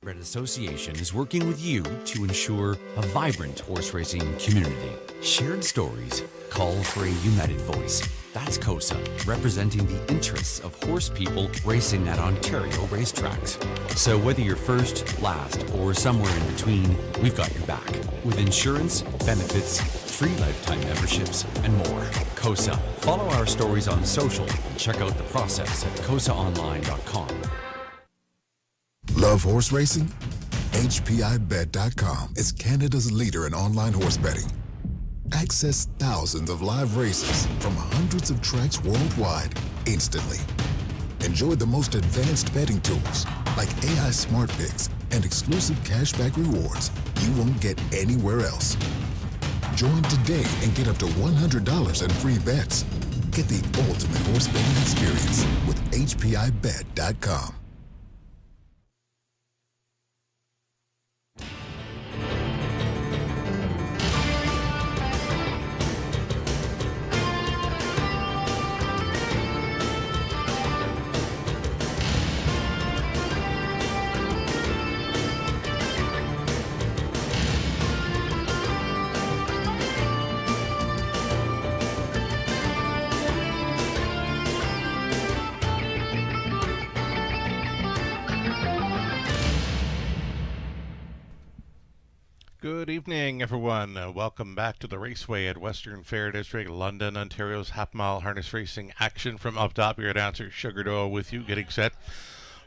Red Association is working with you to ensure a vibrant horse racing community. Shared stories call for a united voice. That's COSA, representing the interests of horse people racing at Ontario racetracks. So whether you're first, last, or somewhere in between, we've got your back. With insurance, benefits, free lifetime memberships, and more. COSA. Follow our stories on social and check out the process at cosaonline.com. Love horse racing? HPIBet.com is Canada's leader in online horse betting. Access thousands of live races from hundreds of tracks worldwide instantly. Enjoy the most advanced betting tools like AI Smart Picks and exclusive cashback rewards you won't get anywhere else. Join today and get up to $100 in free bets. Get the ultimate horse betting experience with HPIBet.com. Good evening, everyone. Welcome back to the Raceway at Western Fair District, London, Ontario's half-mile harness racing action. From up top, your announcer Sugar Doyle with you, getting set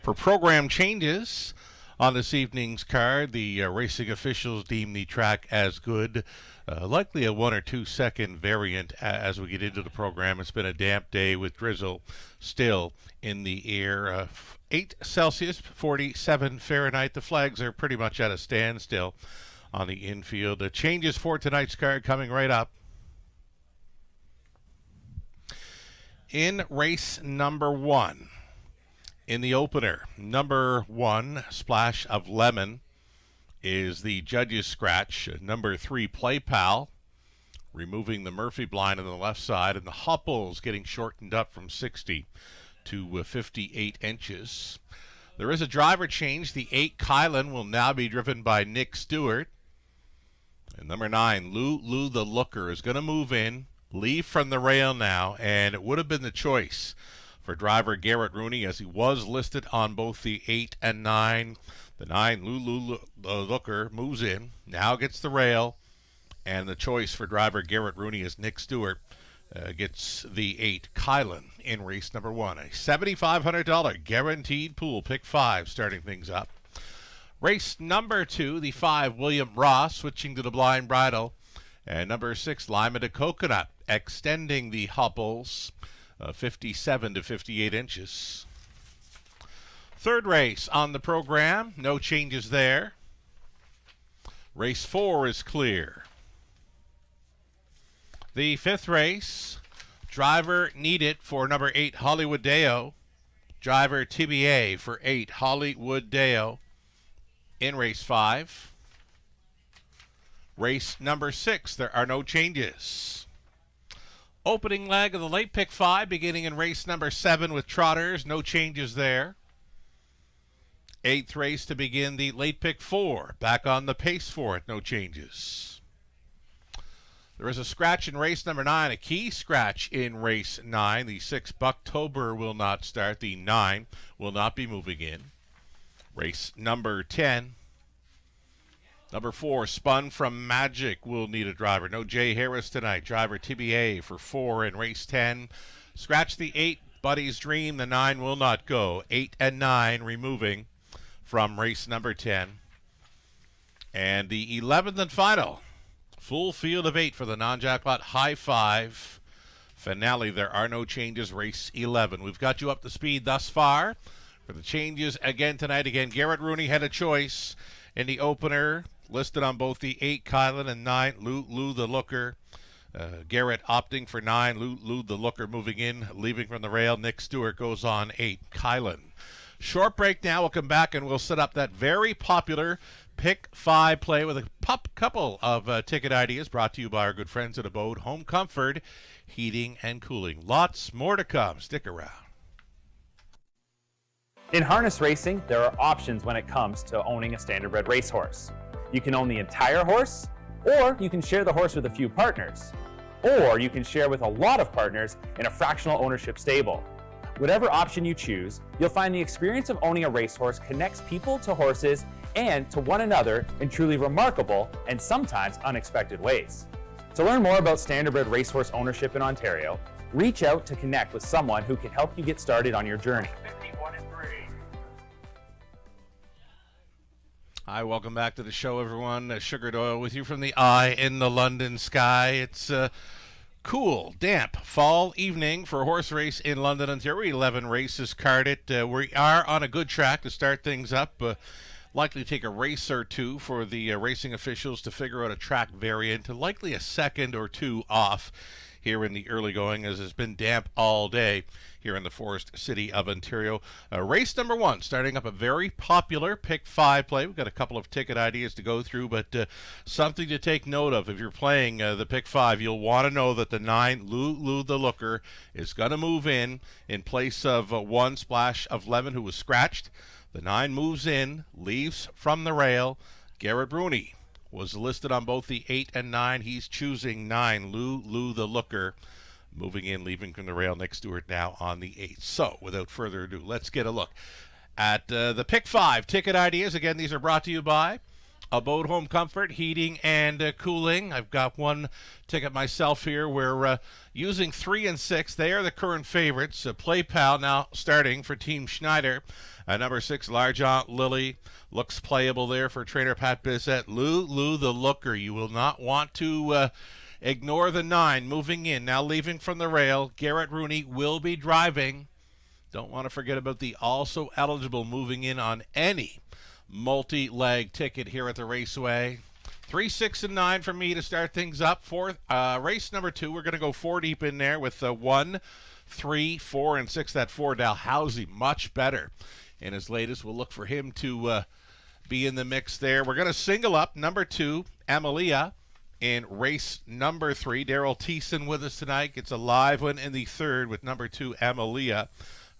for program changes on this evening's card. The racing officials deem the track as good. Likely a 1 or 2 second variant as we get into the program. It's been a damp day with drizzle still in the air. 8 Celsius, 47 Fahrenheit. The flags are pretty much at a standstill on the infield. The changes for tonight's card coming right up. In race number 1, in the opener, number 1, Splash of Lemon, is the judge's scratch. Number 3, Play Pal, removing the Murphy blind on the left side, and the Hupples getting shortened up from 60 to 58 inches. There is a driver change. The 8, Kylan, will now be driven by Nick Stewart. And number 9, Lou the Looker, is going to move in, leave from the rail now, and it would have been the choice for driver Garrett Rooney, as he was listed on both the 8 and 9. The 9, Lou the Looker, moves in, now gets the rail, and the choice for driver Garrett Rooney is Nick Stewart. Gets the 8, Kylan, in race number 1. A $7,500 guaranteed pool, pick 5, starting things up. Race number 2, the 5, William Ross, switching to the blind bridle. And number 6, Lima de Coconut, extending the Hupples, 57 to 58 inches. Third race on the program, no changes there. Race 4 is clear. The 5th race, driver needed for number 8, Hollywood Deo. Driver TBA for 8, Hollywood Deo. In race 5. Race number 6, there are no changes. Opening leg of the late pick 5, beginning in race number 7 with trotters, no changes there. 8th race to begin the late pick 4, back on the pace for it, no changes. There is a scratch in race number 9, a key scratch in race 9. The 6, Bucktober, will not start. The 9 will not be moving in. Race number 10. Number 4, Spun from Magic, will need a driver. No Jay Harris tonight. Driver TBA for 4 in race 10. Scratch the 8, Buddy's Dream. The 9 will not go. 8 and 9 removing from race number 10. And the 11th and final, full field of 8 for the non-jacklot High 5 finale. There are no changes. Race 11. We've got you up to speed thus far. For the changes again tonight, Garrett Rooney had a choice in the opener, listed on both the 8, Kylan, and 9, Lou the Looker. Garrett opting for 9, Lou the Looker moving in, leaving from the rail. Nick Stewart goes on 8, Kylan. Short break now. We'll come back and we'll set up that very popular Pick 5 play with a couple of ticket ideas brought to you by our good friends at Abode Home Comfort, Heating and Cooling. Lots more to come. Stick around. In harness racing, there are options when it comes to owning a standardbred racehorse. You can own the entire horse, or you can share the horse with a few partners, or you can share with a lot of partners in a fractional ownership stable. Whatever option you choose, you'll find the experience of owning a racehorse connects people to horses and to one another in truly remarkable and sometimes unexpected ways. To learn more about standardbred racehorse ownership in Ontario, reach out to connect with someone who can help you get started on your journey. Hi, welcome back to the show, everyone. Sugar Doyle with you from the eye in the London sky. It's cool, damp fall evening for a horse race in London, Ontario. 11 races carded. We are on a good track to start things up. Likely take a race or two for the racing officials to figure out a track variant, likely a second or two off here in the early going, as it's been damp all day here in the Forest City of Ontario. Race number 1, starting up a very popular Pick 5 play. We've got a couple of ticket ideas to go through, but something to take note of. If you're playing the Pick 5, you'll want to know that the 9, Lou the Looker, is going to move in place of 1, Splash of Lemon, who was scratched. The 9 moves in, leaves from the rail. Garrett Bruni was listed on both the 8 and 9. He's choosing 9, Lou the Looker, moving in, leaving from the rail. Nick Stewart now on the 8. So, without further ado, let's get a look at the Pick 5 ticket ideas. Again, these are brought to you by Abode Home Comfort, Heating and Cooling. I've got one ticket myself here. We're using 3 and 6. They are the current favorites. Play Pal now starting for Team Schneider. Number 6, Large Aunt Lily, looks playable there for trainer Pat Bissett. Lou the Looker, you will not want to ignore the 9 moving in, now leaving from the rail. Garrett Rooney will be driving. Don't want to forget about the also eligible moving in on any multi-leg ticket here at the Raceway. 3, 6, and 9 for me to start things up. Race number 2, we're going to go 4 deep in there with 1, 3, 4, and 6. That 4, Dalhousie, much better in his latest. We'll look for him to be in the mix there. We're going to single up number 2, Amalia, in race number 3. Daryl Thiessen with us tonight. Gets a live one in the 3rd with number 2, Amalia,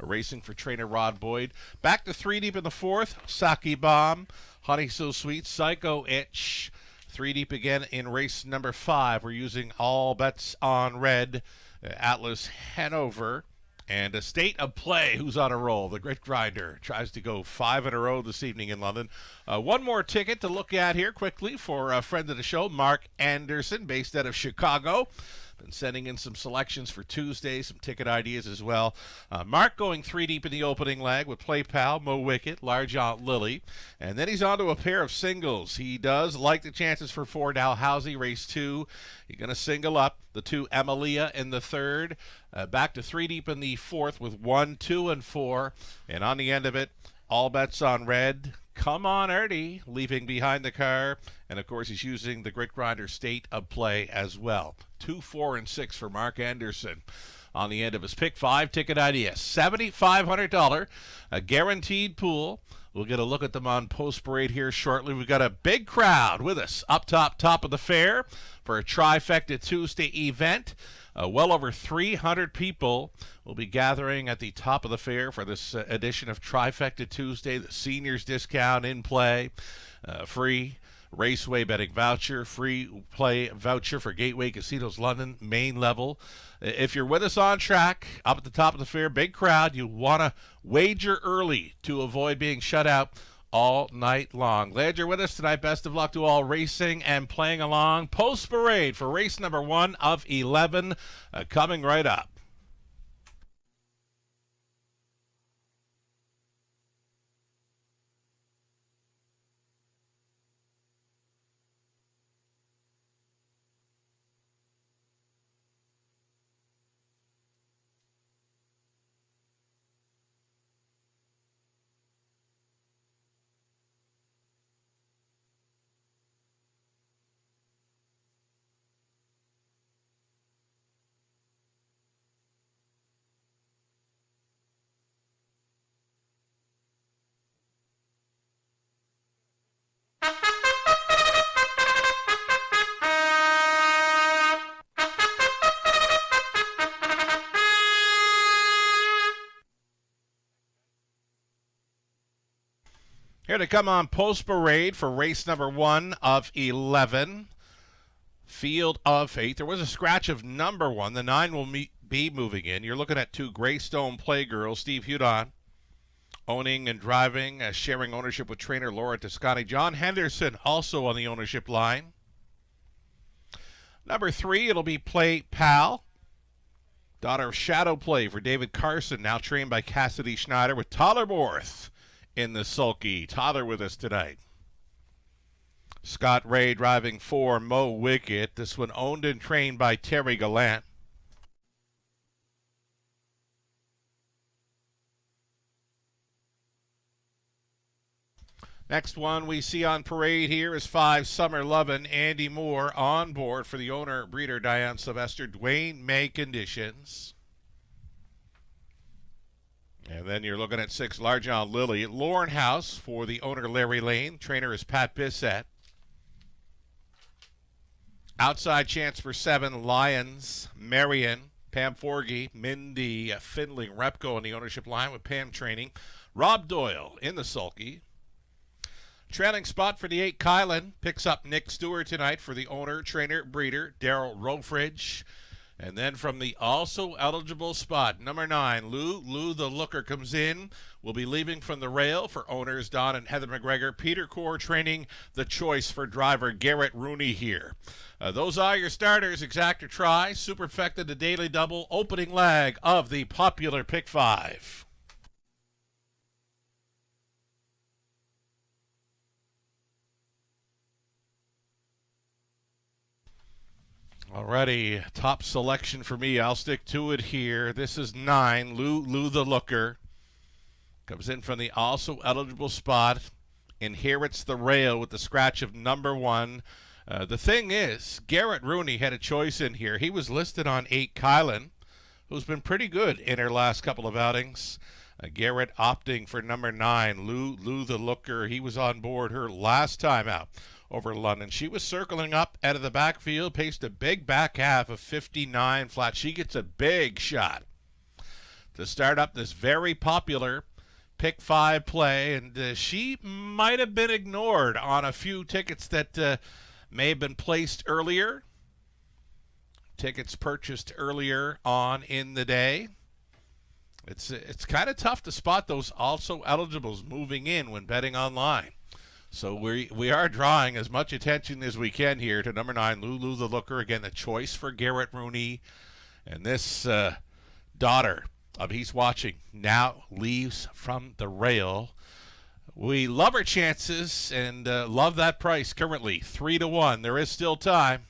racing for trainer Rod Boyd. Back to 3 deep in the 4th, Saki Bomb, Honey So Sweet, Psycho Itch. 3 deep again in race number 5. We're using all bets on red, Atlas Hanover. And a State of Play, who's on a roll. The Grit Grinder tries to go 5 in a row this evening in London. One more ticket to look at here quickly for a friend of the show, Mark Anderson, based out of Chicago. Been sending in some selections for Tuesday, some ticket ideas as well. Mark going 3 deep in the opening leg with Play Pal, Mo Wicket, Large Aunt Lily. And then he's on to a pair of singles. He does like the chances for 4, Dalhousie, race 2. He's going to single up the 2, Amalia, in the 3rd. Back to 3 deep in the 4th with 1, 2, and 4. And on the end of it, all bets on red. Come on, Ernie, leaving behind the car. And, of course, he's using the Grit Grinder State of Play as well. 2, 4, and 6 for Mark Anderson on the end of his Pick 5 ticket idea. $7,500, a guaranteed pool. We'll get a look at them on Post Parade here shortly. We've got a big crowd with us up top of the fair for a Trifecta Tuesday event. Well over 300 people will be gathering at the top of the fair for this edition of Trifecta Tuesday. The seniors discount in play, free Raceway betting voucher, free play voucher for Gateway Casinos London, main level. If you're with us on track, up at the top of the fair, big crowd, you want to wager early to avoid being shut out all night long. Glad you're with us tonight. Best of luck to all racing and playing along. Post Parade for race number 1 of 11 coming right up. Here to come on Post Parade for race number 1 of 11. Field of Fate. There was a scratch of number 1. The 9 will be moving in. You're looking at 2 Greystone Playgirls. Steve Hudon owning and driving, sharing ownership with trainer Laura Toscani. John Henderson also on the ownership line. Number 3, it'll be Play Pal. Daughter of Shadow Play for David Carson, now trained by Cassidy Schneider with Tyler Borth in the sulky. Tyler with us tonight. Scott Ray driving for Mo Wickett. This one owned and trained by Terry Gallant. Next one we see on parade here is 5 Summer Lovin', Andy Moore on board for the owner, breeder Diane Sylvester, Dwayne May Conditions. And then you're looking at 6 Large John Lily, Lauren House for the owner, Larry Lane. Trainer is Pat Bissett. Outside chance for 7 Lions, Marion, Pam Forgy, Mindy Findling Repco on the ownership line with Pam training. Rob Doyle in the sulky. Trailing spot for the 8 Kylan picks up Nick Stewart tonight for the owner, trainer, breeder Daryl Rofridge. And then from the also eligible spot, number 9, Lou the Looker comes in. Will be leaving from the rail for owners Don and Heather McGregor. Peter Core training the choice for driver Garrett Rooney here. Those are your starters. Exact or try. Superfecta, the daily double, opening leg of the popular Pick 5. Alrighty, top selection for me. I'll stick to it here. This is 9, Lou the Looker. Comes in from the also eligible spot. Inherits the rail with the scratch of number 1. The thing is, Garrett Rooney had a choice in here. He was listed on 8 Kylan, who's been pretty good in her last couple of outings. Garrett opting for number 9, Lou the Looker. He was on board her last time out over London. She was circling up out of the backfield, paced a big back half of 59 flat. She gets a big shot to start up this very popular Pick 5 play, and she might have been ignored on a few tickets that may have been placed earlier. Tickets purchased earlier on in the day. It's kind of tough to spot those also eligibles moving in when betting online. So we are drawing as much attention as we can here to number 9, Lou the Looker. Again, the choice for Garrett Rooney. And this daughter of He's Watching now leaves from the rail. We love her chances and love that price currently, 3-1. There is still time.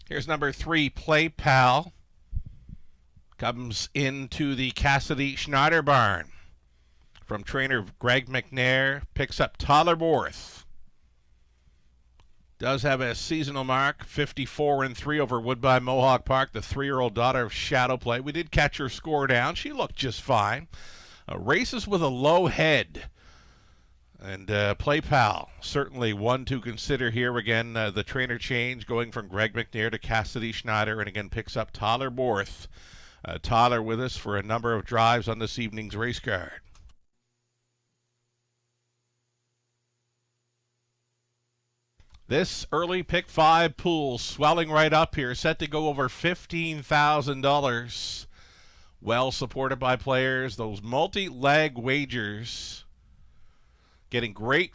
Here's number 3, Play Pal. Comes into the Cassidy Schneider barn from trainer Greg McNair. Picks up Tyler Borth. Does have a seasonal mark, 54-3 over Woodbine Mohawk Park. The 3-year-old daughter of Shadow Play. We did catch her score down. She looked just fine. Races with a low head. And Play Pal, certainly one to consider here. Again, the trainer change going from Greg McNair to Cassidy Schneider. And again, picks up Tyler Borth. Tyler with us for a number of drives on this evening's race card. This early Pick 5 pool swelling right up here, set to go over $15,000. Well supported by players. Those multi-leg wagers getting great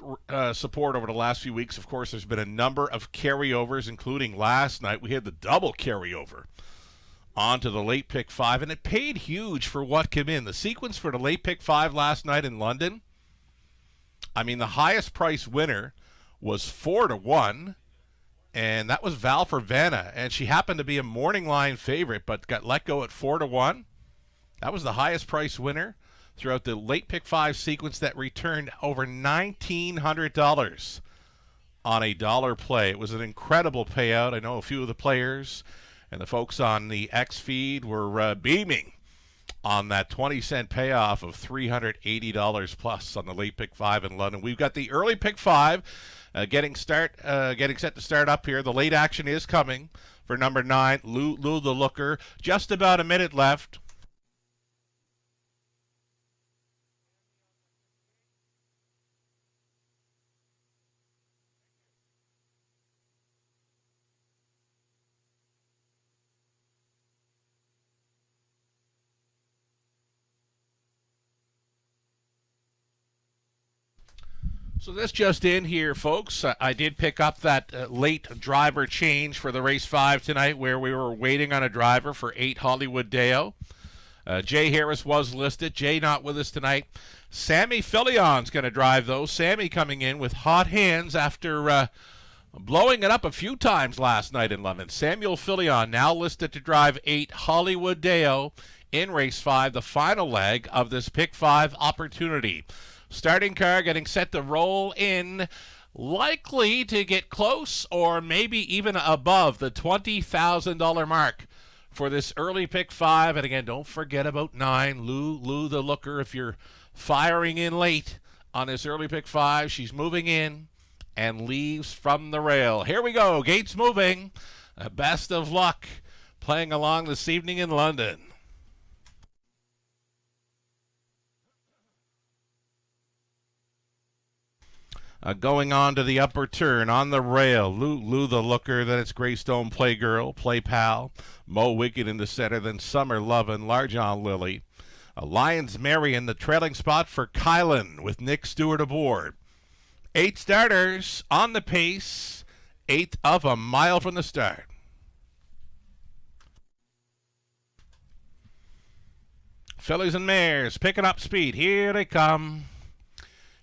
support over the last few weeks. Of course, there's been a number of carryovers, including last night. We had the double carryover onto the late Pick 5, and it paid huge for what came in. The sequence for the late Pick 5 last night in London, I mean, the highest price winner was 4-1, and that was Val Vanna, and she happened to be a morning line favorite, but got let go at 4-1. That was the highest price winner throughout the late Pick 5 sequence that returned over $1,900 on a dollar play. It was an incredible payout. I know a few of the players and the folks on the X feed were beaming on that 20-cent payoff of $380 plus on the late Pick 5 in London. We've got the early Pick 5 getting set to start up here. The late action is coming for number 9, Lou the Looker. Just about a minute left. So this just in here, folks. I did pick up that late driver change for the race 5 tonight, where we were waiting on a driver for 8 Hollywood Deo. Jay Harris was listed. Jay not with us tonight. Sammy Filion's going to drive, though. Sammy coming in with hot hands after blowing it up a few times last night in London. Samuel Filion now listed to drive 8 Hollywood Deo in race 5, the final leg of this Pick 5 opportunity. Starting car getting set to roll in, likely to get close or maybe even above the $20,000 mark for this early Pick 5. And again, don't forget about 9, Lou the Looker. If you're firing in late on this early Pick 5, she's moving in and leaves from the rail. Here we go, gates moving. Best of luck playing along this evening in London. Going on to the upper turn on the rail. Lou the Looker, then it's Greystone Playgirl, Play Pal, Mo Wicked in the center, then Summer Lovin', Larjon Lily. Lions Marion, the trailing spot for Kylan with Nick Stewart aboard. 8 starters on the pace, 1/8 of a mile from the start. Fillies and mares picking up speed. Here they come.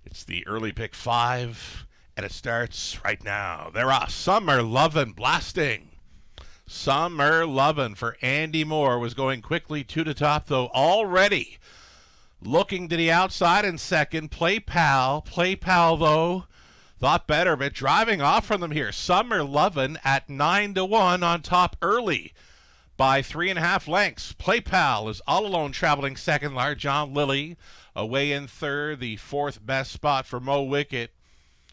It's the early Pick 5, and it starts right now. They're off. Summer Lovin' blasting. Summer Lovin' for Andy Moore was going quickly to the top, though, already. Looking to the outside in second. Play Pal, though, thought better of it. Driving off from them here. Summer Lovin' at 9-1 on top early by 3.5 lengths. Play Pal is all alone traveling second. Larjon Lily away in third, the 4th best spot for Mo Wicket.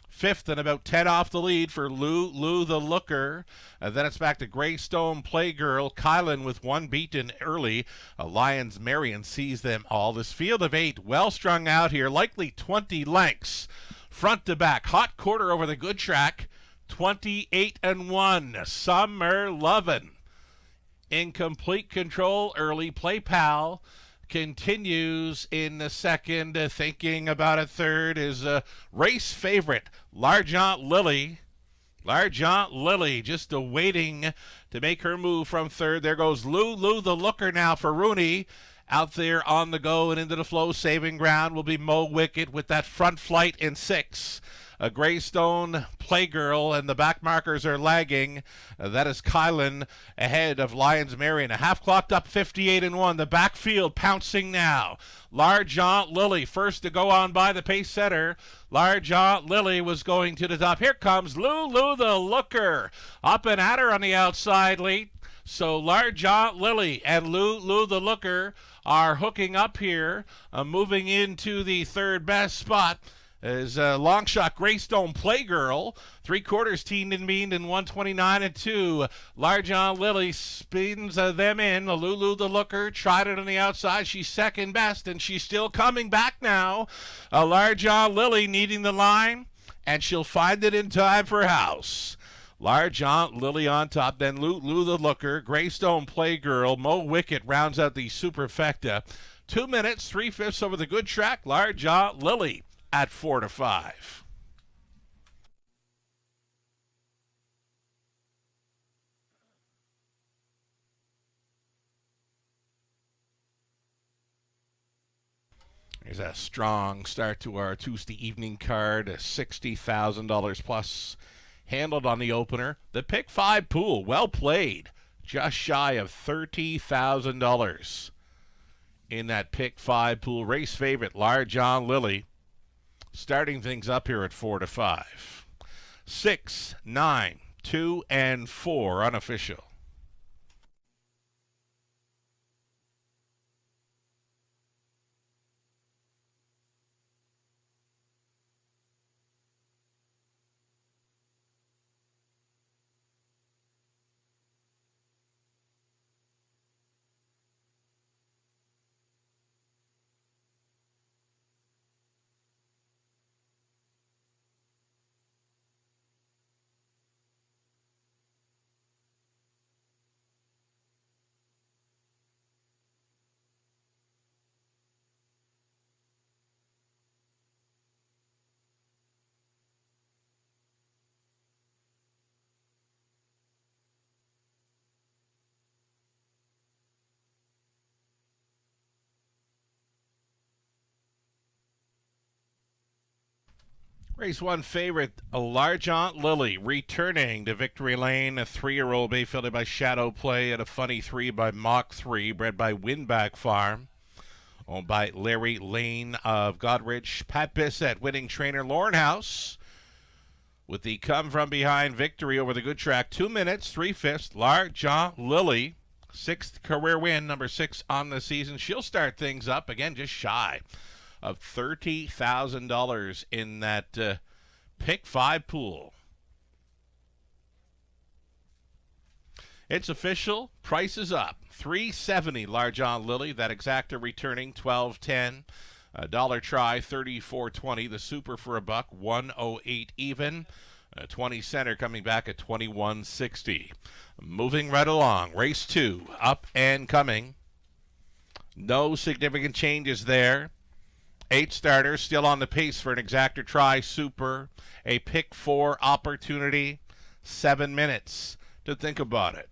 5th and about 10 off the lead for Lou the Looker. Then it's back to Greystone Playgirl. Kylan with 1 beaten early. Lions Marion sees them all. This field of 8 well strung out here, likely 20 lengths. Front to back, hot quarter over the good track. 28-1. Summer Lovin' in complete control early. Play Pal continues in the second. Thinking about a third is a race favorite, Larjon Lily. Larjon Lily just waiting to make her move from third. There goes Lou the Looker now for Rooney. Out there on the go and into the flow. Saving ground will be Mo Wicket with that front flight in 6. A Greystone Playgirl, and the back markers are lagging. That is Kylan ahead of Lions Marion. A half clocked up 58-1. The backfield pouncing now. Larjon Lily first to go on by the pace setter. Larjon Lily was going to the top. Here comes Lou the Looker. Up and at her on the outside late. So Larjon Lily and Lou the Looker are hooking up here, moving into the 3rd best spot. Is long shot Greystone Playgirl, 3/4 teamed and mean in 129-2. Larjon Lily spins them in. Lou the Looker tried it on the outside. She's second best, and she's still coming back now. Larjon Lily needing the line, and she'll find it in time for house. Larjon Lily on top, then Lou the Looker, Greystone Playgirl, Mo Wicket rounds out the superfecta. 2 minutes, 3/5 over the good track. Larjon Lily at 4-5. There's a strong start to our Tuesday evening card, $60,000 plus handled on the opener. The Pick 5 pool, well played, just shy of $30,000 in that Pick 5 pool. Race favorite, Larjon Lily, starting things up here at 4-5. 6, 9, 2, and 4 unofficial. Race 1 favorite, L'Argent Lily, returning to victory lane. A 3-year-old bay fielded by Shadow Play at a funny 3 by Mach 3, bred by Winback Farm. Owned by Larry Lane of Godrich. Pat Bissett, winning trainer Lauren House, with the come-from-behind victory over the good track. 2 minutes, 3/5. L'Argent Lily, 6th career win, number 6 on the season. She'll start things up, again, just shy of $30,000 in that pick 5 pool. It's official. Price is up. $370 L'Argent Lily. That exacta returning $12.10. A dollar try, $34.20. The super for a buck, $108 even. 20 center coming back at $21.60. Moving right along. Race 2 up and coming. No significant changes there. 8 starters still on the pace for an exacta try super. A pick 4 opportunity. 7 minutes to think about it.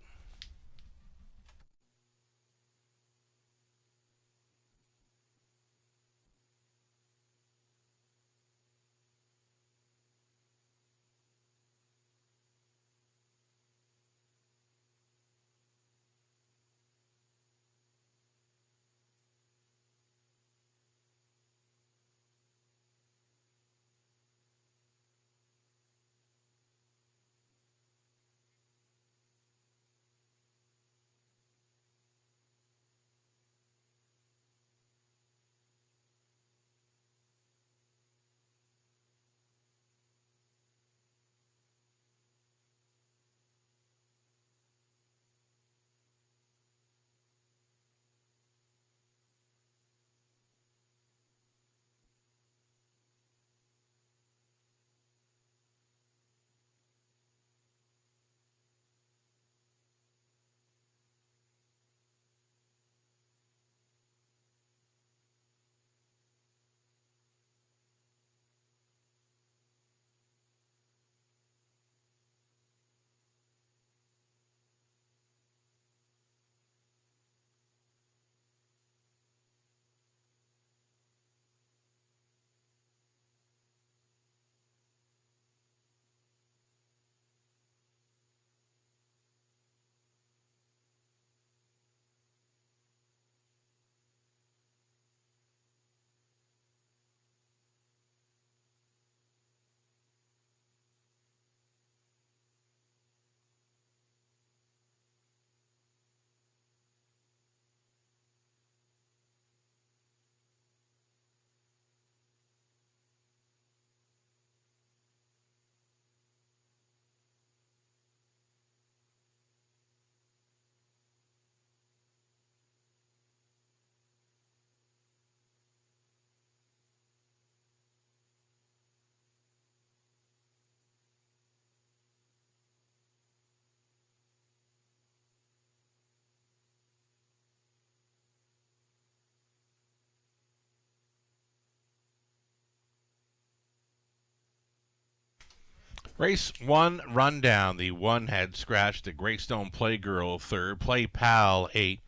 Race 1 rundown. The 1 had scratched. The Greystone Playgirl 3rd. Play Pal 8.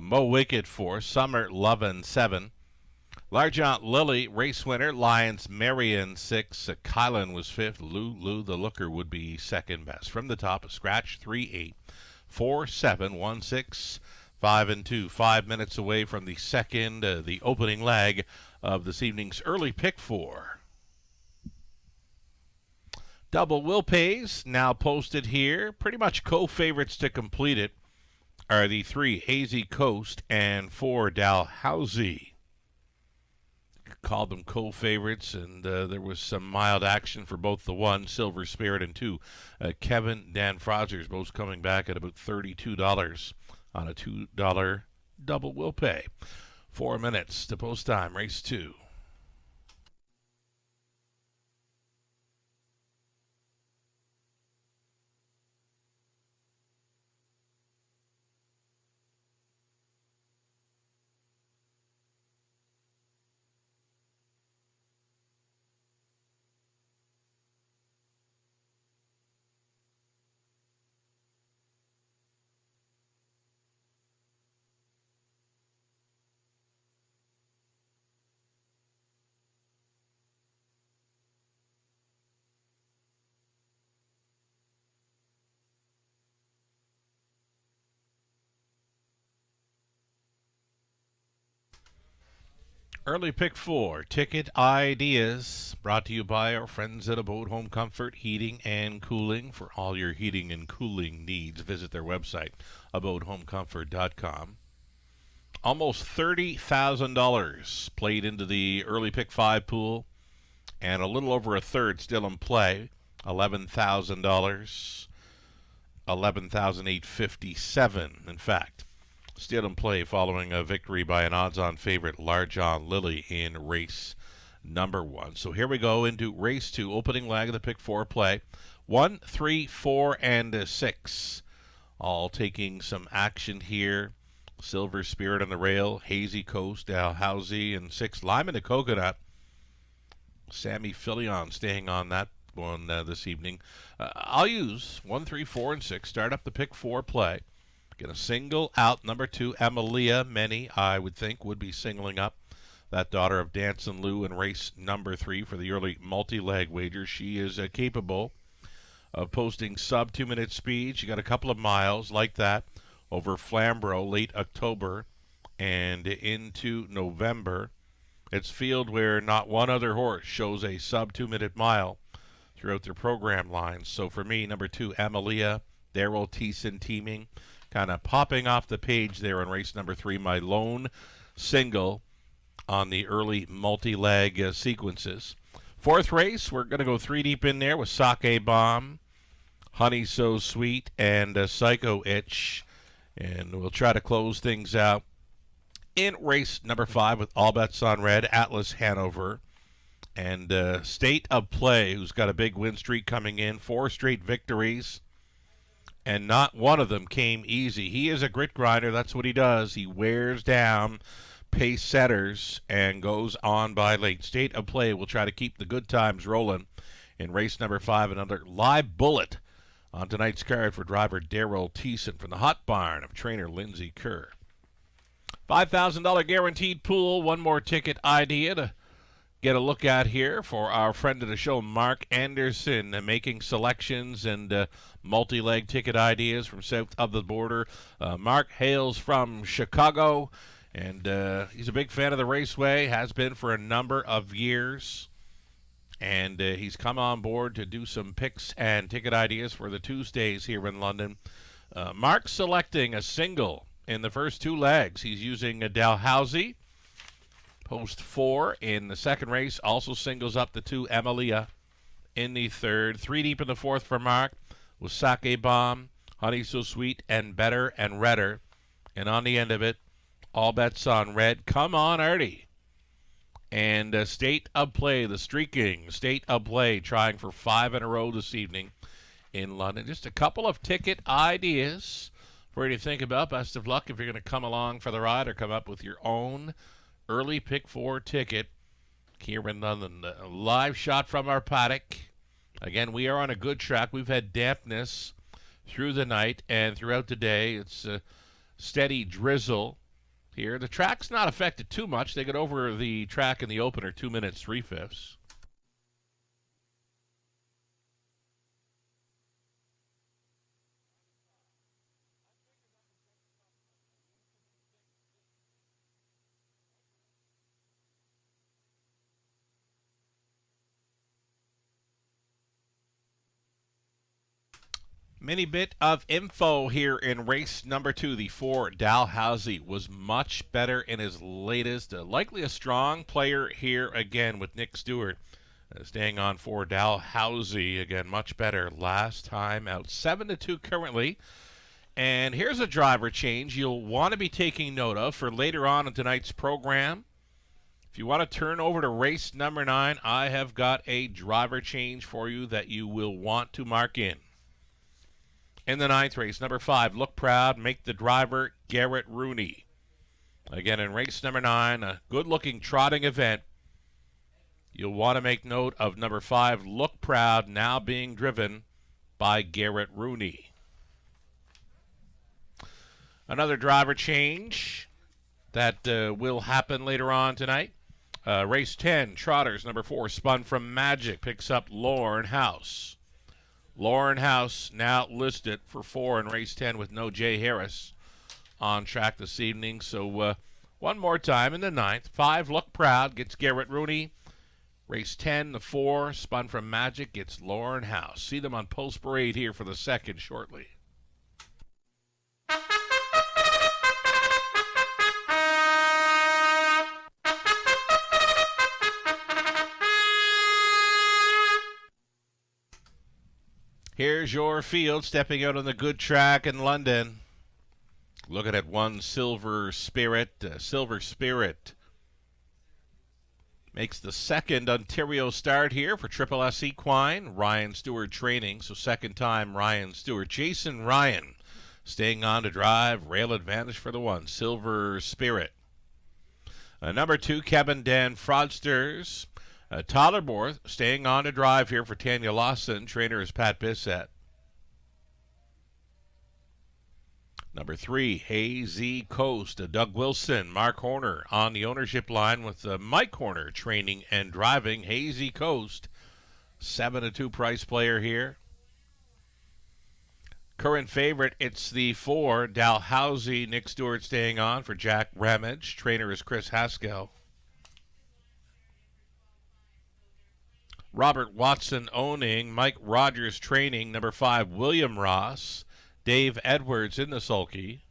Mo Wicked 4. Summer Lovin' 7. L'Argent Lily, race winner. Lions Marion 6. Kylan was 5th. Lou the Looker would be second best. From the top, a scratch 3-8. 4-7. 1-6. 5-2. 5 minutes away from the second, the opening leg of this evening's early pick 4. Double Will Pays now posted here. Pretty much co-favorites to complete it are the 3 Hazy Coast and 4 Dalhousie. Called them co-favorites, and there was some mild action for both the 1 Silver Spirit and 2 Kevin Dan Frozers, both coming back at about $32 on a $2 Double Will Pay. 4 minutes to post time. Race 2. Early pick 4, Ticket Ideas, brought to you by our friends at Abode Home Comfort Heating and Cooling. For all your heating and cooling needs, visit their website, abodehomecomfort.com. Almost $30,000 played into the early pick 5 pool, and a little over a third still in play, $11,000, $11,857 in fact. Still in play following a victory by an odds-on favorite, Large John Lilly, in race number 1. So here we go into race 2, opening leg of the pick 4 play. 1, 3, 4, and 6. All taking some action here. Silver Spirit on the rail, Hazy Coast, Dalhousie, and 6, Lyman to Coconut. Sammy Filion staying on that one this evening. I'll use 1, 3, 4, and 6. Start up the pick 4 play. Get a single out. Number 2, Emilia. Many, I would think, would be singling up that daughter of Dancin' Lou in race number 3 for the early multi-leg wager. She is capable of posting sub 2-minute speed. She got a couple of miles like that over Flamborough late October and into November. It's field where not one other horse shows a sub 2-minute mile throughout their program lines. So for me, number 2, Emilia, Daryl Thiessen teaming, kind of popping off the page there in race number 3, my lone single on the early multi-leg sequences. 4th race, we're going to go 3 deep in there with Sake Bomb, Honey So Sweet, and Psycho Itch. And we'll try to close things out in race number 5 with All Bets on Red, Atlas Hanover, and State of Play, who's got a big win streak coming in, 4 straight victories. And not one of them came easy. He is a grit grinder. That's what he does. He wears down pace setters and goes on by late. State of Play will try to keep the good times rolling in race number 5. Another live bullet on tonight's card for driver Daryl Thiessen from the Hot Barn of trainer Lindsay Kerr. $5,000 guaranteed pool. One more ticket idea to get a look at here for our friend of the show, Mark Anderson, making selections and multi-leg ticket ideas from south of the border. Mark hails from Chicago, and he's a big fan of the Raceway, has been for a number of years. And he's come on board to do some picks and ticket ideas for the Tuesdays here in London. Mark's selecting a single in the first 2 legs. He's using a Dalhousie. Post 4 in the second race, also singles up the 2 Emilia in the third. 3 deep in the 4th for Mark with Sake Bomb, Honey So Sweet, and Better and Redder. And on the end of it, All Bets on Red. Come on, Artie. And State of Play, the streaking State of Play, trying for 5 in a row this evening in London. Just a couple of ticket ideas for you to think about. Best of luck if you're going to come along for the ride or come up with your own early pick 4 ticket here in London. A live shot from our paddock. Again, we are on a good track. We've had dampness through the night and throughout the day. It's a steady drizzle here. The track's not affected too much. They got over the track in the opener 2 minutes 3/5. Mini bit of info here in race number 2. The 4 Dalhousie was much better in his latest. Likely a strong player here again with Nick Stewart. Staying on 4 Dalhousie. Again, much better last time out. 7-2 currently. And here's a driver change you'll want to be taking note of for later on in tonight's program. If you want to turn over to race number 9, I have got a driver change for you that you will want to mark in. In the 9th race, number 5, Look Proud, make the driver Garrett Rooney. Again, in race number 9, a good-looking trotting event. You'll want to make note of number 5, Look Proud, now being driven by Garrett Rooney. Another driver change that will happen later on tonight. Race 10, Trotters, number 4, Spun from Magic, picks up Lorne House. Lauren House now listed for 4 in race 10 with no Jay Harris on track this evening. So One more time in the 9th. 5, Look Proud, gets Garrett Rooney. Race 10, the 4, Spun from Magic, gets Lauren House. See them on Post Parade here for the 2nd shortly. Here's your field stepping out on the good track in London. Looking at one Silver Spirit. Silver Spirit makes the 2nd Ontario start here for Triple S Equine. Ryan Stewart training, so 2nd time Ryan Stewart. Jason Ryan staying on to drive. Rail advantage for the 1, Silver Spirit. Number 2, Kevin Dan Fraudsters. Tyler Borth staying on to drive here for Tanya Lawson. Trainer is Pat Bissett. Number 3, Hazy Coast. Doug Wilson, Mark Horner on the ownership line with Mike Horner training and driving. Hazy Coast, 7-2 price player here. Current favorite, it's the 4, Dalhousie. Nick Stewart staying on for Jack Ramage. Trainer is Chris Haskell. Robert Watson owning. Mike Rogers training. Number 5, William Ross. Dave Edwards in the sulky.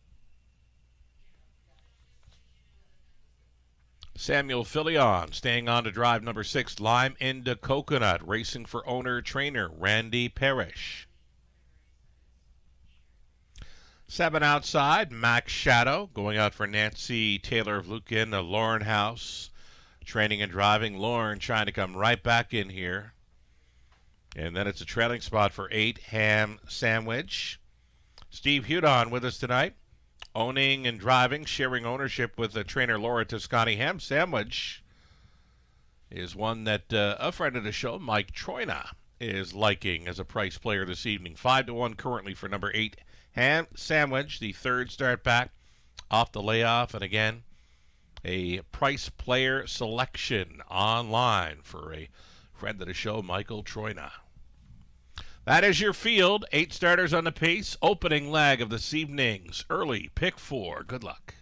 Samuel Filion staying on to drive. Number 6, Lime into Coconut. Racing for owner trainer Randy Parrish. 7 outside, Max Shadow going out for Nancy Taylor of Lucan. Lauren House training and driving. Lauren trying to come right back in here. And then it's a trailing spot for 8, Ham Sandwich. Steve Hudon with us tonight, owning and driving, sharing ownership with the trainer Laura Toscani. Ham Sandwich is one that a friend of the show, Mike Troina, is liking as a price player this evening. 5-1 currently for number 8, Ham Sandwich, the 3rd start back off the layoff. And again, a price player selection online for a friend of the show, Michael Troina. That is your field. 8 starters on the pace. Opening leg of this evening's early pick 4. Good luck.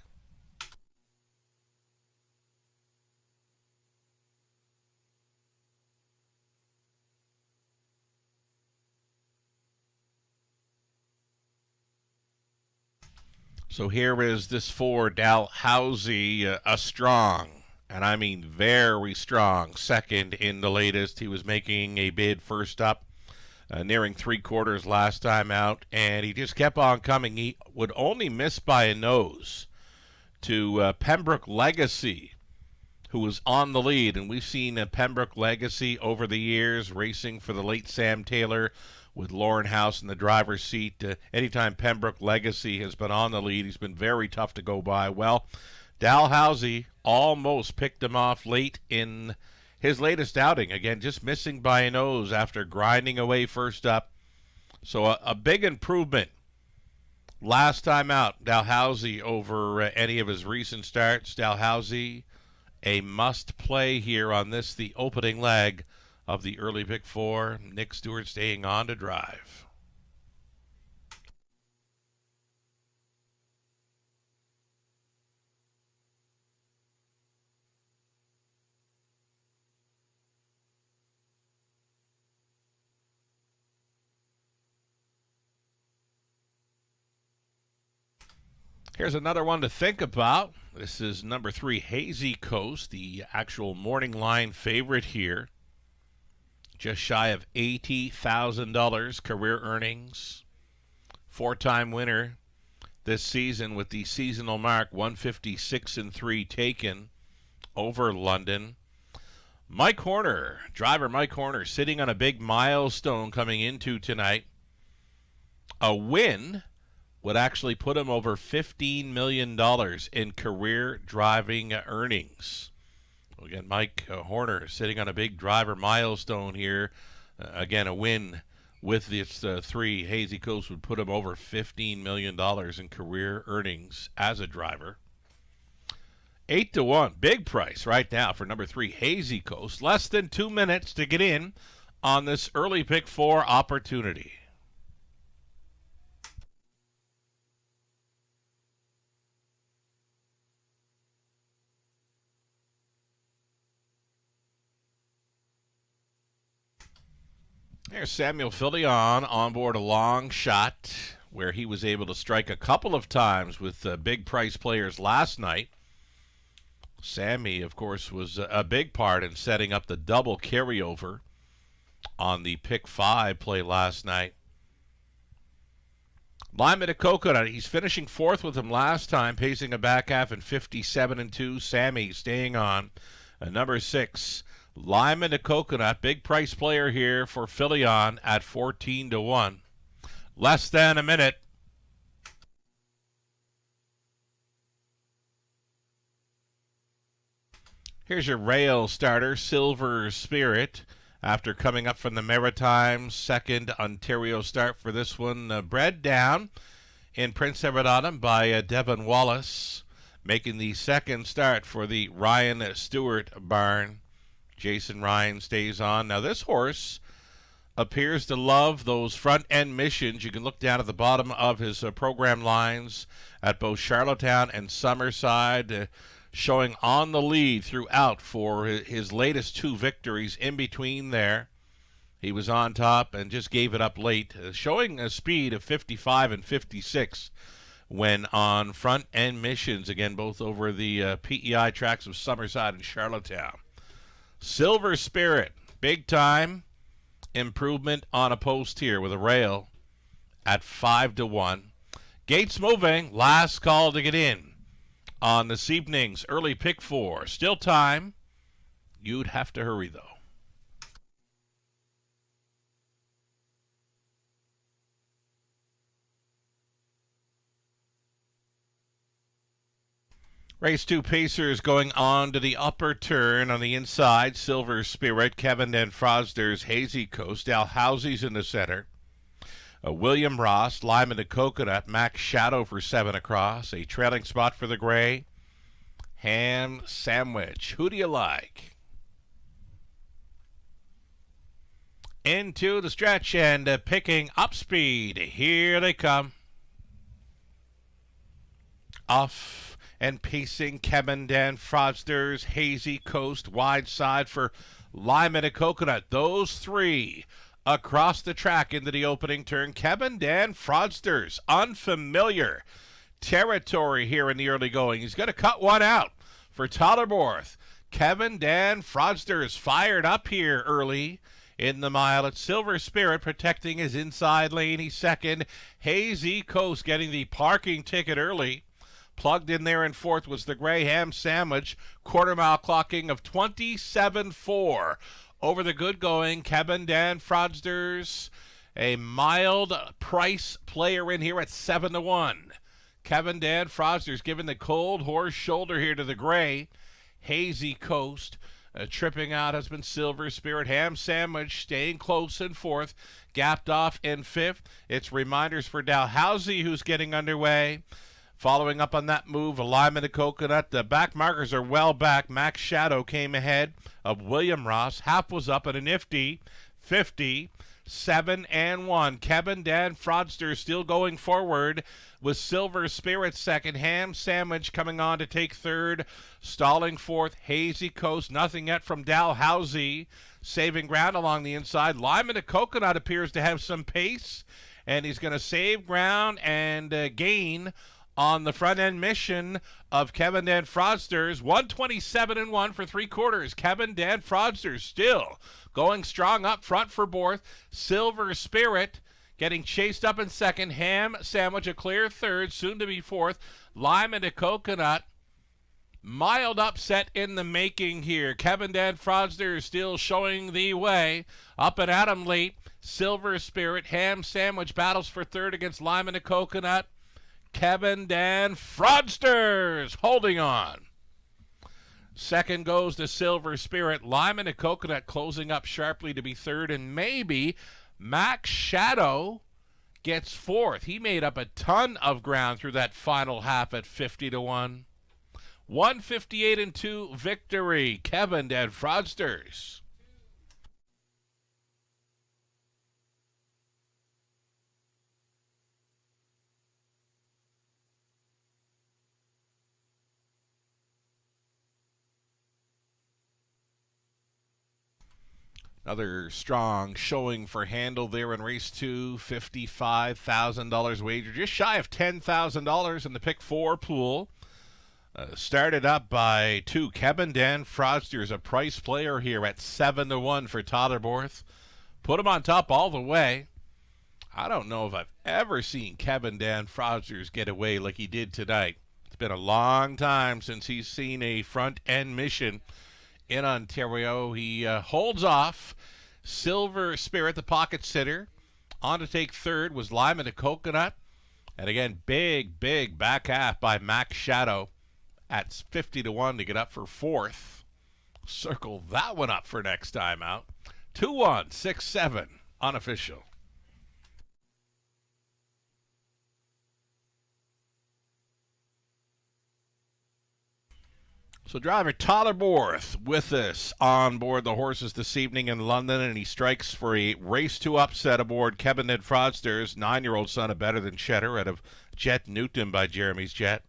So here is this 4, Dalhousie, a strong, and I mean very strong, 2nd in the latest. He was making a bid first up. Nearing 3/4 last time out, and he just kept on coming. He would only miss by a nose to Pembroke Legacy, who was on the lead. And we've seen Pembroke Legacy over the years racing for the late Sam Taylor with Lauren House in the driver's seat. Anytime Pembroke Legacy has been on the lead, he's been very tough to go by. Well, Dalhousie almost picked him off late in his latest outing. Again, just missing by a nose after grinding away first up. So a big improvement last time out, Dalhousie, over any of his recent starts. Dalhousie, a must-play here on this, the opening leg of the early pick 4. Nick Stewart staying on to drive. Here's another one to think about. This is number 3, Hazy Coast, the actual morning line favorite here. Just shy of $80,000 career earnings. 4-time winner this season with the seasonal mark 156-3 taken over London. Mike Horner, driver Mike Horner, sitting on a big milestone coming into tonight. A win would actually put him over $15 million in career driving earnings. Again, Mike Horner sitting on a big driver milestone here. Again, a win with this 3, Hazy Coast, would put him over $15 million in career earnings as a driver. 8-1, big price right now for number 3, Hazy Coast. Less than 2 minutes to get in on this early pick 4 opportunity. Here's Samuel Filion on board a long shot where he was able to strike a couple of times with big price players last night. Sammy, of course, was a big part in setting up the double carryover on the pick 5 play last night. Lyman to Coconut, he's finishing fourth with him last time, pacing a back half in 57-2. Sammy staying on number 6. Lyman to Coconut, big price player here for Filion at 14-1. Less than a minute. Here's your rail starter, Silver Spirit. After coming up from the Maritimes, second Ontario start for this one. Bred down in Prince Edward Island by Devon Wallace. Making the second start for the Ryan Stewart barn. Jason Ryan stays on. Now this horse appears to love those front-end missions. You can look down at the bottom of his program lines at both Charlottetown and Summerside. Showing on the lead throughout for his latest 2 victories. In between there, he was on top and just gave it up late, showing a speed of 55 and 56 when on front-end missions, again, both over the PEI tracks of Summerside and Charlottetown. Silver Spirit, big-time improvement on a post here with a rail at 5-1. Gates moving, last call to get in. On this evening's early pick 4. Still time. You'd have to hurry, though. Race 2 Pacers going on to the upper turn on the inside. Silver Spirit, Kevin Dan Frosder's Hazy Coast. Dalhousie's in the center. William Ross, Lyman to Coconut, Max Shadow for 7 across. A trailing spot for the gray. Ham Sandwich. Who do you like? Into the stretch and picking up speed. Here they come. Off and pacing Kevin Dan Frosder's Hazy Coast. Wide side for Lyman to Coconut. Those 3 across the track into the opening turn. Kevin Dan Frosder's unfamiliar territory here in the early going. He's going to cut one out for Tollerborth. Kevin Dan Frosder is fired up here early in the mile. It's Silver Spirit protecting his inside lane. He's second. Hazy Coast getting the parking ticket early. Plugged in there in fourth was the gray Ham Sandwich. Quarter mile clocking of 27.4. Over the good going, Kevin Dan Frosder's a mild price player in here at 7-1. Kevin Dan Frosder's giving the cold horse shoulder here to the gray. Hazy Coast. Tripping out has been Silver Spirit. Ham Sandwich staying close in fourth. Gapped off in fifth. It's reminders for Dalhousie who's getting underway. Following up on that move, Lyman to Coconut. The back markers are well back. Max Shadow came ahead of William Ross. Half was up at a nifty 50-7-1. Kevin Dan Frosder still going forward with Silver Spirit second. Ham Sandwich coming on to take third. Stalling fourth. Hazy Coast. Nothing yet from Dalhousie. Saving ground along the inside. Lyman to Coconut appears to have some pace. And he's going to save ground and gain on the front-end mission of Kevin Dan Frosder's. 127-1 for 3/4. Kevin Dan Frosder still going strong up front for fourth. Silver Spirit getting chased up in second. Ham Sandwich a clear third, soon to be fourth. Lyman to Coconut. Mild upset in the making here. Kevin Dan Frosder still showing the way. Up and at him late. Silver Spirit. Ham Sandwich battles for third against Lyman to Coconut. Kevin Dan Frosder's holding on. Second goes to Silver Spirit. Lyman to Coconut closing up sharply to be third. And maybe Max Shadow gets fourth. He made up a ton of ground through that final half at 50-1. 158-2 victory. Kevin Dan Frosder's. Another strong showing for Handle there in race 2, $55,000 wager, just shy of $10,000 in the pick 4 pool. Started up by 2. Kevin Dan Fraudster's a price player here at 7-1 for Todderborth. Put him on top all the way. I don't know if I've ever seen Kevin Dan Fraudster's get away like he did tonight. It's been a long time since he's seen a front-end mission in Ontario. He holds off. Silver Spirit, the pocket sitter. On to take third was Lyman to Coconut. And again, big back half by Max Shadow at 50-1 to get up for fourth. Circle that one up for next time out. 2-1, 6-7, unofficial. So driver Tyler Borth with us on board the horses this evening in London, and he strikes for a race 2 upset aboard Kevin Ned Fraudster's 9-year-old son of Better Than Cheddar out of Jet Newton by Jeremy's Jet.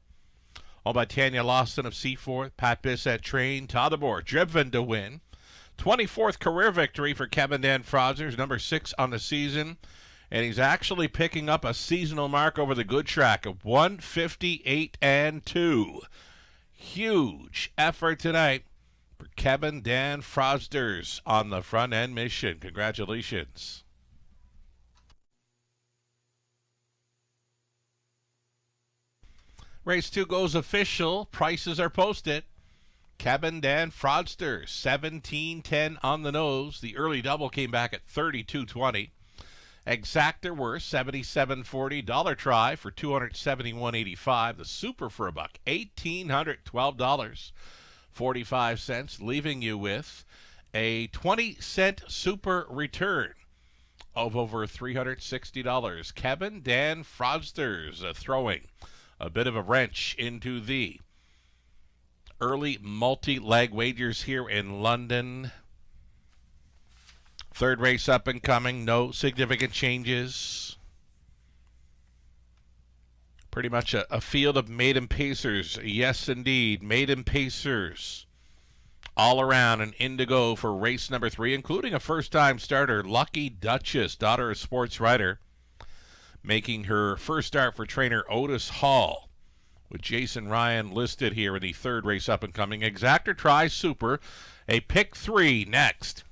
All by Tanya Lawson of Seaforth, Pat Bissett train, Tyler Borth driven to win. 24th career victory for Kevin Dan Fraudster's, number 6 on the season, and he's actually picking up a seasonal mark over the good track of 158-2. Huge effort tonight for Kevin Dan Fraudster's on the front end mission. Congratulations. Race 2 goes official. Prices are posted. Kevin Dan Fraudster, 17.10 on the nose. The early double came back at 32.20. Exactor worth $77.40. Dollar try for $271.85. The super for $1, $1,812.45, leaving you with a 20-cent super return of over $360. Kevin Dan Fraudster's throwing a bit of a wrench into the early multi-leg wagers here in London. Third race up and coming, no significant changes. Pretty much a field of maiden pacers. Yes, indeed, maiden pacers all around and indigo for race number 3, including a first-time starter, Lucky Duchess, daughter of sports writer, making her first start for trainer Otis Hall, with Jason Ryan listed here in the third race up and coming. Exactor try super, a pick 3 next.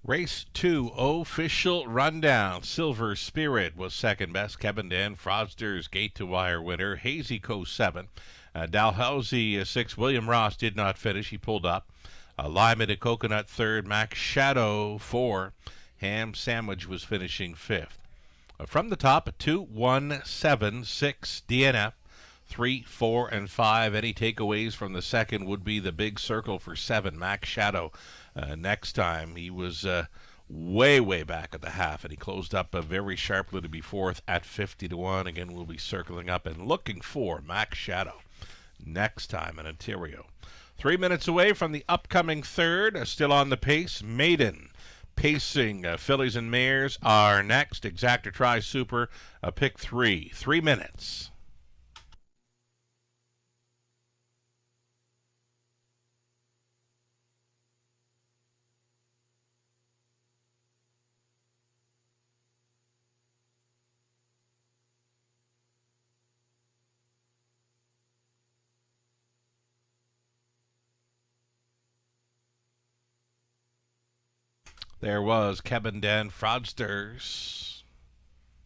Race 2 official rundown. Silver Spirit was second best. Kevin Dan Froster's Gate to Wire winner. Hazy Coast 7. Dalhousie 6. William Ross did not finish. He pulled up. Lima to Coconut 3rd. Max Shadow 4. Ham Sandwich was finishing 5th. From the top, 2, 1, 7, 6 DNF. 3, 4, and 5. Any takeaways from the second would be the big circle for 7, Max Shadow. Next time, he was way back at the half, and he closed up very sharply to be 4th at 50 to 1. Again, we'll be circling up and looking for Max Shadow next time in Ontario. 3 minutes away from the upcoming third, still on the pace, Maiden. Pacing fillies and mares are next. Exacta Tri Super, pick 3. 3 minutes. There was Kevin Dan Fraudsters.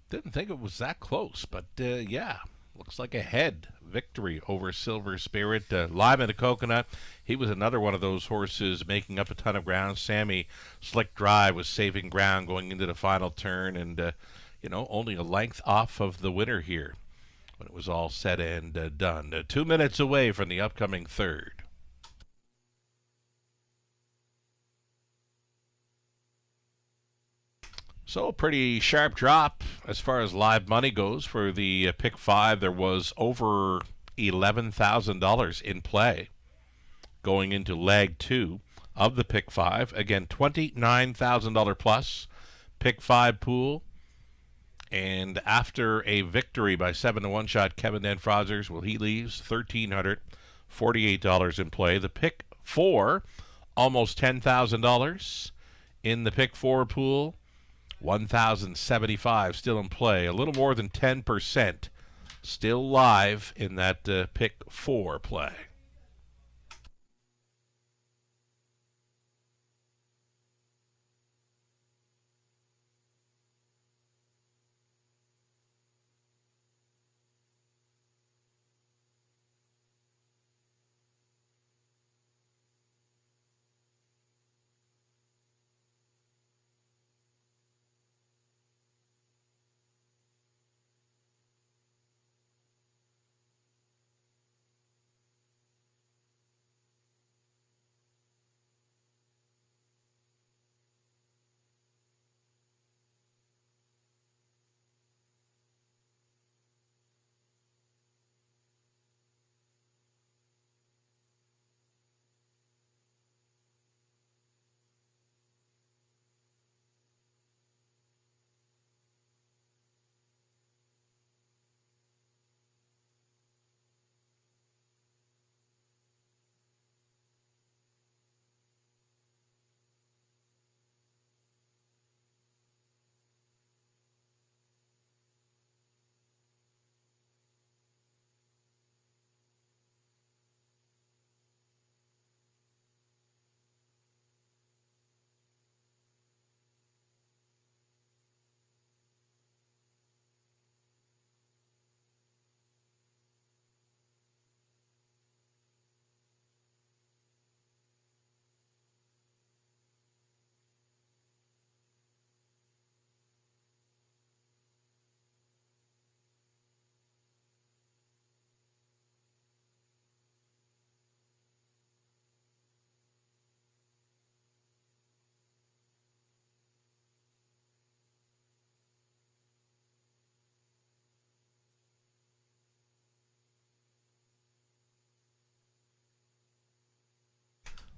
Didn't think it was that close, but yeah, looks like a head victory over Silver Spirit. Lima to Coconut, he was another one of those horses making up a ton of ground. Sammy Slick Drive was saving ground going into the final turn, and only a length off of the winner here when it was all said and done. 2 minutes away from the upcoming third. So a pretty sharp drop as far as live money goes for the pick 5. There was over $11,000 in play going into leg 2 of the pick 5. Again, $29,000 plus pick 5 pool. And after a victory by 7 to 1 shot, Kevin Dan Frozers, well, he leaves $1,348 in play. The pick 4, almost $10,000 in the pick 4 pool. $1,075 still in play. A little more than 10% still live in that pick 4 play.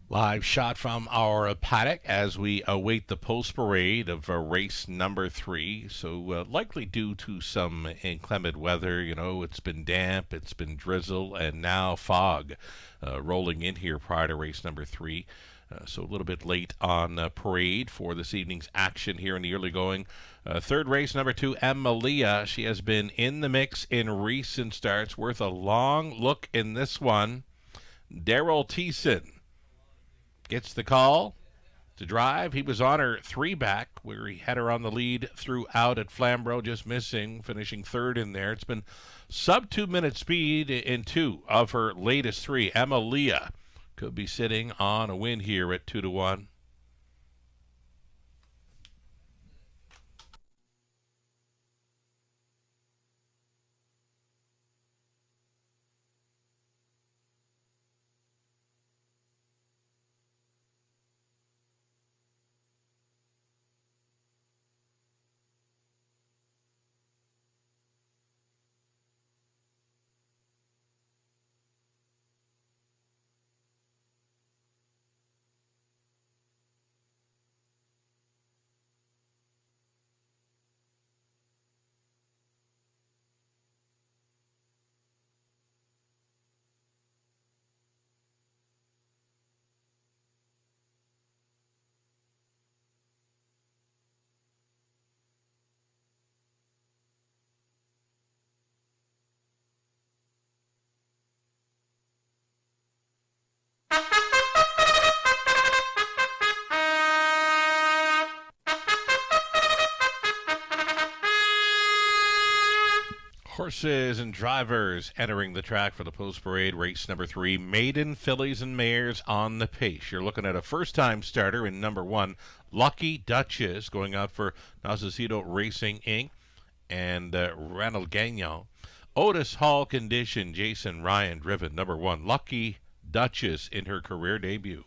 Live shot from our paddock as we await the post parade of race number 3. So likely due to some inclement weather, it's been damp, it's been drizzle, and now fog rolling in here prior to race number 3. So a little bit late on parade for this evening's action here in the early going. Third race, number 2, Emilia. She has been in the mix in recent starts. Worth a long look in this one. Daryl Thiessen gets the call to drive. He was on her 3 back, where he had her on the lead throughout at Flamborough, just missing, finishing 3rd in there. It's been sub 2-minute speed in 2 of her latest 3. Emilia could be sitting on a win here at 2-1. Horses and drivers entering the track for the post parade race number 3. Maiden fillies and mares on the pace. You're looking at a first-time starter in number 1, Lucky Duchess, going out for Nazasito Racing Inc. and Ranald Gagnon. Otis Hall Condition, Jason Ryan driven. Number 1, Lucky Duchess in her career debut.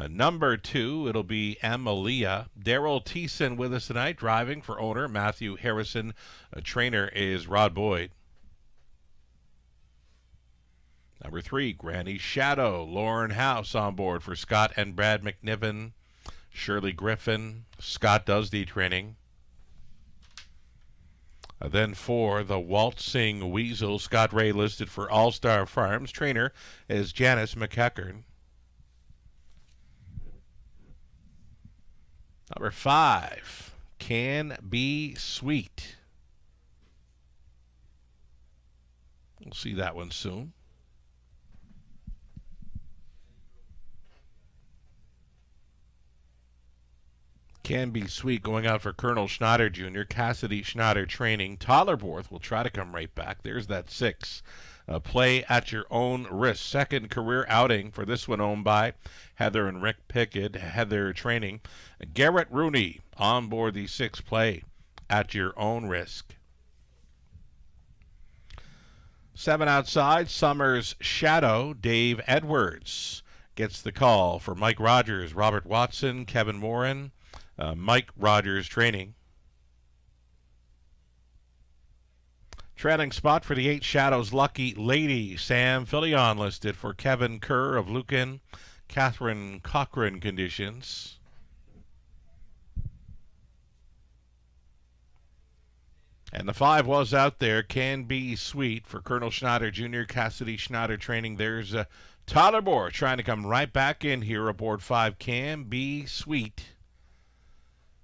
Number 2, it'll be Emilia. Daryl Thiessen with us tonight, driving for owner Matthew Harrison. Trainer is Rod Boyd. Number 3, Granny Shadow. Lauren House on board for Scott and Brad McNiven. Shirley Griffin. Scott does the training. Then 4, the Waltzing Weasel. Scott Ray listed for All Star Farms. Trainer is Janice McEachern. Number 5, Can Be Sweet. We'll see that one soon. Can Be Sweet going out for Colonel Schneider Jr., Cassidy Schneider training. Tollerborth will try to come right back. There's that 6. Play at your own risk. Second career outing for this one, owned by Heather and Rick Pickett. Heather training. Garrett Rooney on board the 6. Play at your own risk. 7 outside, Summers Shadow. Dave Edwards gets the call for Mike Rogers, Robert Watson, Kevin Morin. Mike Rogers training. Trailing spot for the 8 Shadows, Lucky Lady. Sam Fillion listed for Kevin Kerr of Lucan. Catherine Cochran conditions. And the 5 was out there. Can Be Sweet for Colonel Schneider Jr., Cassidy Schneider training. There's Tollerborth trying to come right back in here aboard 5. Can Be Sweet.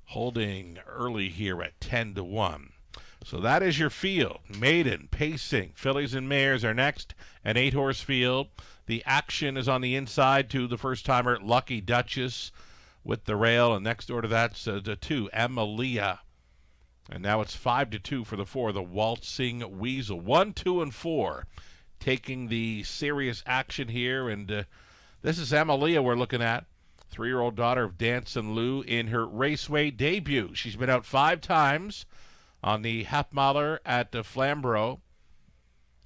Holding early here at 10-1. So that is your field. Maiden, Pacing, Fillies and Mares are next. An 8-horse field. The action is on the inside to the first-timer, Lucky Duchess, with the rail. And next door to that's the 2, Emilia. And now it's 5-2 for the 4, the Waltzing Weasel. 1, 2, and 4 taking the serious action here. And this is Emilia we're looking at. 3-year-old daughter of Dance and Lou in her Raceway debut. She's been out 5 times on the half-miler at Flamborough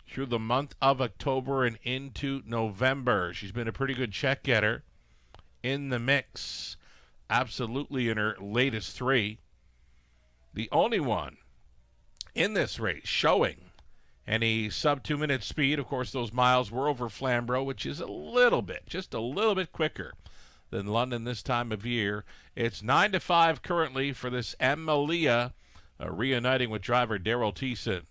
through the month of October and into November. She's been a pretty good check getter in the mix. Absolutely in her latest 3. The only one in this race showing any sub 2-minute speed. Of course, those miles were over Flamborough, which is just a little bit quicker than London this time of year. It's 9-5 currently for this Emilia, reuniting with driver Daryl Thiessen.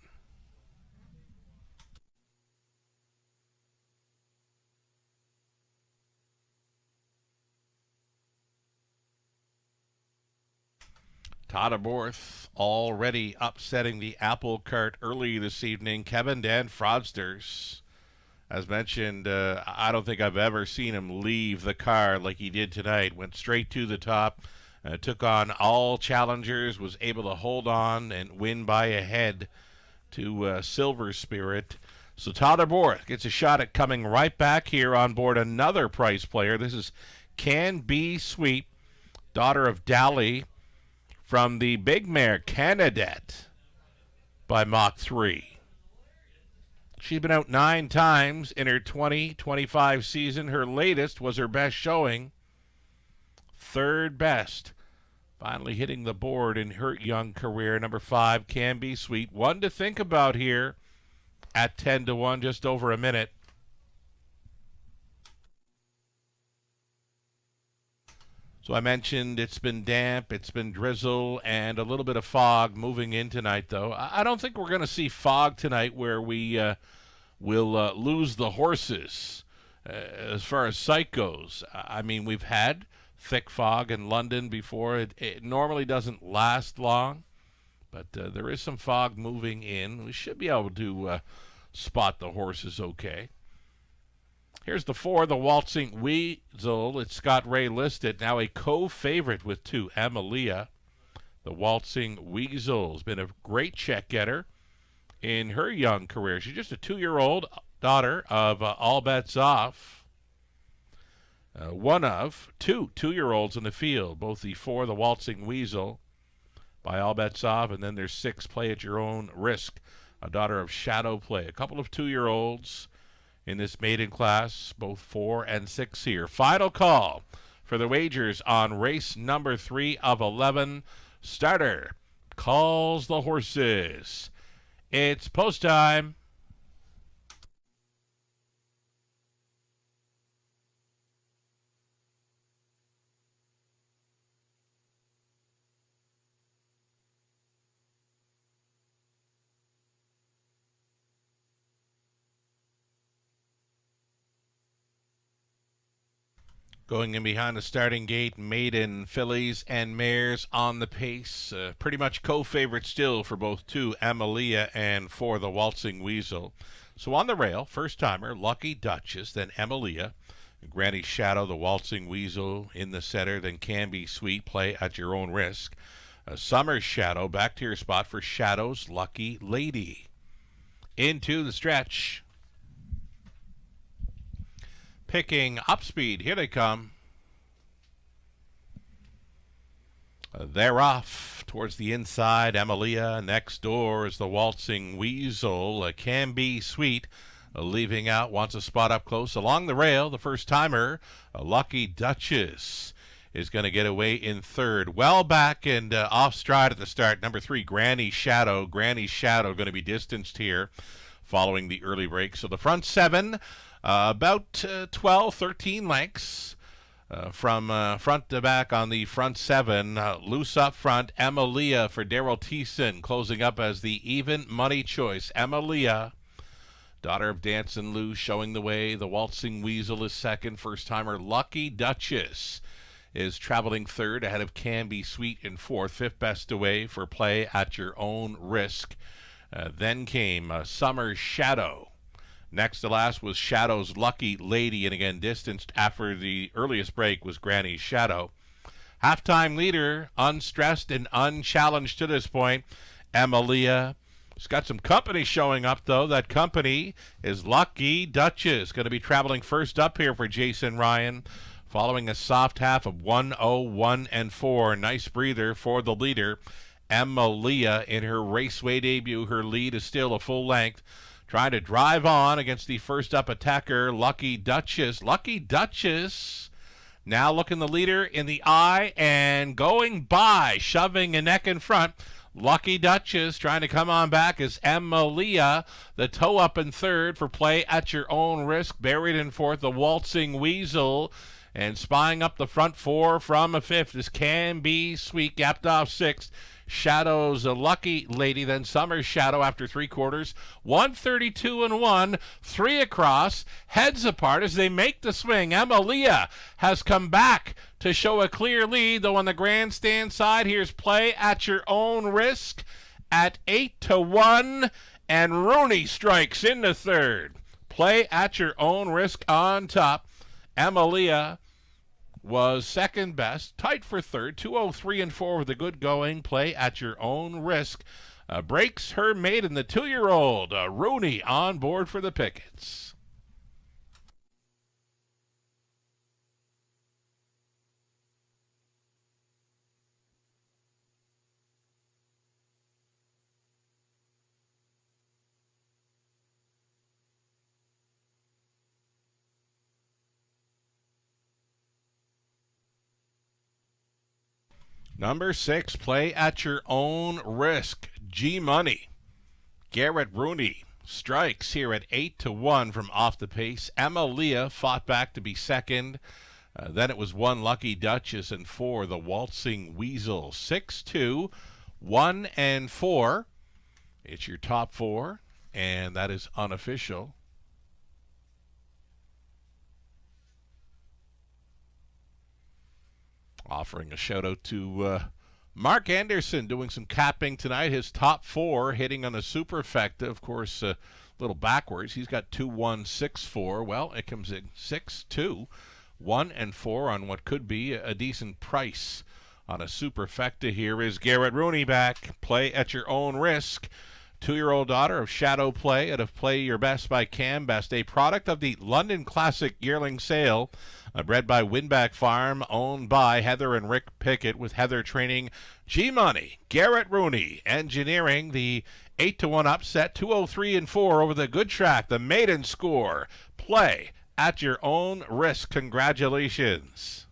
Tollerborth already upsetting the apple cart early this evening. Kevin Dan Fraudsters As mentioned, I don't think I've ever seen him leave the card like he did tonight. Went straight to the top, took on all challengers, was able to hold on and win by a head to Silver Spirit. So Tyler Borth gets a shot at coming right back here on board another prize player. This is Can Be Sweet, daughter of Dally, from the big mare Canadet by Mach 3. She's been out 9 times in her 20-25 season. Her latest was her best showing, third best. Finally hitting the board in her young career. Number 5, Can Be Sweet. One to think about here at 10-1, just over a minute. So I mentioned it's been damp, it's been drizzle, and a little bit of fog moving in tonight, though. I don't think we're going to see fog tonight where we will lose the horses as far as sight goes. I mean, we've had thick fog in London before. It normally doesn't last long, but there is some fog moving in. We should be able to spot the horses okay. Here's the 4, the Waltzing Weasel. It's Scott Ray listed. Now a co-favorite with 2, Emilia. The Waltzing Weasel's been a great check getter in her young career. She's just a 2-year-old daughter of All Bets Off. One of 2 2-year-olds in the field. Both the 4, the Waltzing Weasel by All Bets Off, and then there's 6, Play at Your Own Risk, a daughter of Shadow Play. A couple of 2-year-olds in this maiden class, both 4 and 6 here. Final call for the wagers on race number 3 of 11. Starter calls the horses. It's post time. Going in behind the starting gate, maiden, fillies, and mares on the pace. Pretty much co-favorite still for both 2, Emilia, and 4, the Waltzing Weasel. So on the rail, first-timer, Lucky Duchess, then Emilia, Granny Shadow, the Waltzing Weasel in the center, then Can Be Sweet, Play at Your Own Risk. Summer's Shadow, back to your spot for Shadow's Lucky Lady. Into the stretch. Picking up speed. Here they come. They're off towards the inside. Emilia. Next door is the Waltzing Weasel. Can Be Sweet. Leaving out. Wants a spot up close. Along the rail, the first timer, Lucky Duchess, is going to get away in third. Well back and off stride at the start. Number 3, Granny Shadow. Granny Shadow going to be distanced here following the early break. So the front 7, about 12, 13 lengths from front to back on the front 7. Loose up front, Emilia for Daryl Thiessen, closing up as the even money choice. Emilia, daughter of Dancin' Lou, showing the way. The Waltzing Weasel is second. First-timer Lucky Duchess is traveling third ahead of Can Be Sweet in fourth. Fifth best away for Play at Your Own Risk. Then came Summer's Shadow. Next to last was Shadow's Lucky Lady, and again distanced after the earliest break was Granny Shadow. Halftime leader, unstressed and unchallenged to this point, Emilia. She's got some company showing up, though. That company is Lucky Duchess, going to be traveling first up here for Jason Ryan, following a soft half of 1:01 and 4. Nice breather for the leader, Emilia, in her raceway debut. Her lead is still a full length, trying to drive on against the first up attacker, Lucky Duchess. Lucky Duchess now looking the leader in the eye and going by, shoving a neck in front. Lucky Duchess trying to come on back is Emilia. The toe up in third for Play at Your Own Risk. Buried in fourth, the Waltzing Weasel. And spying up the front 4 from a fifth is Can Be Sweet, gapped off sixth. Shadow's a Lucky Lady, then Summer's Shadow after 3/4. 132 and 1, 3 across, heads apart as they make the swing. Emilia has come back to show a clear lead, though on the grandstand side, here's Play at Your Own Risk at 8-1, and Rooney strikes in the third. Play at your own risk on top. Amalia was second best, tight for third. 203 and 4 with a good going. Play at your own risk. Breaks her maiden, the 2-year-old Rooney, on board for the pickets. Number 6, play at your own risk. G-Money. Garrett Rooney strikes here at 8-1 from off the pace. Amalia fought back to be second. Then it was 1 Lucky Duchess and 4 the Waltzing Weasel. 6-2, 1 and 4. It's your top 4, and that is unofficial. Offering a shout out to Mark Anderson doing some capping tonight. His top 4 hitting on the superfecta. Of course, a little backwards. He's got 2-1-6-4. Well, it comes in 6-2, 1 and 4 on what could be a decent price on a superfecta. Here is Garrett Rooney back. Play at your own risk. 2-year-old daughter of Shadow Play out of Play Your Best by Cam Best, a product of the London Classic Yearling Sale, bred by Winback Farm, owned by Heather and Rick Pickett, with Heather training G-Money. Garrett Rooney engineering the 8-1 upset, 203 and 4 over the Good Track, the maiden score. Play at your own risk. Congratulations.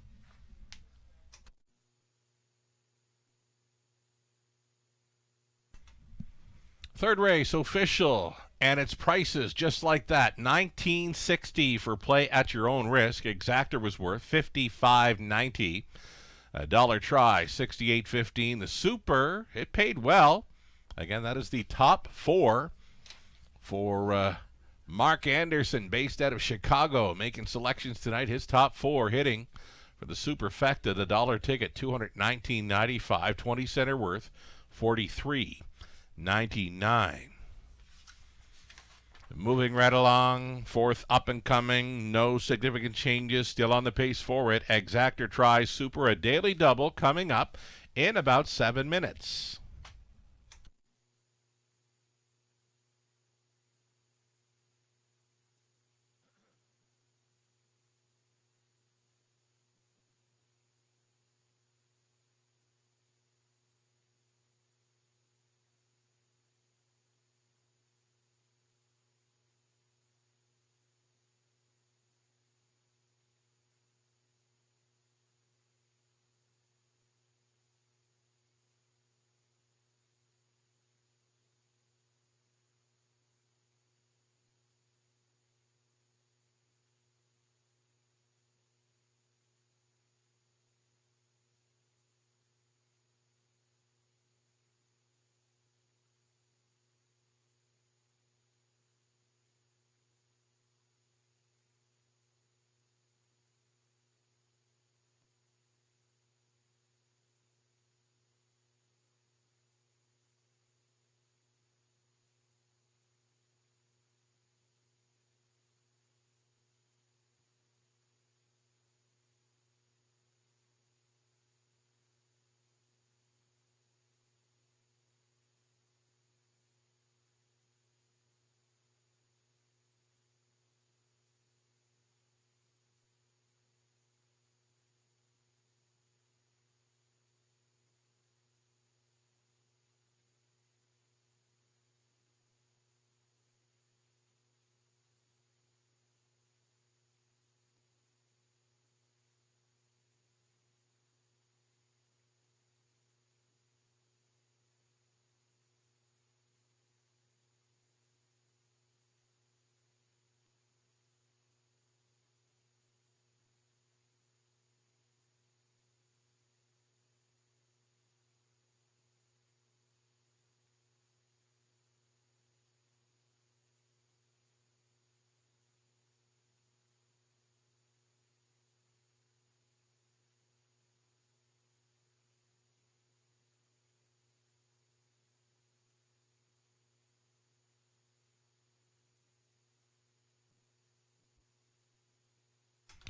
Third race official, and its prices just like that. $19.60 for play at your own risk. Exactor was worth $55.90. A dollar try, $68.15. The super, it paid well. Again, that is the top 4 for Mark Anderson, based out of Chicago, making selections tonight. His top 4 hitting for the superfecta. The dollar ticket, $219.95. 20 center worth, $43.99. Moving right along, 4th up and coming, no significant changes, still on the pace for it. Exactor tries super, a daily double coming up in about 7 minutes.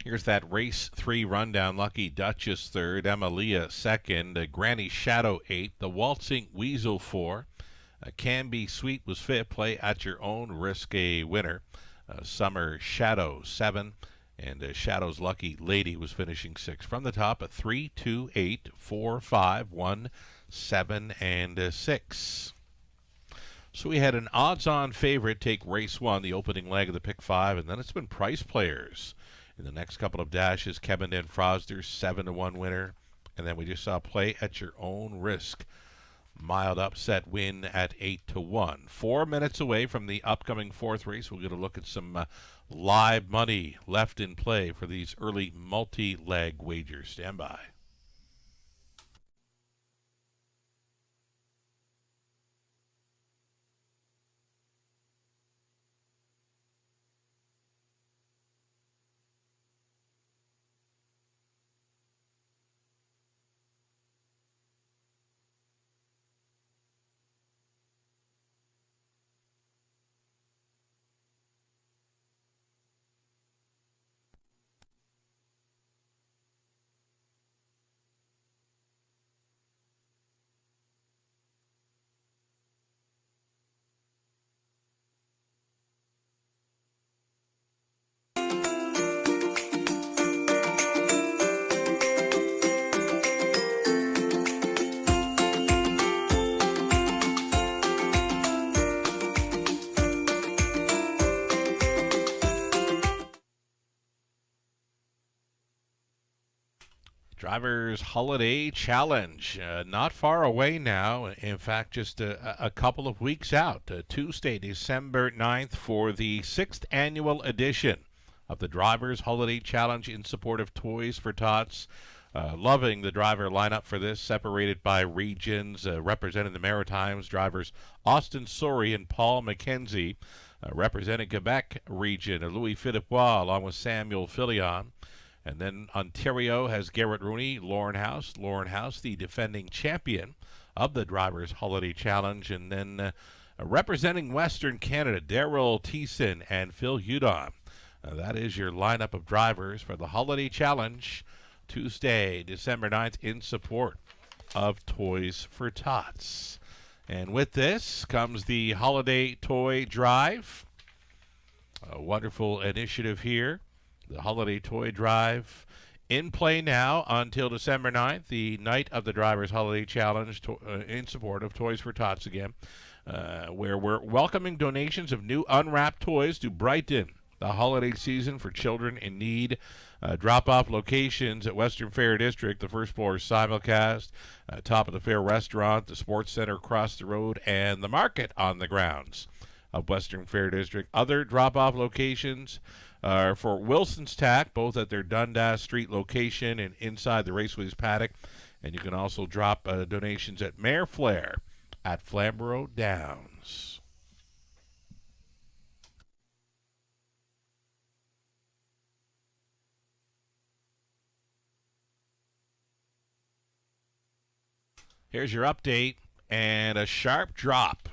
Here's that race 3 rundown. Lucky Duchess 3rd, Emilia 2nd, Granny Shadow 8th, the Waltzing Weasel 4, Can Be Sweet was 5th, Play at Your Own Risk a winner, Summer Shadow 7, and Shadow's Lucky Lady was finishing 6th. From the top, a 3, 2, 8, 4, 5, 1, 7, and 6. So we had an odds-on favorite take race 1, the opening leg of the pick 5, and then it's been price players. In the next couple of dashes, Kevin Den Frosder, 7-1 winner. And then we just saw Play at Your Own Risk. Mild upset win at 8-1. 4 minutes away from the upcoming 4th race. We'll get a look at some live money left in play for these early multi-leg wagers. Stand by. Drivers Holiday Challenge, not far away now. In fact, just a couple of weeks out. Tuesday, December 9th for the 6th annual edition of the Drivers Holiday Challenge in support of Toys for Tots. Loving the driver lineup for this, separated by regions. Representing the Maritimes, drivers Austin Sori and Paul McKenzie. Representing Quebec region, Louis Philippois along with Samuel Filion. And then Ontario has Garrett Rooney, Lauren House, the defending champion of the Drivers Holiday Challenge. And then representing Western Canada, Daryl Thiessen and Phil Hudon. That is your lineup of drivers for the Holiday Challenge, Tuesday, December 9th, in support of Toys for Tots. And with this comes the Holiday Toy Drive. A wonderful initiative here. The Holiday Toy Drive in play now until December 9th, the night of the Drivers Holiday Challenge, in support of Toys for Tots again, where we're welcoming donations of new unwrapped toys to brighten the holiday season for children in need. Drop-off locations at Western Fair District, the first floor simulcast, top of the fair restaurant, the sports center across the road, and the market on the grounds of Western Fair District. Other drop-off locations are for Wilson's Tack, both at their Dundas Street location and inside the Raceways paddock. And you can also drop donations at Mare Flair at Flamborough Downs. Here's your update, and a sharp drop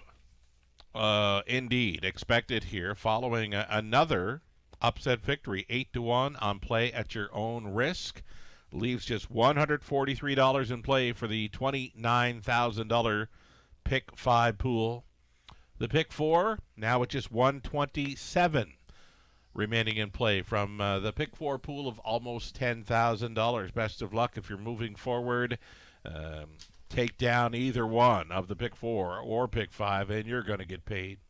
indeed expected here following another upset victory. 8-1 on Play at Your Own Risk. Leaves just $143 in play for the $29,000 pick 5 pool. The pick 4 now at just $127 remaining in play from the pick 4 pool of almost $10,000. Best of luck if you're moving forward. Take down either one of the pick 4 or pick 5 and you're going to get paid.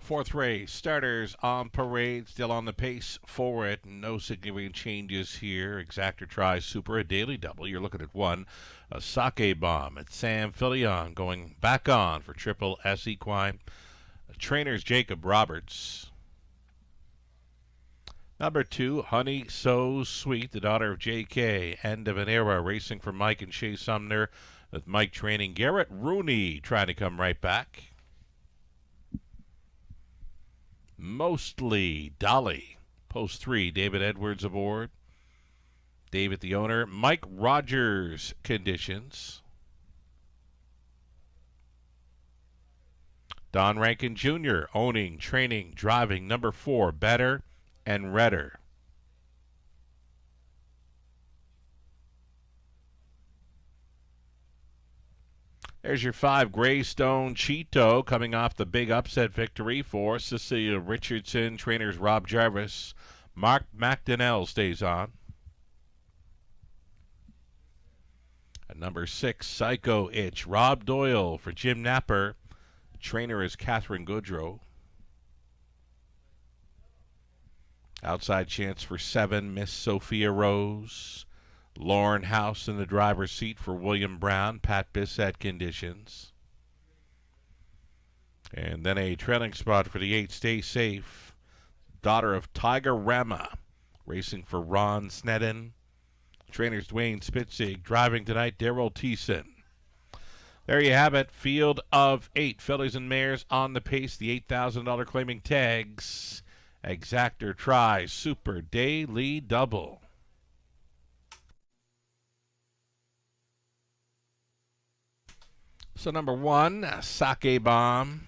Fourth race, starters on parade, still on the pace for it. No significant changes here. Exactor tries super, a daily double. You're looking at one. A Sake Bomb at Sam Filion going back on for Triple S Equine. Trainers Jacob Roberts. Number 2, Honey So Sweet, the daughter of J.K. End of an era, racing for Mike and Shea Sumner, with Mike training Garrett Rooney, trying to come right back. Mostly Dolly, post 3, David Edwards aboard. David the owner. Mike Rogers conditions. Don Rankin Jr. owning, training, driving number 4, Better and Redder. There's your 5, Greystone Cheeto, coming off the big upset victory for Cecilia Richardson. Trainers Rob Jarvis. Mark McDonnell stays on. At number 6, Psycho Itch, Rob Doyle for Jim Napper. Trainer is Catherine Goodrow. Outside chance for 7, Miss Sophia Rose. Lauren House in the driver's seat for William Brown. Pat Bissett conditions. And then a trailing spot for the 8, Stay Safe. Daughter of Tiger Rama, racing for Ron Snedden. Trainers Dwayne Spitzig. Driving tonight, Daryl Thiessen. There you have it. Field of 8 fillies and mares on the pace. The $8,000 claiming tags. Exactor tries super daily double. So number 1, Sake Bomb.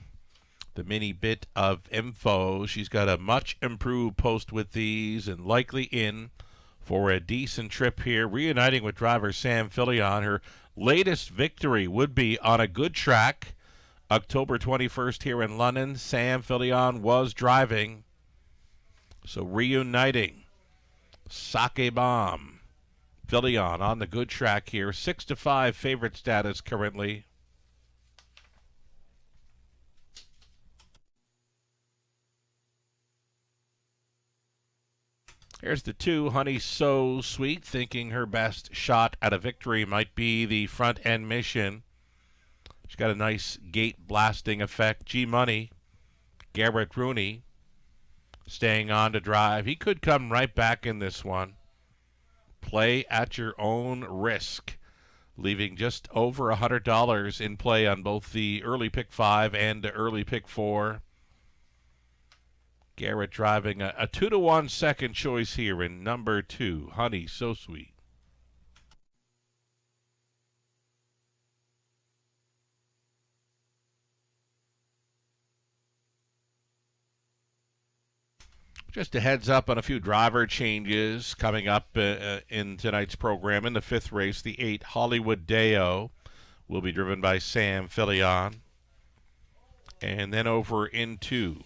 The mini bit of info. She's got a much improved post with these and likely in for a decent trip here. Reuniting with driver Sam Filion. Her latest victory would be on a good track. October 21st here in London. Sam Filion was driving. So reuniting. Sake Bomb. Filion on the good track here. 6-5 favorite status currently. Here's the 2, Honey So Sweet, thinking her best shot at a victory might be the front end mission. She's got a nice gate blasting effect. G-Money, Garrett Rooney, staying on to drive. He could come right back in this one. Play at your own risk, leaving just over $100 in play on both the early pick 5 and the early pick 4. Garrett driving a 2-1 second choice here in number 2, Honey So Sweet. Just a heads up on a few driver changes coming up in tonight's program. In the 5th race, the 8, Hollywood Deo, will be driven by Sam Filion. And then over into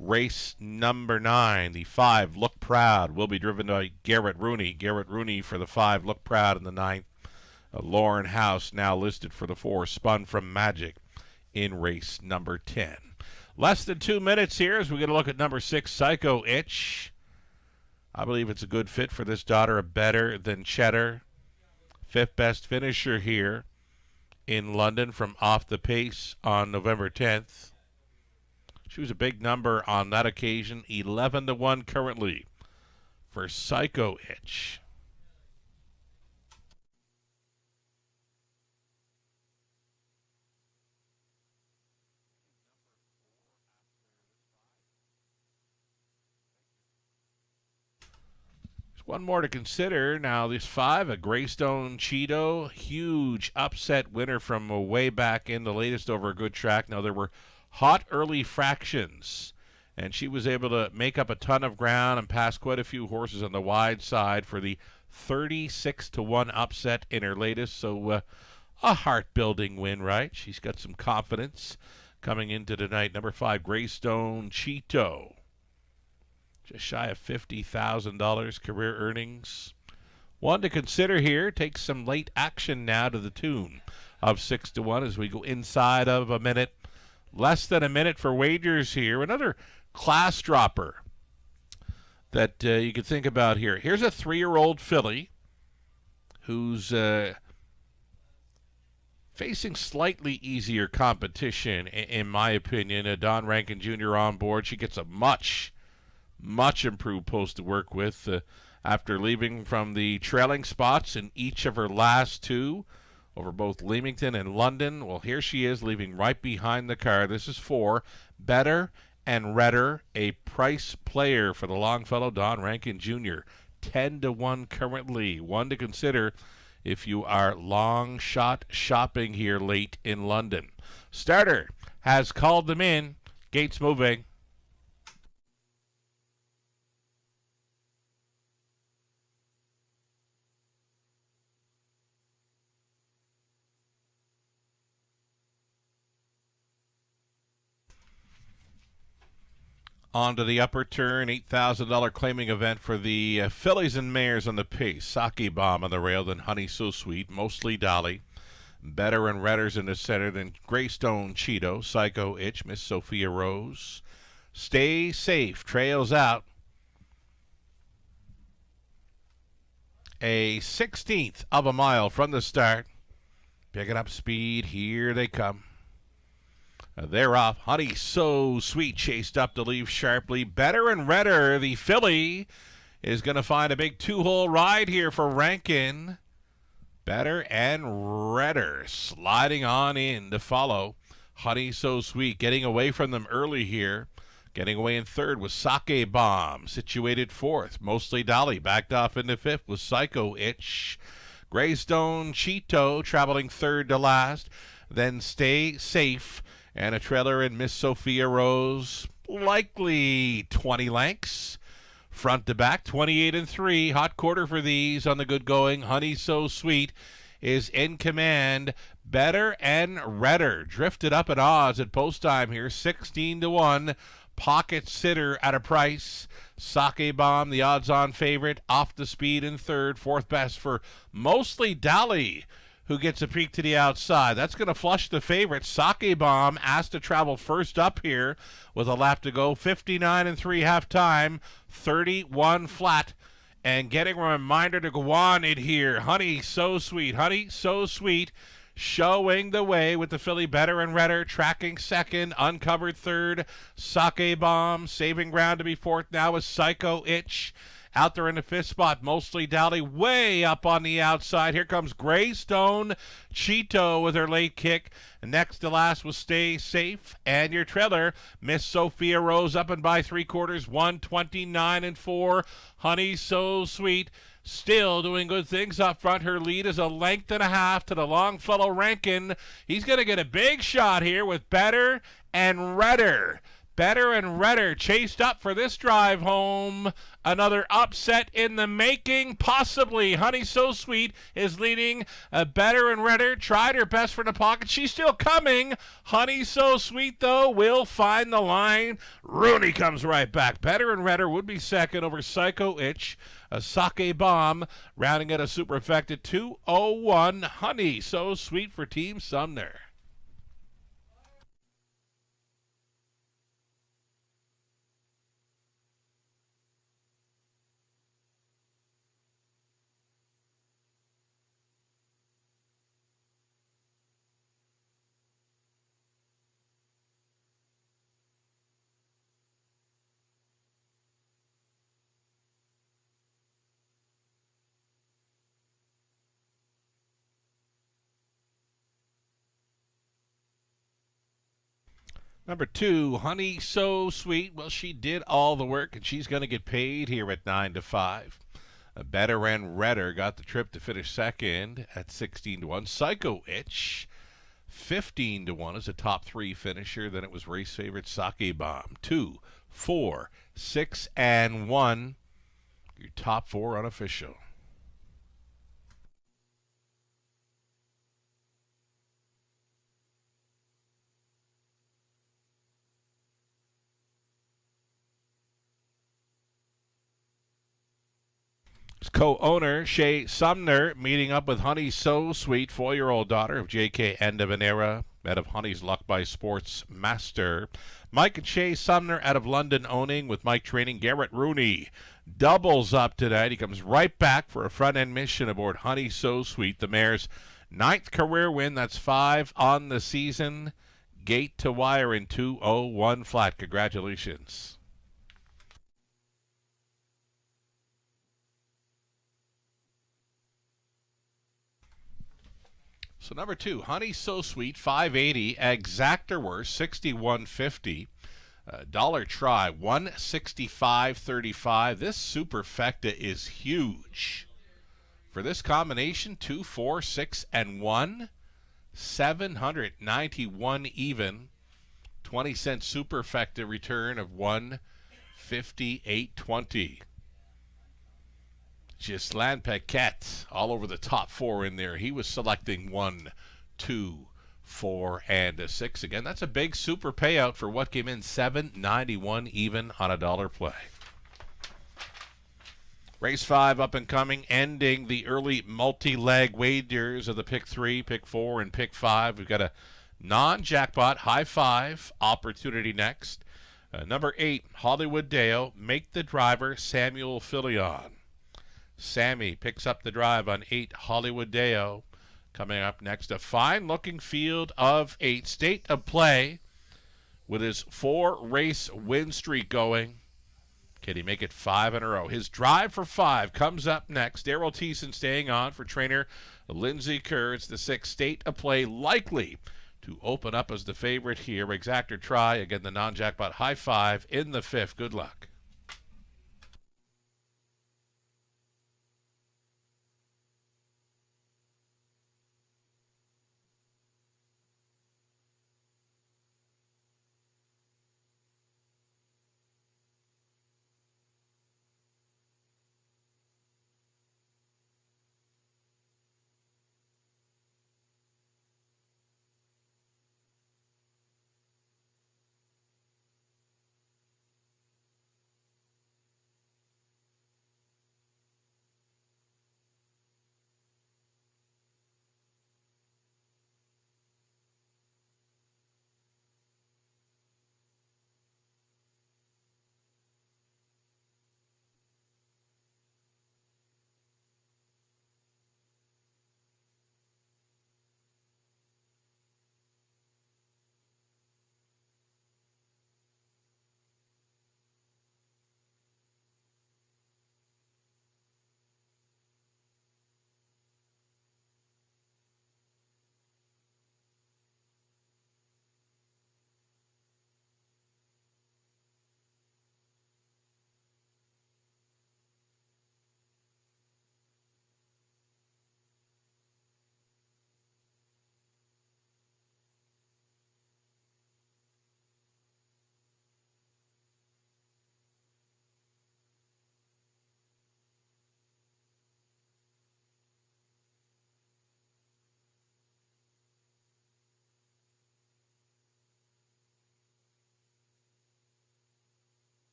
race number 9, the 5, Look Proud, will be driven by Garrett Rooney. Garrett Rooney for the 5, Look Proud in the 9th. Lauren House now listed for the 4, Spun from Magic in race number 10. Less than 2 minutes here as we get a look at number 6, Psycho Itch. I believe it's a good fit for this daughter of Better Than Cheddar. 5th best finisher here in London from Off the Pace on November 10th. She was a big number on that occasion. 11-1 currently for Psycho Itch. There's one more to consider. Now, this 5, a Greystone Cheeto. Huge upset winner from way back in the latest over a good track. Now, there were hot early fractions, and she was able to make up a ton of ground and pass quite a few horses on the wide side for the 36-1 upset in her latest. So a heart-building win, right? She's got some confidence coming into tonight. Number 5, Greystone Cheeto. Just shy of $50,000 career earnings. One to consider here. Takes some late action now to the tune of 6-1 as we go inside of a minute. Less than a minute for wagers here. Another class dropper that you could think about here. Here's a 3-year-old filly who's facing slightly easier competition, in my opinion. Don Rankin Jr. on board. She gets a much improved post to work with after leaving from the trailing spots in each of her last 2 over both Leamington and London. Well, here she is leaving right behind the car. This is 4, Better and Redder, a price player for the Longfellow Don Rankin Jr. 10-1 currently. One to consider if you are long shot shopping here late in London. Starter has called them in. Gates moving. On to the upper turn, $8,000 claiming event for the fillies and mares on the pace. Sake Bomb on the rail, then Honey So Sweet, Mostly Dolly. Better and Redder's in the center, then Greystone Cheeto, Psycho Itch, Miss Sophia Rose. Stay Safe trails out. A 16th of a mile from the start. Picking up speed, here they come. They're off. Honey So Sweet chased up to leave sharply. Better and Redder, the filly, is going to find a big 2-hole ride here for Rankin. Better and Redder sliding on in to follow. Honey So Sweet getting away from them early here. Getting away in third was Sake Bomb, situated 4th. Mostly Dolly backed off into 5th with Psycho Itch. Greystone Cheeto traveling 3rd to last. Then Stay Safe and a trailer in Miss Sophia Rose, likely 20 lengths. Front to back, 28-3. Hot quarter for these on the good going. Honey So Sweet is in command. Better and Redder drifted up at odds at post time here, 16-1. Pocket Sitter at a price. Sake Bomb, the odds-on favorite, off the speed in 3rd. 4th best for Mostly Dolly, who gets a peek to the outside. That's going to flush the favorite. Sake Bomb asked to travel first up here with a lap to go. 59-3 half time, 31 flat. And getting a reminder to go on in here. Honey So Sweet. Honey So Sweet showing the way with the filly Better and Redder tracking 2nd, uncovered 3rd. Sake Bomb saving ground to be 4th now with Psycho Itch. Out there in the 5th spot, Mostly Dolly way up on the outside. Here comes Greystone Cheeto with her late kick. Next to last was Stay Safe. And your trailer, Miss Sophia Rose up and by 3/4, 129-4. Honey So Sweet still doing good things up front. Her lead is 1.5 lengths to the Longfellow Rankin. He's going to get a big shot here with Better and Redder. Better and Redder chased up for this drive home. Another upset in the making, possibly. Honey So Sweet is leading. Better and Redder tried her best for the pocket. She's still coming. Honey So Sweet, though, will find the line. Rooney comes right back. Better and Redder would be 2nd over Psycho Itch. A Sake Bomb rounding at a super effective 2:01. Honey So Sweet for Team Sumner. Number 2, Honey So Sweet. Well, she did all the work, and she's going to get paid here at 9-5. Better and Redder got the trip to finish 2nd at 16-1. Psycho Itch, 15-1 as a top 3 finisher. Then it was race favorite Sake Bomb. 2, 4, 6, and 1. Your top 4 unofficial. Co-owner Shay Sumner meeting up with Honey So Sweet, 4-year-old daughter of J.K. Endavanera, out of Honey's Luck by Sports Master. Mike and Shay Sumner out of London owning with Mike training. Garrett Rooney doubles up tonight. He comes right back for a front-end mission aboard Honey So Sweet, the mare's 9th career win. That's 5 on the season. Gate to wire in 2:01 flat. Congratulations. So number 2, Honey So Sweet, 580. Exactorworth, 61.50. Dollar try, 165.35. This superfecta is huge. For this combination, 2, 4, 6, and 1, 791 even. 20-cent superfecta return of 158.20. Ghislain Paquette all over the top 4 in there. He was selecting 1, 2, 4, and a 6 again. That's a big super payout for what came in 791 even on a dollar play. Race 5 up and coming, ending the early multi-leg wagers of the pick 3, pick 4, and pick 5. We've got a non-jackpot high 5 opportunity next. Number 8, Hollywood Deo, make the driver Samuel Filion. Sammy picks up the drive on 8, Hollywood Deo. Coming up next, a fine-looking field of 8. State of Play with his 4-race win streak going. Can he make it 5 in a row? His drive for 5 comes up next. Daryl Thiessen staying on for trainer Lindsay Kerr. It's the 6, State of Play, likely to open up as the favorite here. Exactor try, again, the non-jackpot high 5 in the 5th. Good luck.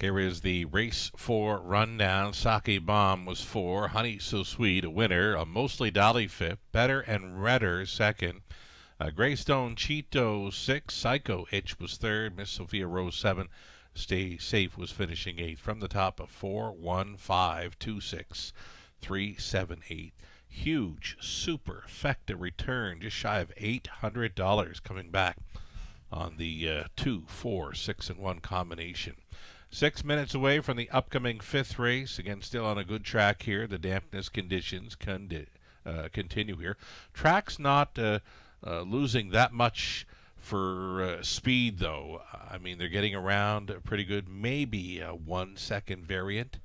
Here is the race 4 rundown. Sake Bomb was 4. Honey So Sweet, a winner. A Mostly Dolly 5th. Better and Redder 2nd. Greystone Cheeto 6. Psycho Itch was 3rd. Miss Sophia Rose 7. Stay Safe was finishing 8th. From the top of 4, 1, 5, 2, 6, 3, 7, 8. Huge super effective return, just shy of $800 coming back on the 2, 4, 6, and 1 combination. 6 minutes away from the upcoming 5th race. Again, still on a good track here. The dampness conditions continue here. Track's not losing that much for speed, though. I mean, they're getting around pretty good. Maybe a 1 second variant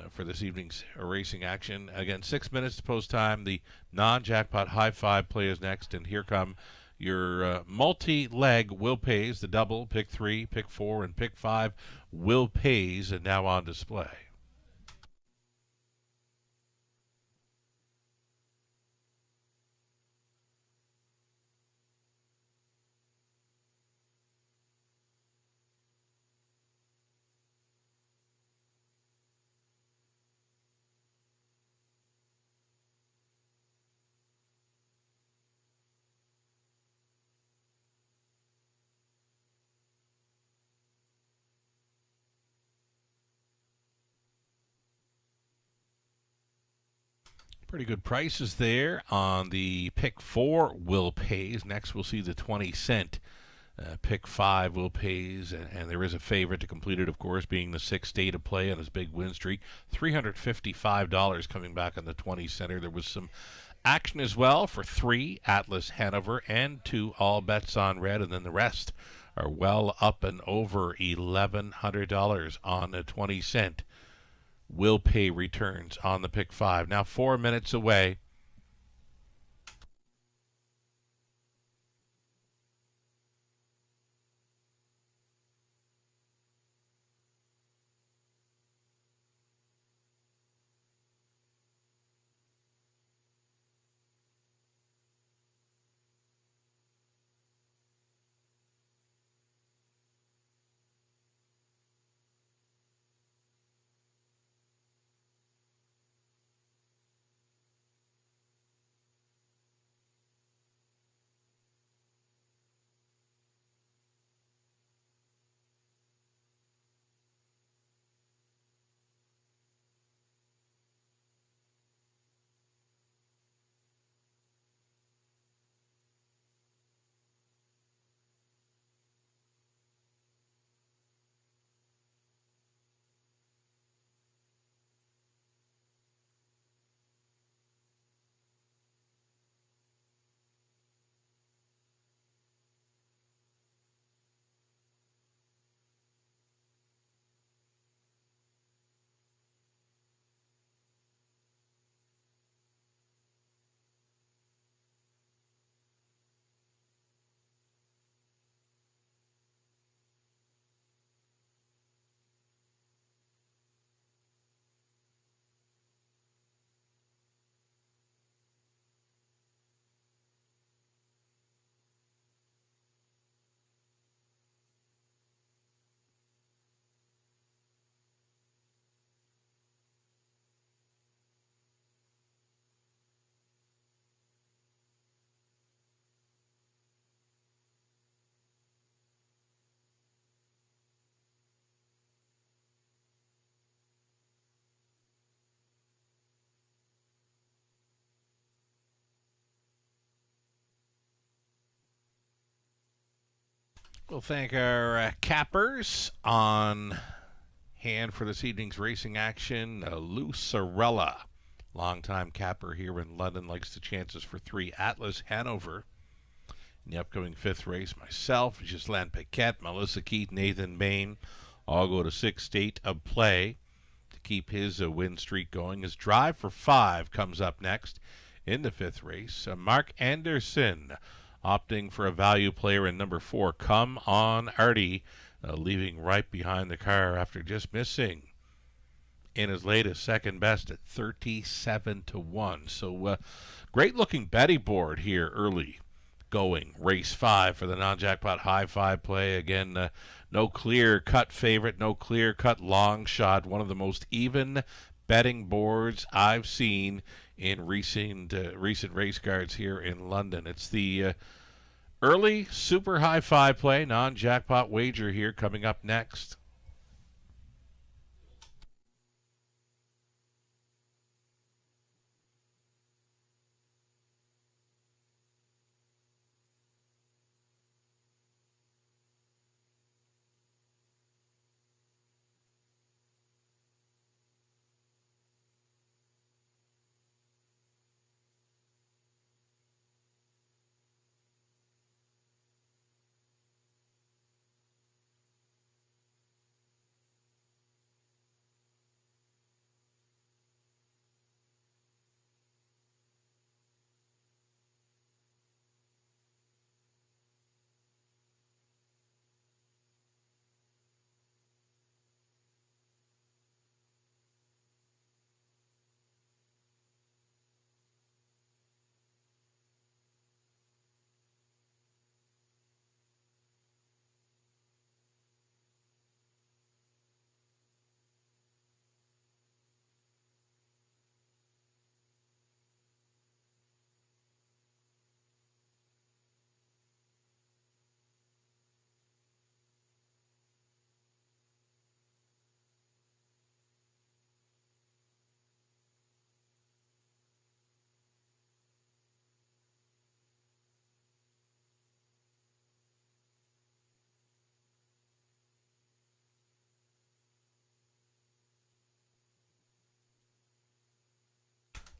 for this evening's racing action. Again, 6 minutes to post time. The non-jackpot high five play is next, and here come your multi-leg Will Pays, the double, pick 3, pick 4, and pick 5 Will Pays, and now on display. Pretty good prices there on the pick 4 Will Pays. Next we'll see the 20-cent pick 5 Will Pays, and there is a favorite to complete it, of course, being the 6th day to play on his big win streak. $355 coming back on the 20-center. There was some action as well for 3 Atlas Hanover and 2 All Bets on Red, and then the rest are well up and over $1,100 on the 20-cent Will Pay returns on the pick 5. Now 4 minutes away. We'll thank our cappers on hand for this evening's racing action. Lou Sorella, longtime capper here in London, likes the chances for 3 Atlas Hanover. In the upcoming 5th race, myself, Ghislaine Paquette, Melissa Keith, Nathan Bain, all go to 6th state of play to keep his win streak going. His drive for 5 comes up next in the 5th race. Mark Anderson opting for a value player in number 4, Come On Artie, leaving right behind the car after just missing in his latest second best at 37 to 1. So great looking betting board here early going. Race 5 for the non-jackpot high five play. Again, no clear-cut favorite, no clear-cut long shot. One of the most even betting boards I've seen in recent race cards here in London. It's the early super high five play, non-jackpot wager here coming up next.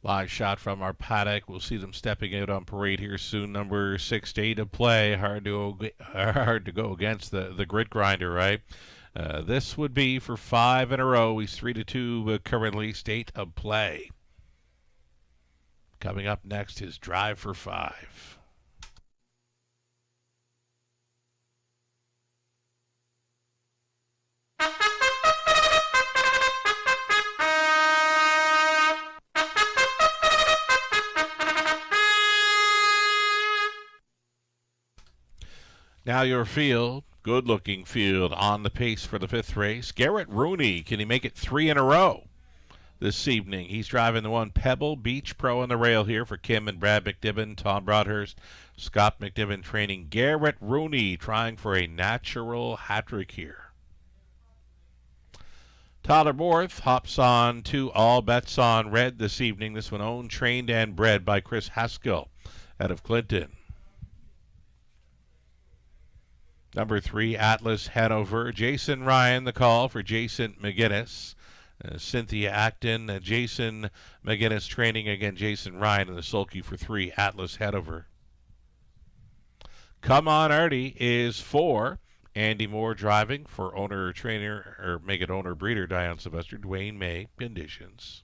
Live shot from our paddock. We'll see them stepping out on parade here soon. Number 60 to play. Hard to go against the grid grinder, right? This would be for 5 in a row. He's 3-2 currently. State of play. Coming up next is Drive for 5. Now your field, good-looking field on the pace for the 5th race. Garrett Rooney, can he make it 3 in a row this evening? He's driving the one Pebble Beach Pro on the rail here for Kim and Brad McDibbin, Tom Broadhurst, Scott McDibbin training. Garrett Rooney trying for a natural hat-trick here. Tyler Borth hops on to All Bets on Red this evening. This one owned, trained, and bred by Chris Haskell out of Clinton. Number 3, Atlas Hanover. Jason Ryan, the call for Jason McGinnis. Cynthia Acton, Jason McGinnis training again. Jason Ryan in the sulky for 3, Atlas Hanover. Come On Artie is 4. Andy Moore driving for owner-trainer, or make it owner-breeder, Diane Sylvester. Dwayne May, conditions.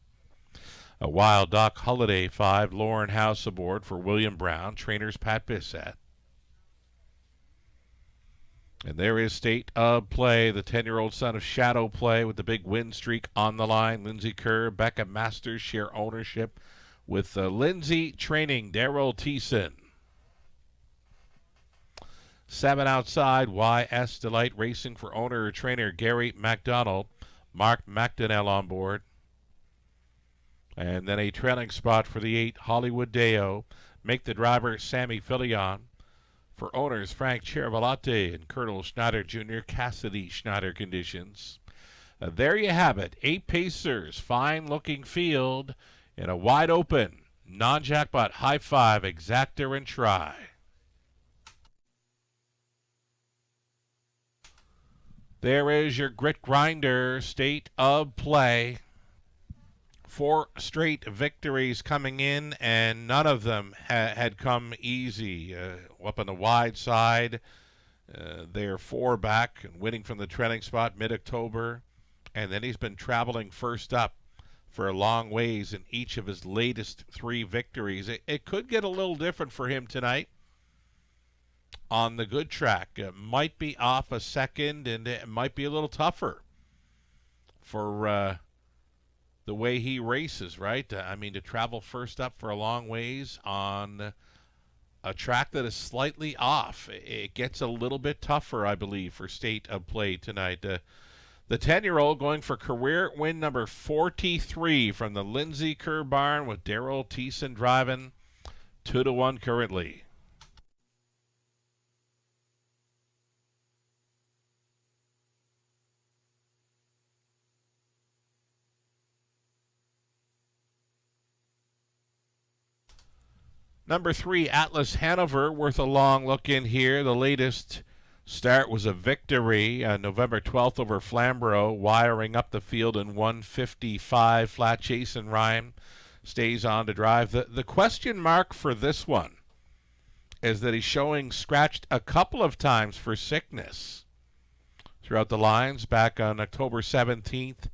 A Wild Doc Holiday 5, Lauren House aboard for William Brown. Trainers Pat Bissett. And there is State of Play, the 10-year-old son of Shadow Play with the big win streak on the line. Lindsay Kerr, Becca Masters share ownership with Lindsay training Daryl Thiessen. 7 outside, YS Delight racing for owner-trainer Gary MacDonald. Mark McDonnell on board. And then a trailing spot for the 8, Hollywood Deo. Make the driver Sammy Filion. For owners, Frank Chiaravolante and Colonel Schneider Jr., Cassidy Schneider conditions. There you have it. 8 pacers, fine-looking field, in a wide-open, non-jackpot high five, exactor and try. There is your grit grinder, State of Play. 4 straight victories coming in, and none of them had come easy. Up on the wide side, they're 4 back and winning from the trailing spot mid-October. And then he's been traveling first up for a long ways in each of his latest 3 victories. It could get a little different for him tonight on the good track. It might be off a second, and it might be a little tougher for the way he races, right? I mean, to travel first up for a long ways on a track that is slightly off. It gets a little bit tougher, I believe, for State of Play tonight. The 10-year-old going for career win number 43 from the Lindsay Kerr Barn with Daryl Thiessen driving. 2-1 currently. Number 3, Atlas Hanover, worth a long look in here. The latest start was a victory on November 12th over Flamborough, wiring up the field in 155. Flat Jason Ryan stays on to drive. The question mark for this one is that he's showing scratched a couple of times for sickness throughout the lines, back on October 17th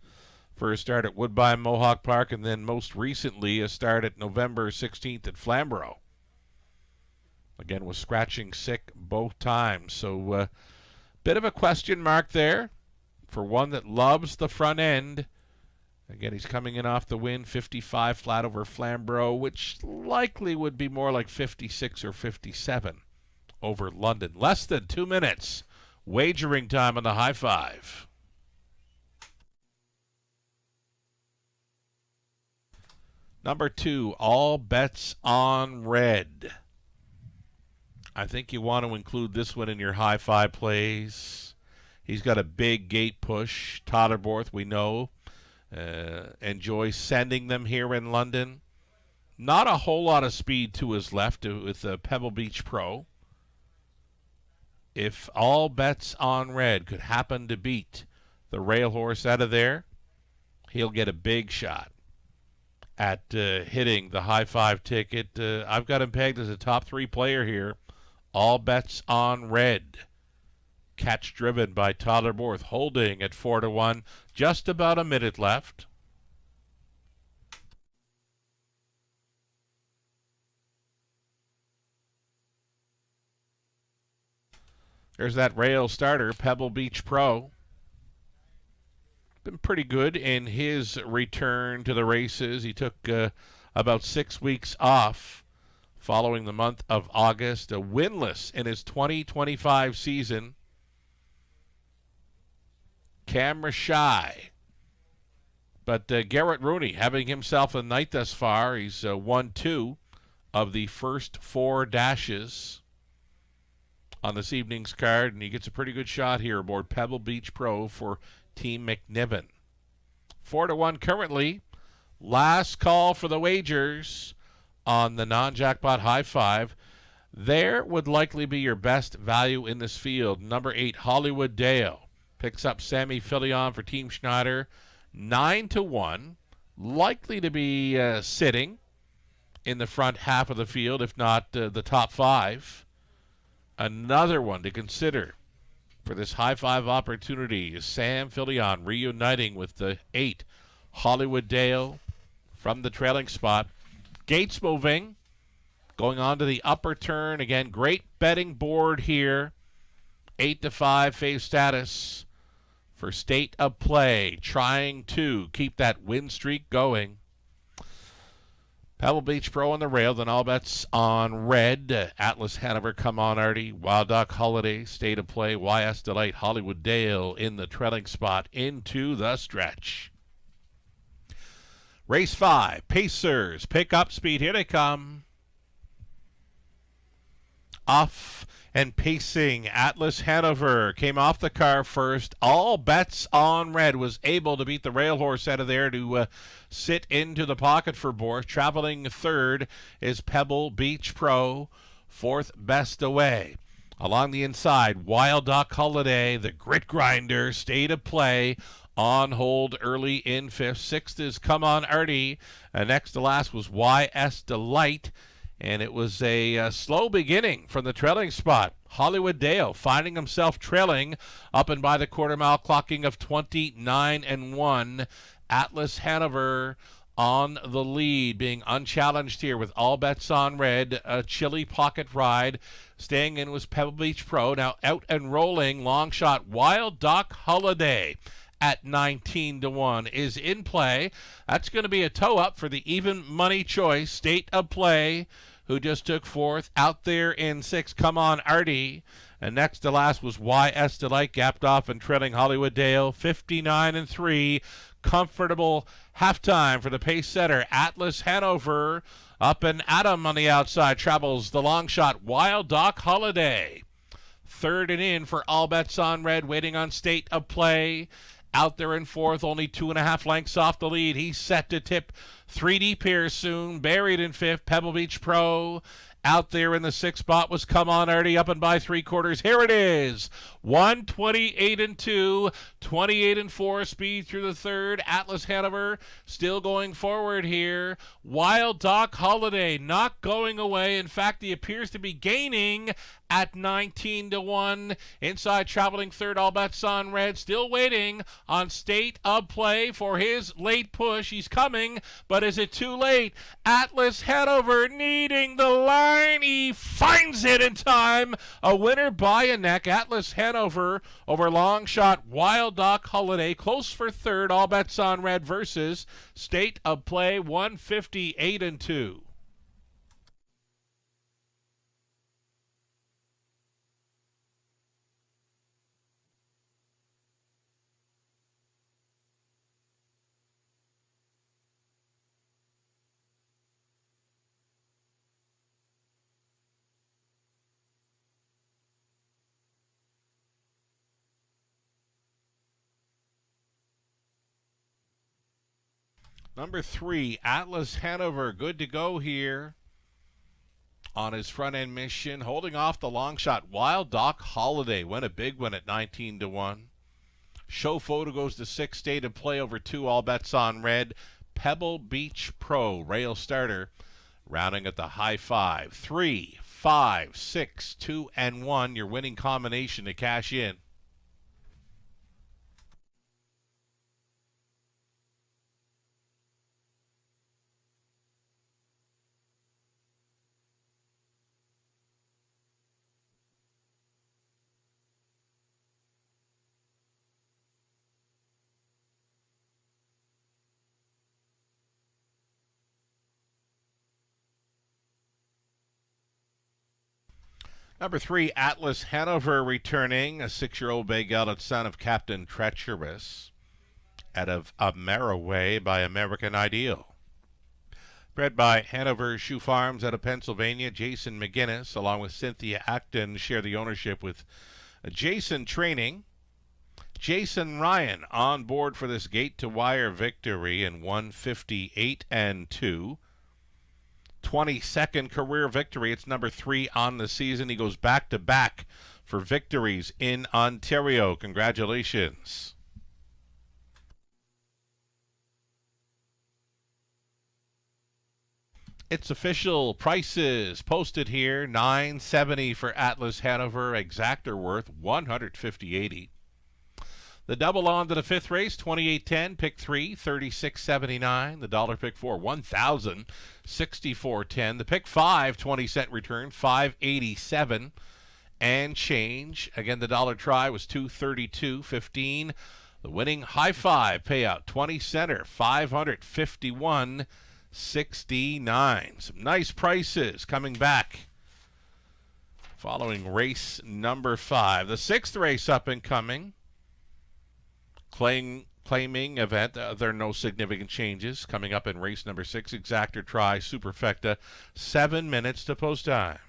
for a start at Woodbine Mohawk Park, and then most recently a start at November 16th at Flamborough. Again, was scratching sick both times. So bit of a question mark there for one that loves the front end. Again, he's coming in off the win, 55 flat over Flamborough, which likely would be more like 56 or 57 over London. Less than 2 minutes. Wagering time on the high five. Number 2, All Bets on Red. I think you want to include this one in your high five plays. He's got a big gate push. Totterborth, we know, enjoys sending them here in London. Not a whole lot of speed to his left with the Pebble Beach Pro. If All Bets on Red could happen to beat the rail horse out of there, he'll get a big shot at hitting the high five ticket. I've got him pegged as a top 3 player here. All Bets on Red. Catch driven by Totterborth, holding at 4-1. Just about a minute left. There's that rail starter, Pebble Beach Pro. Been pretty good in his return to the races. He took about 6 weeks off following the month of August, winless in his 2025 season. Camera shy. But Garrett Rooney having himself a night thus far. He's won 2 of the first 4 dashes on this evening's card, and he gets a pretty good shot here aboard Pebble Beach Pro for Team McNiven. 4-1 currently. Last call for the wagers on the non-jackpot high five. There would likely be your best value in this field. Number 8, Hollywood Dale, picks up Sammy Filion for Team Schneider. 9-1. Likely to be sitting in the front half of the field, if not the top 5. Another one to consider for this high five opportunity is Sam Filion reuniting with the 8, Hollywood Dale, from the trailing spot. Gates moving, going on to the upper turn. Again, great betting board here. 8-5 fave status for State of Play, trying to keep that win streak going. Pebble Beach Pro on the rail, then All Bets on Red. Atlas Hanover, Come On Artie, Wild Duck Holiday, State of Play, YS Delight, Hollywood Dale in the trailing spot into the stretch. Race 5, Pacers, pick up speed. Here they come. Off and pacing, Atlas Hanover came off the car first. All Bets on Red was able to beat the rail horse out of there to sit into the pocket for Borth. Traveling third is Pebble Beach Pro, 4th best away. Along the inside, Wild Duck Holiday, the grit grinder, State of Play, on hold early in 5th. 6th is Come On Artie. Next to last was YS Delight. And it was a slow beginning from the trailing spot. Hollywood Dale finding himself trailing up and by the quarter mile, clocking of 29-1. Atlas Hanover on the lead, being unchallenged here with All Bets on Red. A chilly pocket ride. Staying in was Pebble Beach Pro. Now out and rolling, long shot, Wild Duck Holiday at 19-1 is in play. That's going to be a toe up for the even money choice, State of Play, who just took fourth. Out there in sixth, Come On Artie. And next to last was YS Delight, gapped off and trailing Hollywood Dale, 59-3. Comfortable halftime for the pace setter, Atlas Hanover. Up and Adam on the outside travels the long shot, Wild Doc Holiday. Third and in for All Bets on Red, waiting on State of Play. Out there in fourth, only 2.5 lengths off the lead. He's set to tip 3 deep here soon. Buried in fifth, Pebble Beach Pro. Out there in the sixth spot was Come On Artie, up and by 3/4. Here it is. 128-2, 28-4, speed through the third. Atlas Hanover still going forward here. Wild Doc Holiday not going away. In fact, he appears to be gaining at 19-1. Inside traveling third, All Bets on Red. Still waiting on State of Play for his late push. He's coming, but is it too late? Atlas Hanover needing the line. He finds it in time. A winner by a neck. Atlas Hanover over long shot Wild Doc Holiday. Close for third. All Bets on Red versus State of Play, 158-2. Number 3, Atlas Hanover, good to go here on his front-end mission, holding off the long shot. Wild Doc Holiday went a big one at 19-1. Show Photo goes to 6, State of Play over 2, All Bets on Red. Pebble Beach Pro, rail starter, rounding at the high 5. 3, 5, 6, 2, and 1, your winning combination to cash in. Number 3, Atlas Hanover returning, a 6-year-old bay gelded son of Captain Treacherous, out of Ameriway by American Ideal. Bred by Hanover Shoe Farms out of Pennsylvania, Jason McGinnis, along with Cynthia Acton, share the ownership with Jason Training. Jason Ryan on board for this gate-to-wire victory in 158-2. 22nd career victory. It's number 3 on the season. He goes back-to-back for victories in Ontario. Congratulations. It's official. Prices posted here. $9.70 for Atlas Hanover. Exactor worth $150.80. The double on to the 5th race, 28.10, pick 3, 36.79. The dollar pick 4, 1,064.10. The pick 5, 20-cent return, 5.87 and change. Again, the dollar try was 232.15. The winning high 5 payout, 20-center, 551.69. Some nice prices coming back following race number 5. The 6th race up and coming. Claiming event, there are no significant changes. Coming up in race number 6, Exactor Try Superfecta, 7 minutes to post time.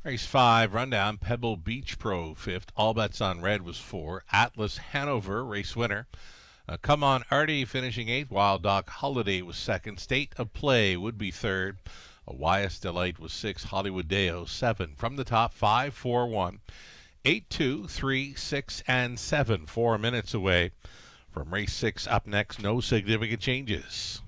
Race 5, rundown. Pebble Beach Pro 5th. All Bets on Red was 4. Atlas Hanover, race winner. Come On Artie finishing 8th. Wild Doc Holiday was 2nd. State of Play would be 3rd. Wyas Delight was 6th. Hollywood Deo 7. From the top, 5, 4, 1. 8, 2, 3, 6, and 7. 4 minutes away from race 6. Up next, no significant changes.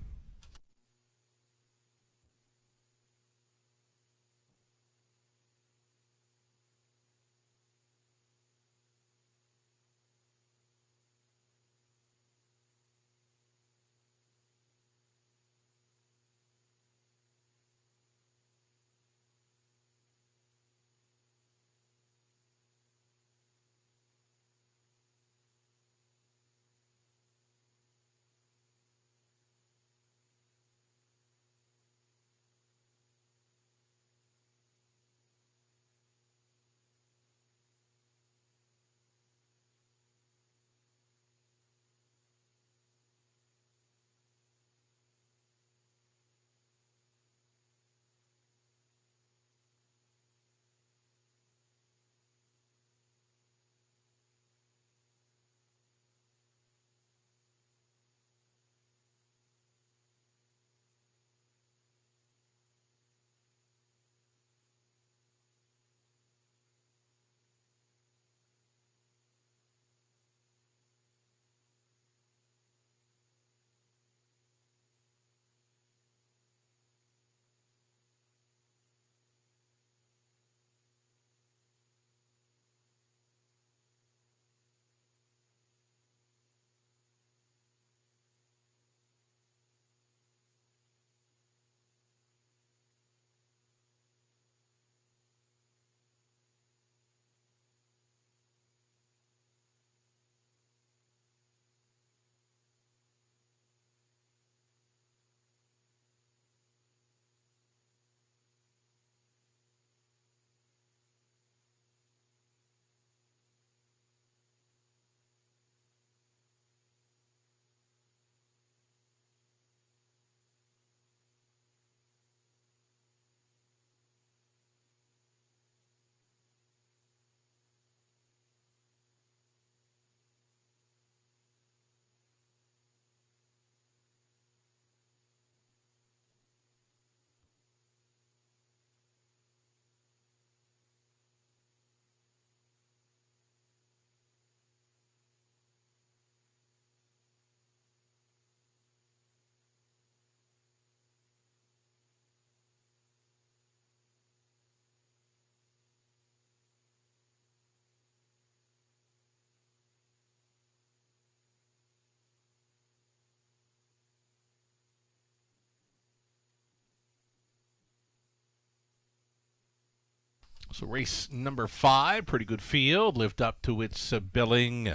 So race number 5, pretty good field, lived up to its billing.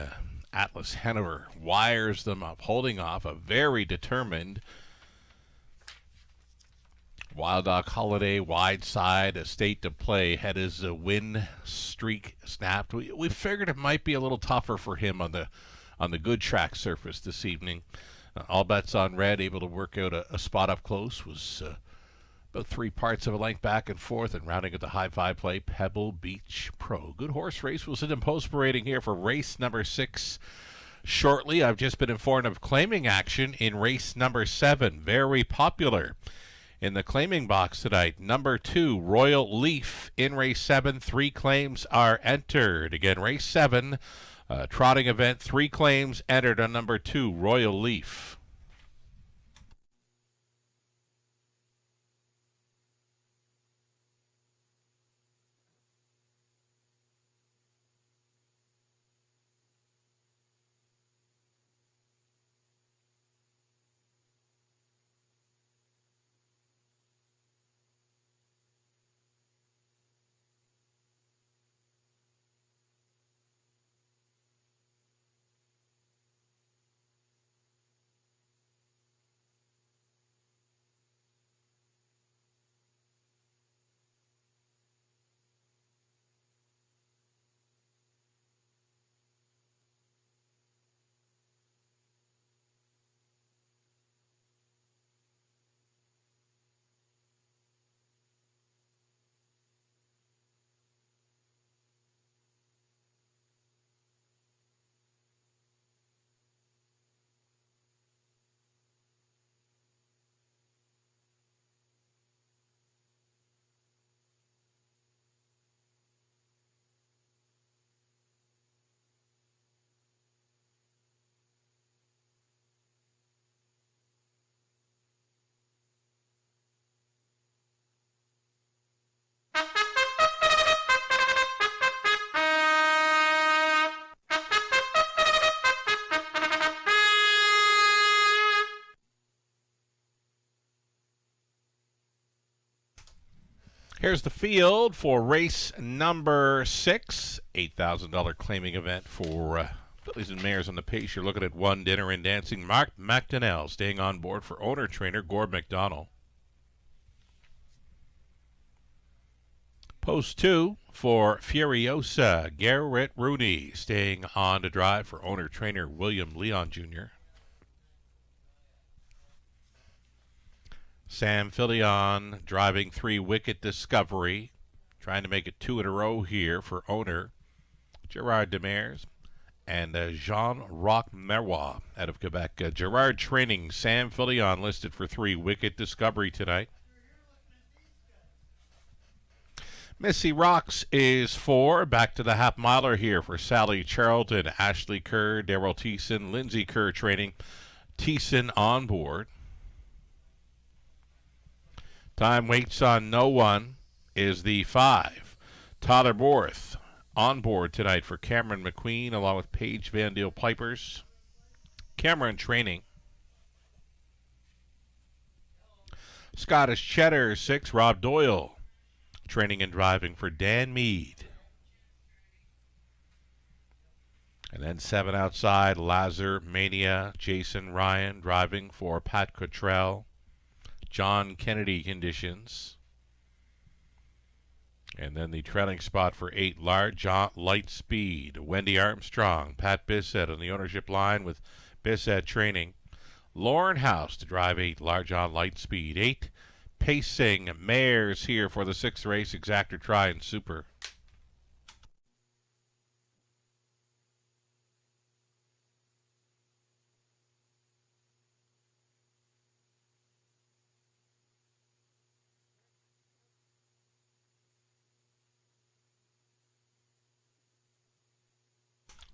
Atlas Hanover wires them up, holding off a very determined Wild Doc Holiday, wide side, a State to Play, had his win streak snapped. We figured it might be a little tougher for him on the good track surface this evening. All Bets on Red, able to work out a spot up close, was about 3 parts of a length back and forth, and rounding at the high 5 play, Pebble Beach Pro. Good horse race. We'll sit in post parading here for race number 6 shortly. I've just been informed of claiming action in race number 7. Very popular in the claiming box tonight. Number 2, Royal Leaf in race 7. 3 claims are entered. Again, race 7, trotting event. 3 claims entered on number 2, Royal Leaf. Here's the field for race number 6, $8,000 claiming event for fillies and mares on the pace. You're looking at one dinner and dancing. Mark McDonnell staying on board for owner-trainer Gord McDonald. Post 2 for Furiosa, Garrett Rooney staying on to drive for owner-trainer William Leon Jr. Sam Fillion driving 3 Wicked Discovery, trying to make it 2 in a row here for owner Gerard Demers and Jean-Roch Meroy out of Quebec. Gerard training Sam Fillion listed for 3 Wicked Discovery tonight. Missy Rocks is 4. Back to the half miler here for Sally Charlton, Ashley Kerr, Daryl Thiessen, Lindsay Kerr training. Thiessen on board. Time waits on no one is the 5. Tyler Borth on board tonight for Cameron McQueen along with Paige Van Deel Pipers. Cameron training. Scottish Cheddar 6. Rob Doyle training and driving for Dan Mead. And then 7 outside, Lazar Mania, Jason Ryan driving for Pat Cottrell. John Kennedy conditions. And then the trailing spot for 8, Large Light Speed. Wendy Armstrong, Pat Bissett on the ownership line with Bissett training. Lauren House to drive 8, Large on Light Speed. 8, Pacing Mares here for the 6th race, Exactor Try and Super.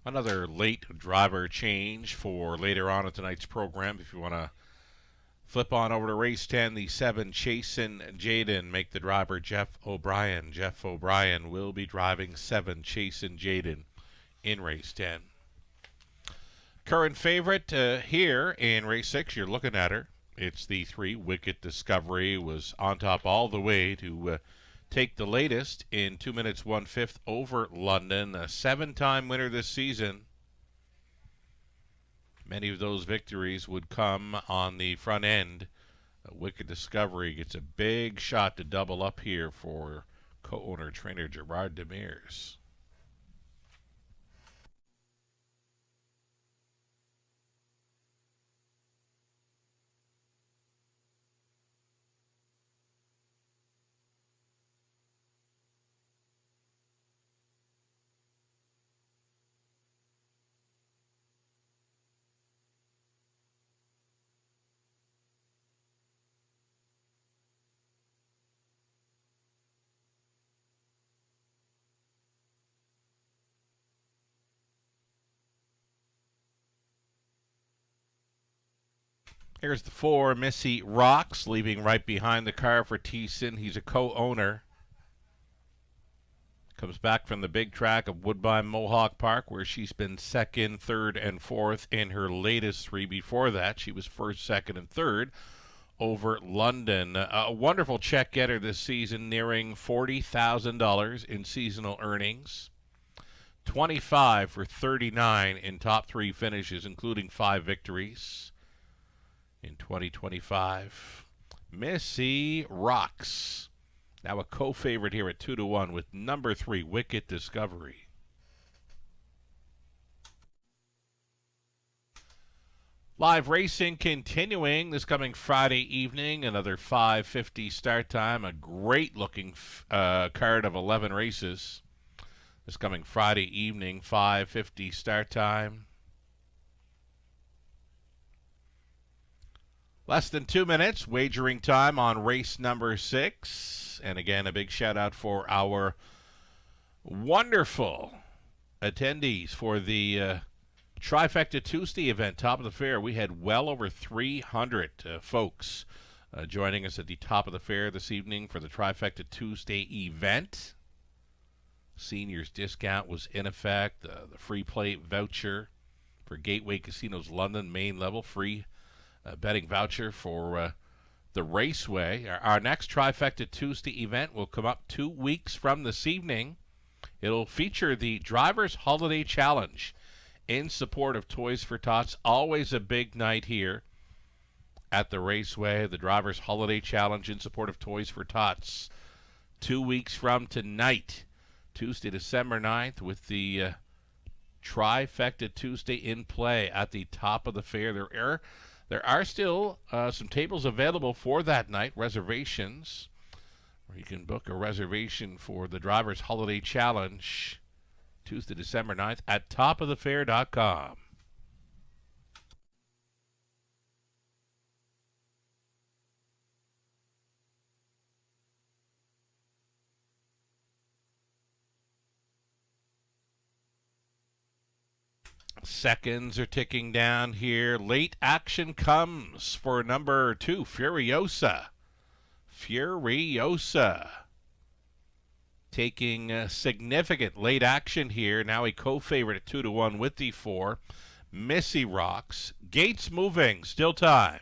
Another late driver change for later on in tonight's program. If you want to flip on over to race 10, the 7 Chasin' Jaden make the driver Jeff O'Brien. Jeff O'Brien will be driving 7 Chasin' Jaden in race 10. Current favorite here in race 6, you're looking at her. It's the 3 Wicked Discovery, was on top all the way to take the latest in 2 minutes 1/5 over London. A 7-time winner this season. Many of those victories would come on the front end. Wicked Discovery gets a big shot to double up here for co-owner trainer Gerard Demers. Here's the 4, Missy Rocks, leaving right behind the car for Thiessen. He's a co-owner. Comes back from the big track of Woodbine Mohawk Park, where she's been 2nd, 3rd, and 4th in her latest 3. Before that, she was 1st, 2nd, and 3rd over London. A wonderful check getter this season, nearing $40,000 in seasonal earnings. 25 for 39 in top 3 finishes, including 5 victories. In 2025, Missy Rocks, now a co-favorite here at 2-1 with number 3, Wicked Discovery. Live racing continuing this coming Friday evening, another 5:50 start time, a great-looking card of 11 races. This coming Friday evening, 5:50 start time. Less than 2 minutes, wagering time on race number 6. And again, a big shout out for our wonderful attendees for the Trifecta Tuesday event, top of the fair. We had well over 300 folks joining us at the top of the fair this evening for the Trifecta Tuesday event. Seniors discount was in effect. The free play voucher for Gateway Casinos London main level, free betting voucher for the Raceway. Our next Trifecta Tuesday event will come up 2 weeks from this evening. It'll feature the Drivers Holiday Challenge in support of Toys for Tots. Always a big night here at the Raceway. The Drivers Holiday Challenge in support of Toys for Tots. 2 weeks from tonight, Tuesday, December 9th, with the Trifecta Tuesday in play at the top of the fair. There are still some tables available for that night, reservations, where you can book a reservation for the Drivers Holiday Challenge Tuesday, December 9th at topofthefair.com. Seconds are ticking down here. Late action comes for number 2, Furiosa. Furiosa taking significant late action here. Now a co-favorite at 2-1 with the 4. Missy Rocks. Gates moving. Still time.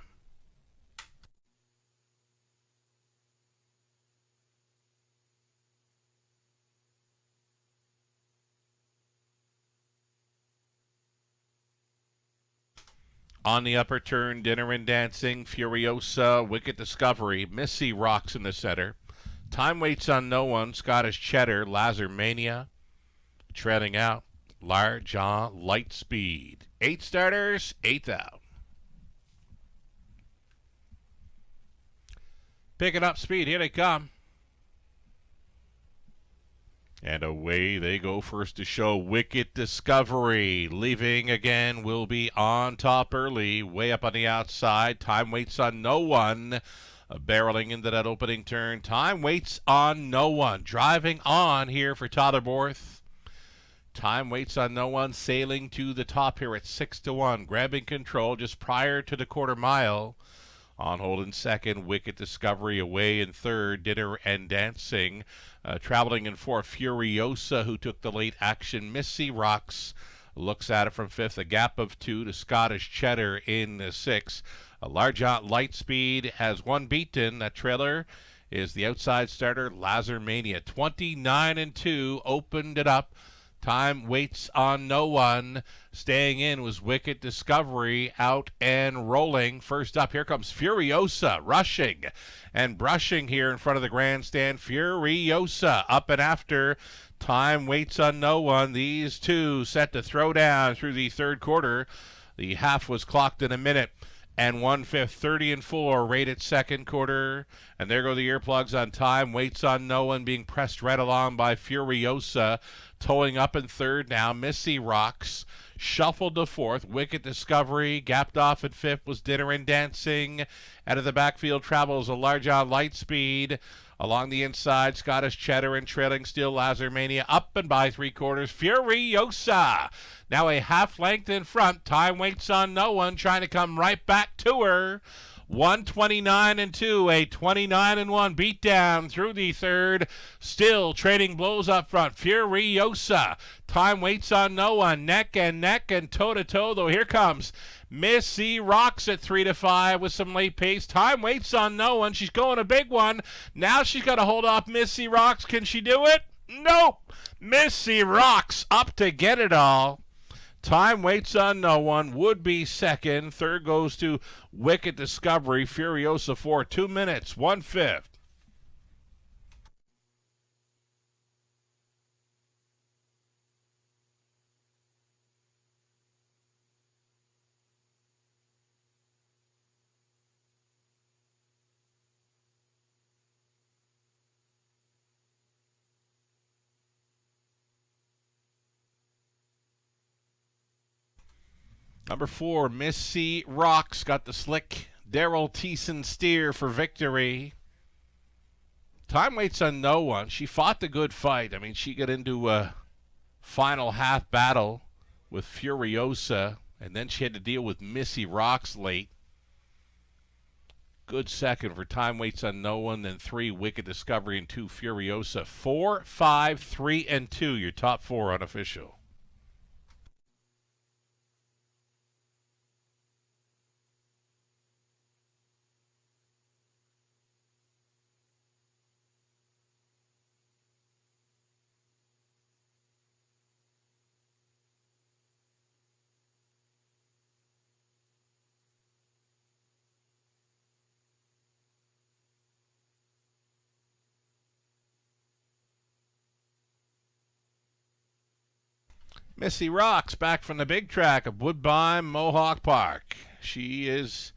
On the upper turn, Dinner and Dancing, Furiosa, Wicked Discovery, Missy Rocks in the center. Time Waits on No One, Scottish Cheddar, Lazarmania. Treading out, Large on Lightspeed. 8 starters, 8th out. Picking up speed, here they come. And away they go first to show. Wicked Discovery. Leaving again will be on top early. Way up on the outside. Time Waits on No One. Barreling into that opening turn. Time Waits on No One. Driving on here for Totterborth. Time Waits on No One sailing to the top here at 6-1. Grabbing control just prior to the quarter mile. On hold in second, Wicked Discovery away in third, Dinner and Dancing. Traveling in fourth, Furiosa, who took the late action. Missy Rocks looks at it from fifth, a gap of 2 to Scottish Cheddar in 6. A Large Out Lightspeed has one beaten. That trailer is the outside starter, Lazarmania. 29-2, opened it up. Time Waits on No One. Staying in was Wicked Discovery, out and rolling. First up, here comes Furiosa, rushing and brushing here in front of the grandstand. Furiosa up and after. Time Waits on No One. These two set to throw down through the third quarter. The half was clocked in a minute and 1/5, 30-4, rated second quarter. And there go the earplugs on Time Waits on No One, being pressed right along by Furiosa. Towing up in third now, Missy Rocks. Shuffled to fourth, Wicked Discovery. Gapped off at fifth was Dinner and Dancing. Out of the backfield travels a Large on Lightspeed. Along the inside, Scottish Cheddar, and trailing still Lazarmania. Up and by 3/4, Furiosa. Now a half length in front. Time Waits on No One, trying to come right back to her. 129-2, a 29-1 beatdown through the third. Still trading blows up front. Furiosa. Time Waits on No One. Neck and toe-to-toe, though here comes Missy Rocks at 3-5 with some late pace. Time Waits on No One. She's going a big one. Now she's got to hold off Missy Rocks. Can she do it? Nope. Missy Rocks up to get it all. Time Waits on No One would be second. Third goes to Wicked Discovery. Furiosa 4, 2 minutes, 1/5. Number 4, Missy Rocks got the slick Daryl Thiessen steer for victory. Time Waits on No One. She fought the good fight. I mean, she got into a final half battle with Furiosa, and then she had to deal with Missy Rocks late. Good second for Time Waits on No One, then 3, Wicked Discovery, and 2, Furiosa. 4, 5, 3, and 2, your top 4 unofficial. Missy Rocks back from the big track of Woodbine Mohawk Park. She is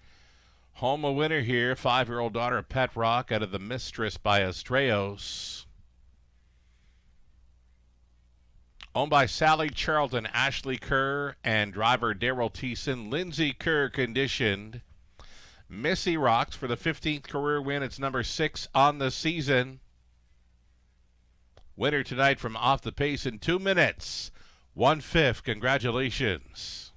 home a winner here. 5-year-old daughter of Pet Rock out of the Mistress by Estrellos. Owned by Sally Charlton, Ashley Kerr, and driver Daryl Thiessen. Lindsay Kerr conditioned. Missy Rocks for the 15th career win. It's number 6 on the season. Winner tonight from Off the Pace in 2 minutes. 1/5. Congratulations.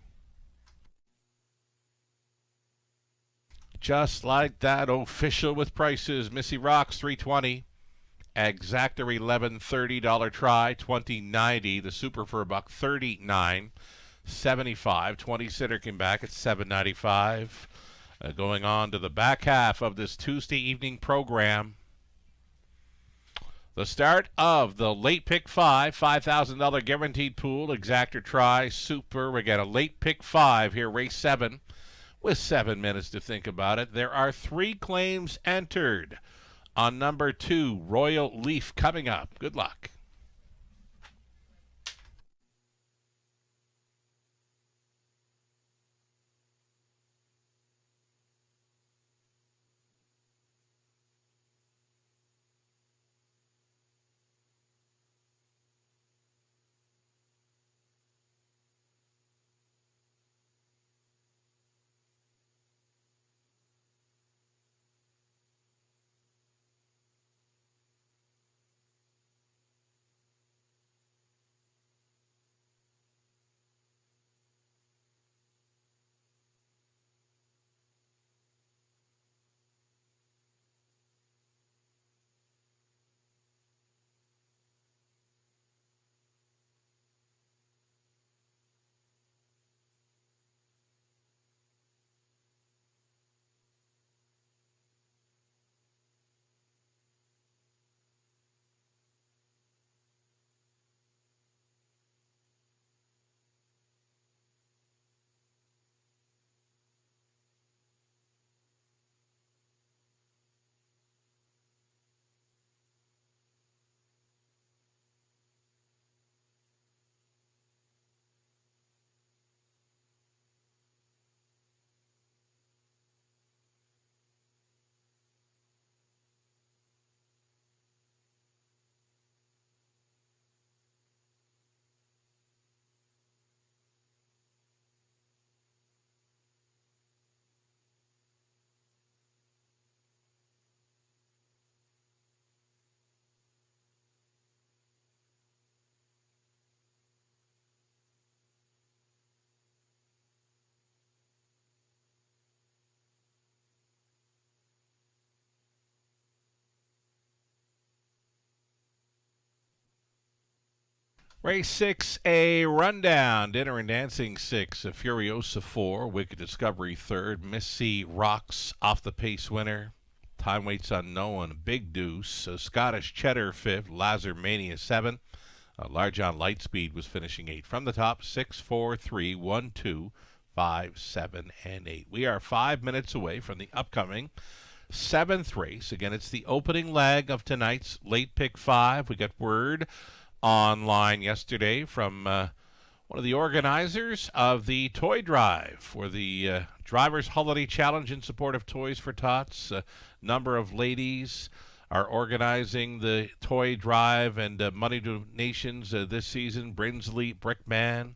Just like that, official with prices. Missy Rocks, $320. Exactor, $11, $30 try, $20.90. The Super for $1, $39, $75. 20 sitter came back at $7.95. Going on to the back half of this Tuesday evening program. The start of the late pick 5, $5,000 guaranteed pool, exactor try, super. We got a late pick 5 here, race 7, with 7 minutes to think about it. There are 3 claims entered on number 2, Royal Leaf, coming up. Good luck. Race 6A rundown. Dinner and Dancing 6. Furiosa 4. Wicked Discovery 3rd. Missy Rocks off the pace winner. Time waits unknown. Big Deuce. Scottish Cheddar 5th. Lazar Mania 7. Large on Lightspeed was finishing 8. From the top, 6, 4, 3, 1, 2, 5, 7, and 8. We are 5 minutes away from the upcoming 7th race. Again, it's the opening leg of tonight's late pick 5. We got word online yesterday from one of the organizers of the toy drive for the Drivers Holiday Challenge in support of Toys for Tots. A number of ladies are organizing the toy drive and money donations this season. Brinsley Brickman,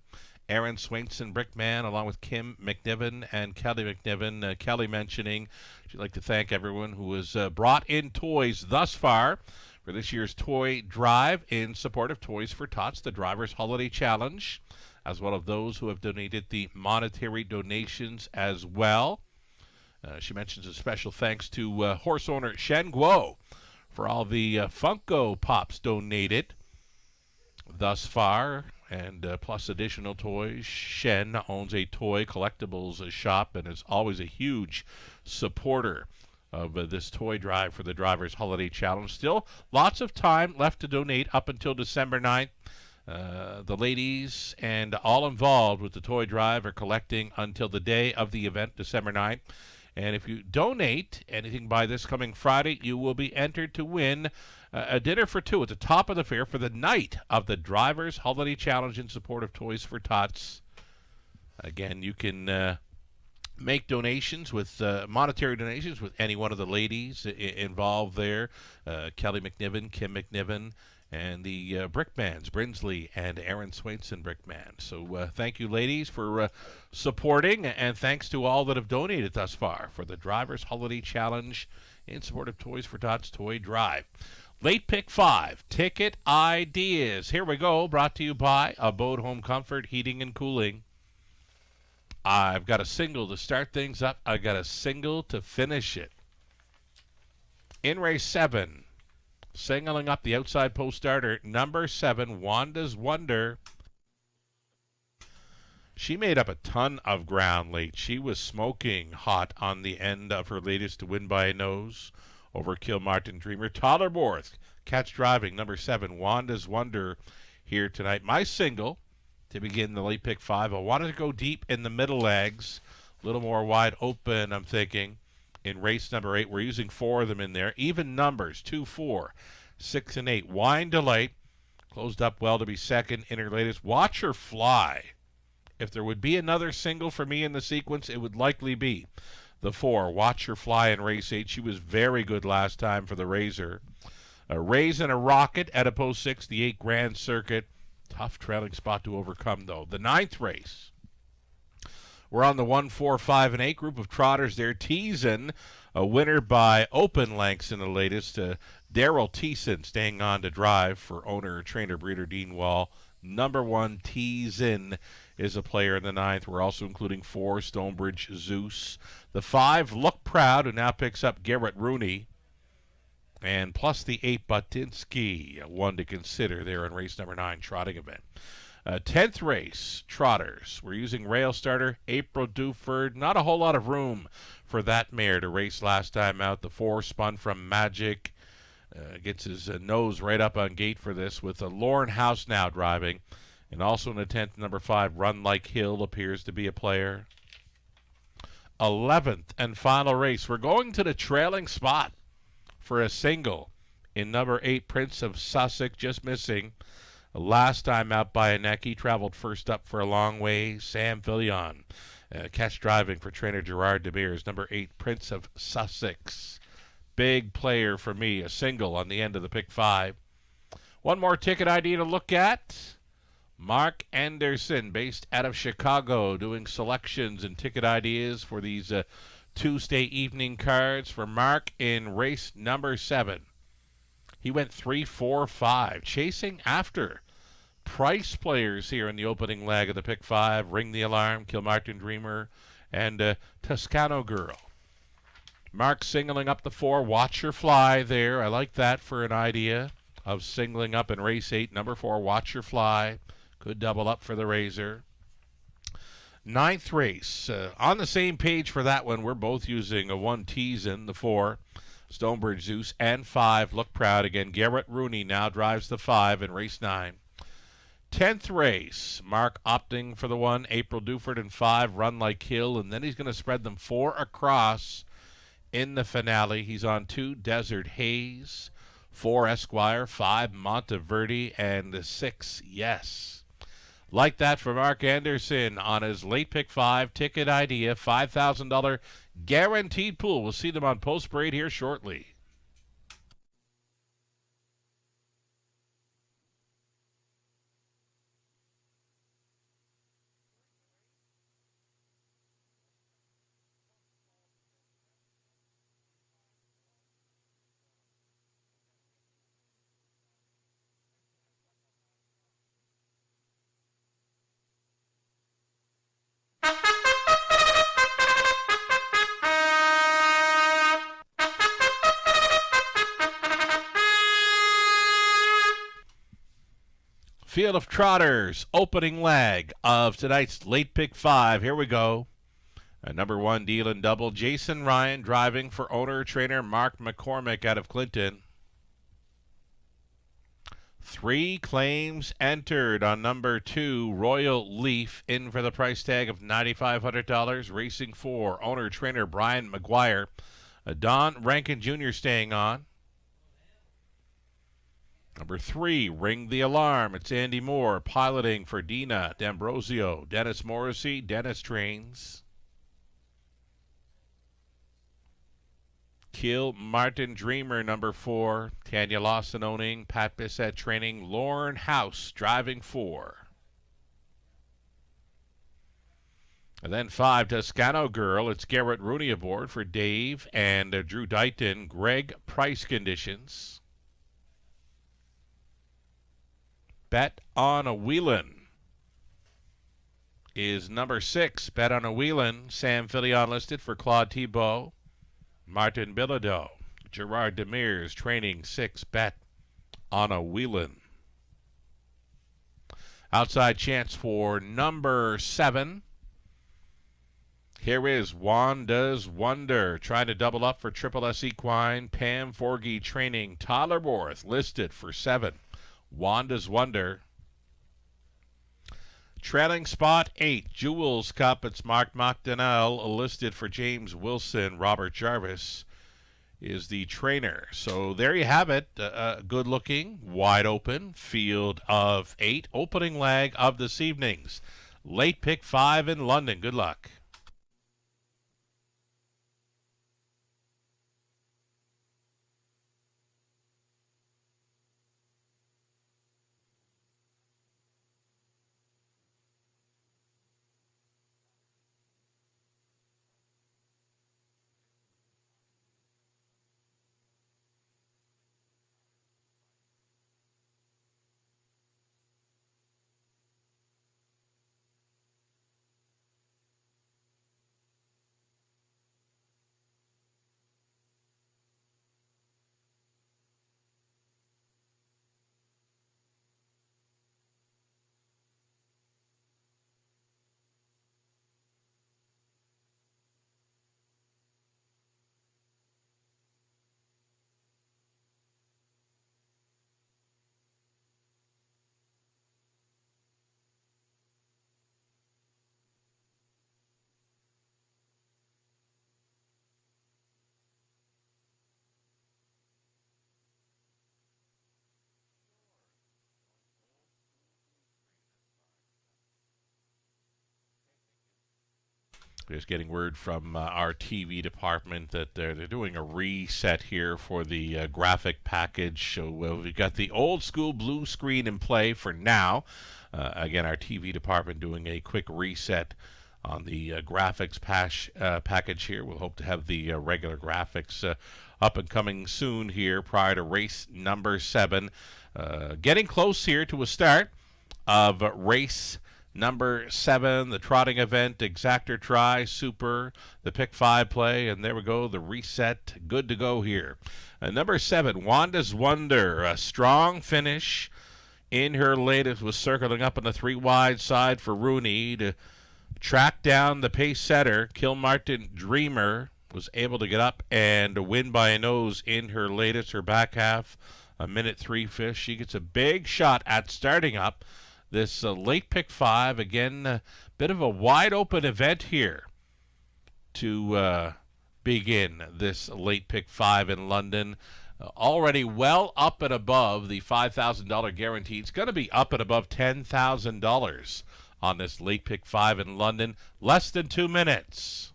Aaron Swainson Brickman, along with Kim McNiven and Kelly McNiven. Kelly mentioning she'd like to thank everyone who has brought in toys thus far for this year's toy drive in support of Toys for Tots, the Drivers Holiday Challenge, as well as those who have donated the monetary donations as well. She mentions a special thanks to horse owner Shen Guo for all the Funko Pops donated thus far, and plus additional toys. Shen owns a toy collectibles shop and is always a huge supporter of this toy drive for the Drivers Holiday Challenge. Still lots of time left to donate up until December 9th. The ladies and all involved with the toy drive are collecting until the day of the event, December 9th. And if you donate anything by this coming Friday, you will be entered to win A dinner for two at the top of the fair for the night of the Drivers Holiday Challenge in support of Toys for Tots. Again, you can make donations with monetary donations with any one of the ladies involved there. Kelly McNiven, Kim McNiven, and the Brickmans, Brinsley and Aaron Swainson Brickman. So thank you, ladies, for supporting, and thanks to all that have donated thus far for the Drivers Holiday Challenge in support of Toys for Tots Toy Drive. Late Pick 5, Ticket Ideas. Here we go, brought to you by Abode Home Comfort, Heating and Cooling. I've got a single to start things up. I've got a single to finish it. In race 7, singling up the outside post starter, number 7, Wanda's Wonder. She made up a ton of ground late. She was smoking hot on the end of her latest to win by a nose over Kilmartin Dreamer. Tollerborth, catch driving, number 7, Wanda's Wonder here tonight. My single to begin the late pick 5. I wanted to go deep in the middle legs, a little more wide open, I'm thinking. In race number 8, we're using 4 of them in there. Even numbers, 2, 4, 6, and 8. Wine Delight closed up well to be second in her latest. Watch Her Fly. If there would be another single for me in the sequence, it would likely be the 4, Watch Her Fly in race 8. She was very good last time for the Razor. A Raise and a Rocket at a post 6, the 8 Grand Circuit. Tough trailing spot to overcome, though. The 9th race, we're on the 1, 4, 5, and 8 group of trotters there. Teasin, a winner by open lengths in the latest. Daryl Teasin staying on to drive for owner, trainer, breeder Dean Wall. Number 1, Teasin, is a player in the 9th. We're also including 4, Stonebridge Zeus. The 5, Look Proud, who now picks up Garrett Rooney. And plus the 8, Butinsky, one to consider there in race number 9, trotting event. 10th race, trotters. We're using rail starter, April Duford. Not a whole lot of room for that mare to race last time out. The 4 spun from Magic. Gets his nose right up on gate for this with Lauren House now driving. And also in the 10th, number 5, Run Like Hill appears to be a player. 11th and final race. We're going to the trailing spot for a single in number 8, Prince of Sussex, just missing. Last time out by a neck, he traveled first up for a long way. Sam Fillion, catch driving for trainer Gerard Demers. Number 8, Prince of Sussex. Big player for me, a single on the end of the pick 5. One more ticket idea to look at. Mark Anderson, based out of Chicago, doing selections and ticket ideas for these Tuesday evening cards. For Mark in race number 7, he went 3, 4, 5, chasing after price players here in the opening leg of the pick 5. Ring the Alarm, Kilmartin Dreamer, and Toscano Girl. Mark singling up the 4, Watch Her Fly there. I like that for an idea of singling up in race 8. Number 4, Watch Her Fly. Could double up for the Razor. 9th race. On the same page for that one, we're both using a 1, Teasin, the 4, Stonebridge Zeus, and 5, Look Proud. Again, Garrett Rooney now drives the 5 in race 9. 10th race. Mark opting for the 1, April Duford, and 5, Run Like Hill. And then he's going to spread them 4 across in the finale. He's on 2, Desert Haze, 4, Esquire, 5, Monteverde, and the 6, Yes. Like that for Mark Anderson on his late pick 5 ticket idea, $5,000 guaranteed pool. We'll see them on Post Parade here shortly. Field of Trotters, opening leg of tonight's late pick 5. Here we go. Number 1, Deal and Double. Jason Ryan driving for owner-trainer Mark McCormick out of Clinton. 3 claims entered on number 2, Royal Leaf, in for the price tag of $9,500. Racing 4, owner-trainer Brian McGuire. Don Rankin Jr. staying on. Number 3, Ring the Alarm. It's Andy Moore piloting for Dina D'Ambrosio, Dennis Morrissey, Dennis Trains. Kill Martin Dreamer, number 4. Tanya Lawson owning, Pat Bissett training, Lauren House driving 4. And then 5, Toscano Girl. It's Garrett Rooney aboard for Dave and Drew Dighton. Greg Price conditions. Bet on a Wheelin' is number 6. Bet on a Wheelin'. Sam Fillion listed for Claude Thibault. Martin Bilodeau. Gerard Demers training 6. Bet on a Wheelin'. Outside chance for number 7. Here is Wanda's Wonder, trying to double up for Triple S Equine. Pam Forgy training. Tyler Borth listed for 7. Wanda's Wonder. Trailing spot 8, Jewels Cup. It's Mark McDonnell listed for James Wilson. Robert Jarvis is the trainer. So there you have it. Good looking, wide open field of 8. Opening leg of this evening's late pick 5 in London. Good luck. Just getting word from our TV department that they're doing a reset here for the graphic package. So we've got the old school blue screen in play for now. Again, our TV department doing a quick reset on the graphics package here. We'll hope to have the regular graphics up and coming soon here prior to race number 7. Getting close here to a start of race number 7, the trotting event, Exactor Try, Super, the pick 5 play, and there we go, the reset, good to go here. Number 7, Wanda's Wonder, a strong finish in her latest, was circling up on the 3 wide side for Rooney to track down the pace setter. Kilmartin Dreamer was able to get up and win by a nose in her latest, her back half, a minute 3 fish. She gets a big shot at starting up this late pick 5. Again, a bit of a wide open event here to begin this late pick 5 in London. Already well up and above the $5,000 guarantee. It's going to be up and above $10,000 on this late pick 5 in London. Less than 2 minutes.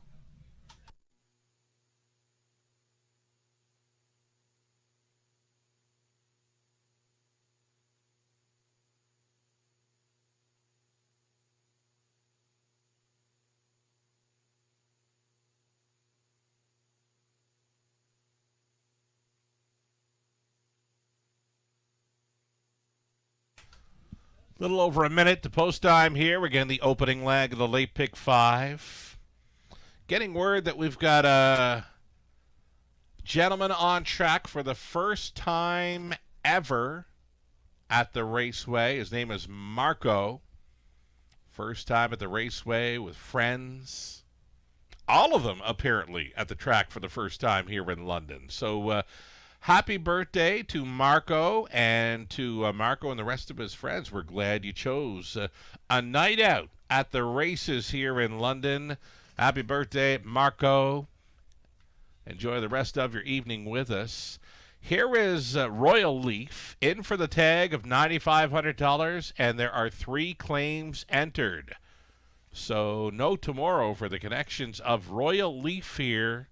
Little over a minute to post time here. Again, the opening leg of the late pick 5. Getting word that we've got a gentleman on track for the first time ever at the Raceway. His name is Marco. First time at the Raceway with friends. All of them, apparently, at the track for the first time here in London. So, happy birthday to Marco, and to Marco and the rest of his friends. We're glad you chose a night out at the races here in London. Happy birthday, Marco. Enjoy the rest of your evening with us. Here is Royal Leaf in for the tag of $9,500, and there are 3 claims entered. So no tomorrow for the connections of Royal Leaf here.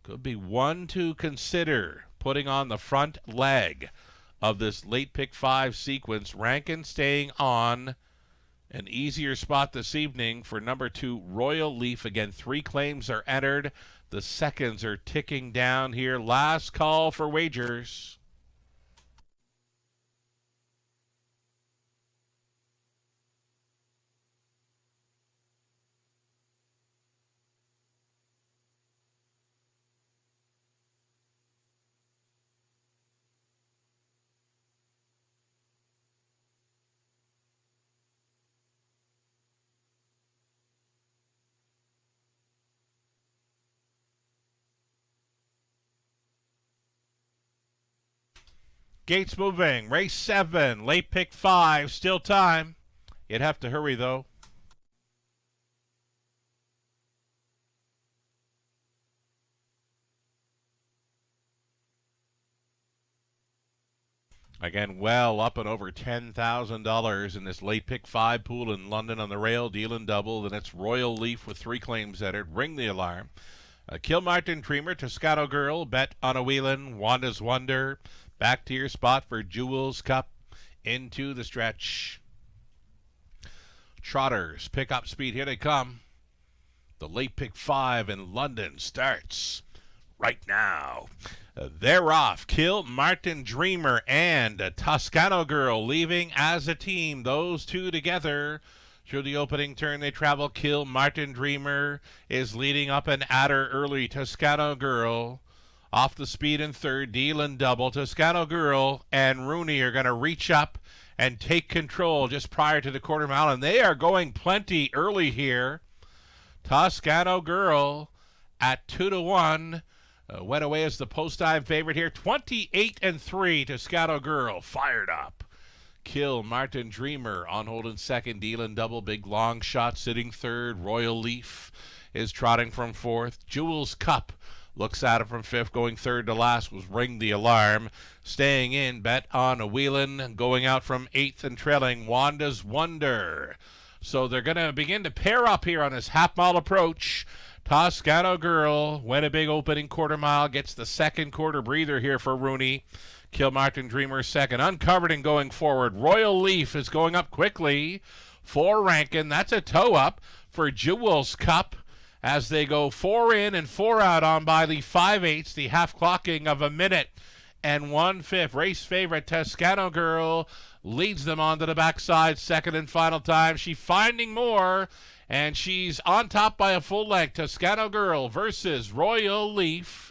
Could be one to consider putting on the front leg of this late pick 5 sequence. Rankin staying on an easier spot this evening for number 2, Royal Leaf. Again, 3 claims are entered. The seconds are ticking down here. Last call for wagers. Gates moving. Race 7. Late pick 5. Still time. You'd have to hurry, though. Again, well up and over $10,000 in this late pick 5 pool in London on the rail. Deal and double. Then it's Royal Leaf with 3 claims entered. Ring the alarm. Kilmartin Dreamer, Toscano Girl, Bet on a Wheelin', Wanda's Wonder. Back to your spot for Jewel's Cup into the stretch. Trotters, pick up speed. Here they come. The late pick 5 in London starts right now. They're off. Kilmartin Dreamer and Toscano Girl leaving as a team. Those two together. Through the opening turn they travel. Kilmartin Dreamer is leading up an adder early. Toscano Girl off the speed in third. Deal and double. Toscano Girl and Rooney are going to reach up and take control just prior to the quarter mile, and they are going plenty early here. Toscano Girl at 2-1 went away as the post-time favorite here. 28-3. Toscano Girl fired up. Kilmartin Dreamer on hold in second. Deal and double. Big long shot sitting third. Royal Leaf is trotting from fourth. Jewel's Cup looks at it from fifth. Going third to last was Ring the Alarm. Staying in, Bet on a Wheelin'. Going out from eighth and trailing, Wanda's Wonder. So they're going to begin to pair up here on this half-mile approach. Toscano Girl went a big opening quarter mile. Gets the second quarter breather here for Rooney. Kilmartin Dreamer second. Uncovered and going forward. Royal Leaf is going up quickly for Rankin. That's a toe up for Jewel's Cup as they go 4 in and 4 out on by the 5/8, the half clocking of a minute and 1/5. Race favorite Toscano Girl leads them onto the backside. Second and final time. She's finding more, and she's on top by a full length. Toscano Girl versus Royal Leaf.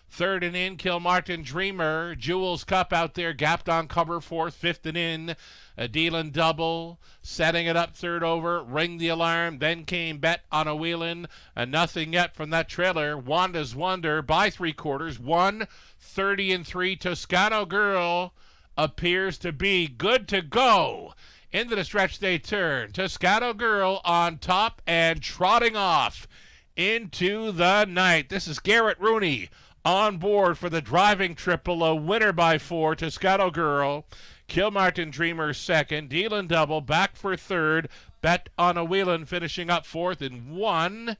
Third and in, Kilmartin Dreamer. Jewel's Cup out there, gapped on cover fourth. Fifth and in, a Deal and double. Setting it up third over, Ring the Alarm. Then came Bet on a Wheelin'. Nothing yet from that trailer. Wanda's Wonder by 3/4. 1:30-3. Toscano Girl appears to be good to go. Into the stretch they turn. Toscano Girl on top and trotting off into the night. This is Garrett Rooney on board for the driving triple, a winner by 4. Toscano Girl, Kilmartin Dreamer second, Deal and double back for third, Bet on a Wheelin' finishing up fourth in 1,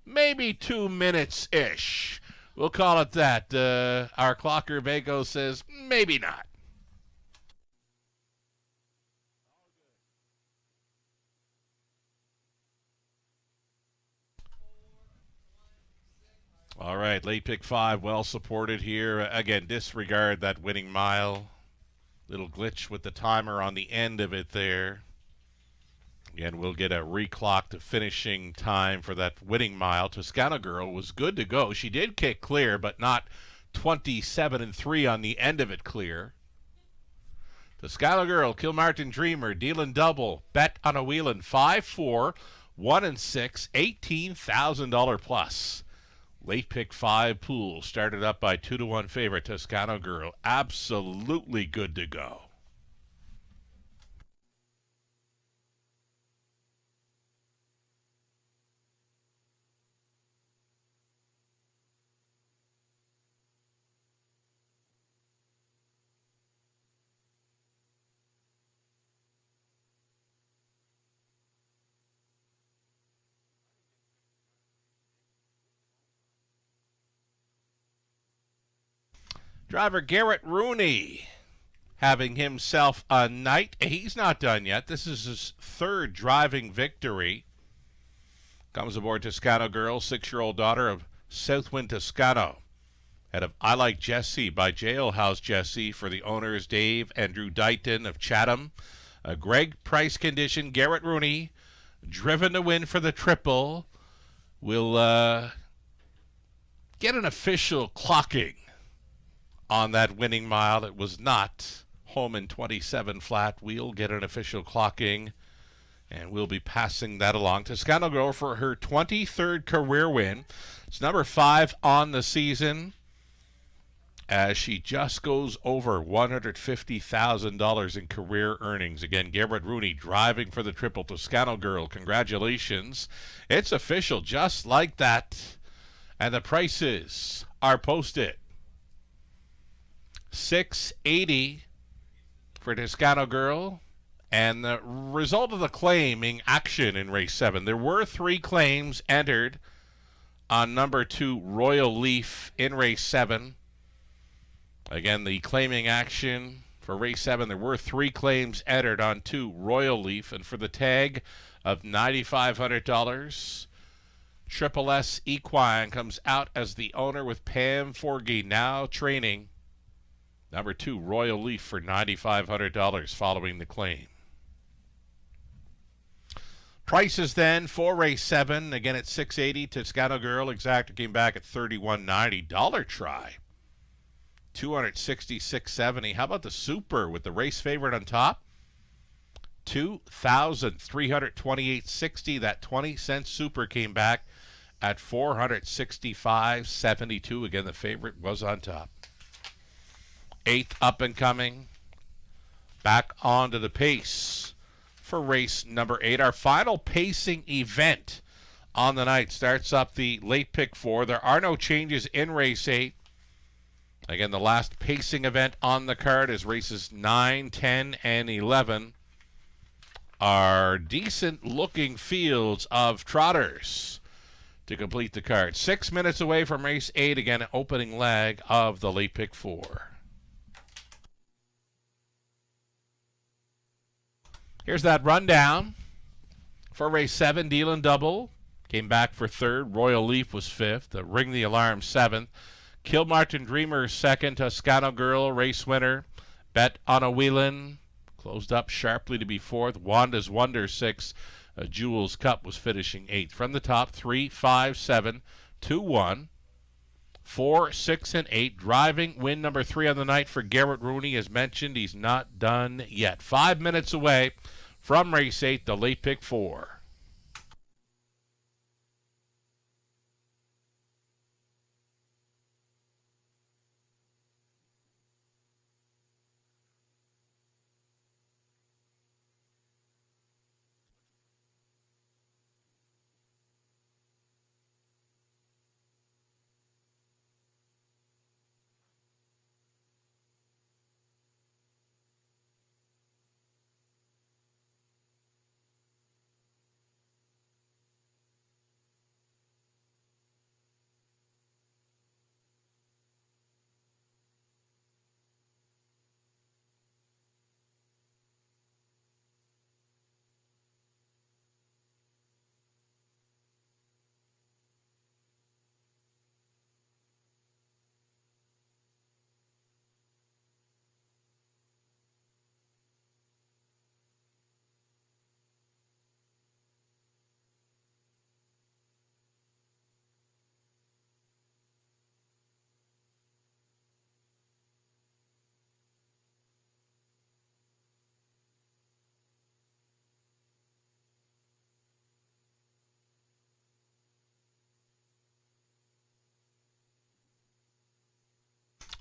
maybe 2 minutes-ish. We'll call it that. Our clocker Vago says maybe not. All right, late pick 5, well supported here. Again, disregard that winning mile. Little glitch with the timer on the end of it there. Again, we'll get a reclocked finishing time for that winning mile. Toscano Girl was good to go. She did kick clear, but not 27-3 on the end of it clear. Toscano Girl, Kilmartin Dreamer, Deal and double, Bet on a Wheelin', 5-4, 1-6, $18,000 plus. Late pick 5 pool started up by 2-1 favorite Toscano Girl. Absolutely good to go. Driver Garrett Rooney having himself a night. He's not done yet. This is his third driving victory. Comes aboard Toscano Girl, 6-year-old daughter of Southwind Toscano. Out of I Like Jesse by Jailhouse Jesse for the owners Dave and Drew Dighton of Chatham. Greg Price condition, Garrett Rooney, driven to win for the triple, will get an official clocking on that winning mile. It was not home in 27 flat. We'll get an official clocking, and we'll be passing that along. Toscano Girl for her 23rd career win. It's number 5 on the season, as she just goes over $150,000 in career earnings. Again, Garrett Rooney driving for the triple. Toscano Girl, congratulations. It's official just like that. And the prices are posted. $680 for Toscano Girl. And the result of the claiming action in race 7. There were 3 claims entered on number 2 Royal Leaf in race 7. Again, the claiming action for race 7, there were 3 claims entered on 2 Royal Leaf, and for the tag of $9,500, Triple S Equine comes out as the owner with Pam Forgey now training number 2 Royal Leaf for $9,500 following the claim. Prices then for race 7, again at $680. Toscano Girl exacta came back at $31.90. Dollar Try, $266.70. How about the Super with the race favorite on top? $2,328.60. That 20-cent Super came back at $465.72. Again, the favorite was on top. 8th up and coming. Back onto the pace for race number 8. Our final pacing event on the night starts up the late pick 4. There are no changes in race 8. Again, the last pacing event on the card is races 9, 10, and 11. Are decent-looking fields of trotters to complete the card. 6 minutes away from race 8, again, an opening leg of the late pick 4. Here's that rundown for race 7. Deal and Double came back for 3rd. Royal Leaf was 5th. Ring the Alarm 7th. Kilmartin Dreamer 2nd. Toscano Girl race winner. Bet on a Wheelin' closed up sharply to be 4th. Wanda's Wonder 6th. Jules Cup was finishing 8th. From the top, 3, 5, 7, 2, 1, 4, 6, and 8. Driving win number 3 on the night for Garrett Rooney. As mentioned, he's not done yet. 5 minutes away from race 8, the late pick 4.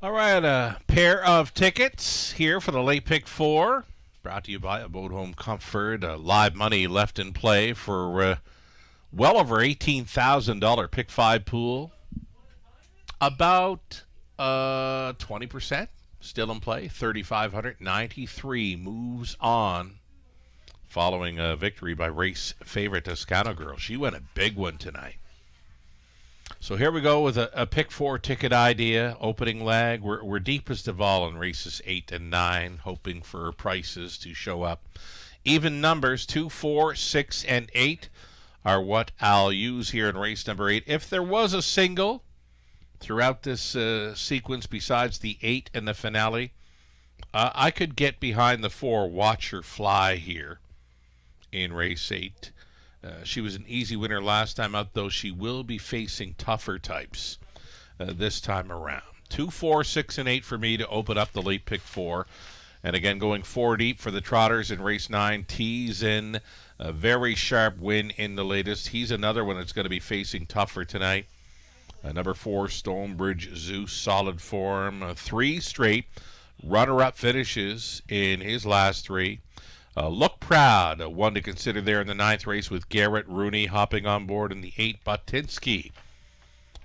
All right, a pair of tickets here for the late pick 4. Brought to you by A Boat Home Comfort. Live money left in play for well over $18,000 pick 5 pool. About 20% still in play. 3,593 moves on following a victory by race favorite Toscano Girl. She won a big one tonight. So here we go with a pick 4 ticket idea, opening leg. We're deepest of all in races 8 and 9, hoping for prices to show up. Even numbers 2, 4, 6, and 8 are what I'll use here in race number 8. If there was a single throughout this sequence besides the 8 and the finale, I could get behind the 4, Watch Her Fly, here in race 8. She was an easy winner last time out, though she will be facing tougher types this time around. 2, 4, 6, and 8 for me to open up the late pick 4. And again, going 4 deep for the Trotters in race 9. Tease in a very sharp win in the latest. He's another one that's going to be facing tougher tonight. Number 4, Stonebridge Zeus, solid form. 3 straight runner-up finishes in his last 3. Look Proud, one to consider there in the 9th race with Garrett Rooney hopping on board in the 8. Batinsky,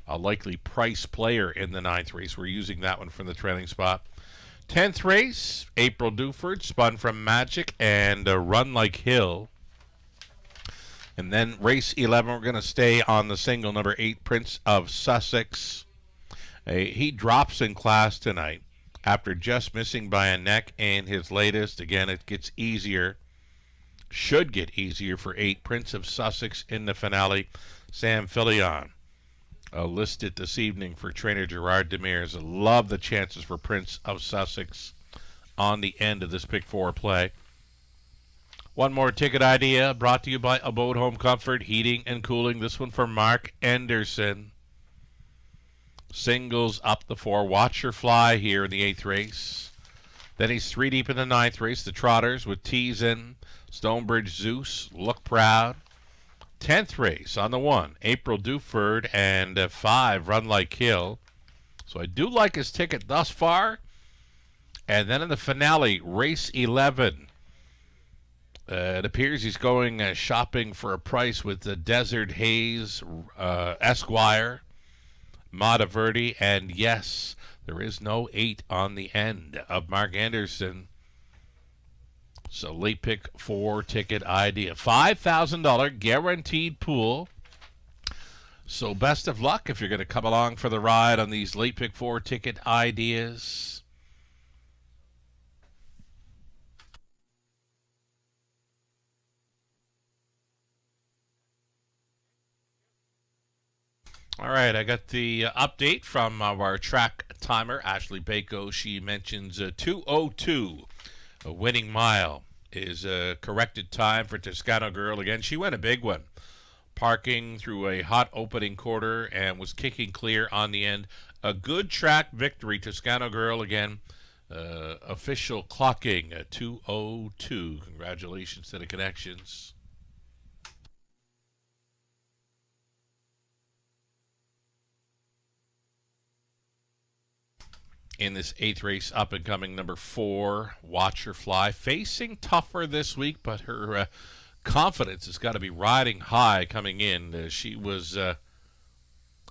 a likely price player in the 9th race. We're using that one from the trailing spot. 10th race, April Duford, spun from Magic and Run Like Hill. And then race 11, we're going to stay on the single, number 8, Prince of Sussex. He drops in class tonight after just missing by a neck in his latest. Again, it gets easier. Should get easier for 8, Prince of Sussex in the finale. Sam Filion listed this evening for trainer Gerard Demers. Love the chances for Prince of Sussex on the end of this pick 4 play. One more ticket idea brought to you by Abode Home Comfort, Heating and Cooling. This one for Mark Anderson. Singles up the 4. Watch Her Fly here in the 8th race. Then he's 3 deep in the 9th race. The Trotters with Tease in, Stonebridge Zeus, Look Proud. 10th race on the 1, April Duford, and 5, Run Like Hill. So I do like his ticket thus far. And then in the finale, race 11. It appears he's going shopping for a price with the Desert Haze, Esquire, Monteverde, and yes, there is no 8 on the end of Mark Anderson. So late pick 4 ticket idea. $5,000 guaranteed pool. So best of luck if you're going to come along for the ride on these late pick 4 ticket ideas. All right, I got the update from our track timer, Ashley Bako. She mentions 2:02. A winning mile is a corrected time for Toscano Girl. Again, she went a big one, parking through a hot opening quarter and was kicking clear on the end. A good track victory. Toscano Girl, again, official clocking at 2:02. Congratulations to the connections. In this 8th race, up and coming number 4, Watch Her Fly, facing tougher this week, but her confidence has got to be riding high coming in. She was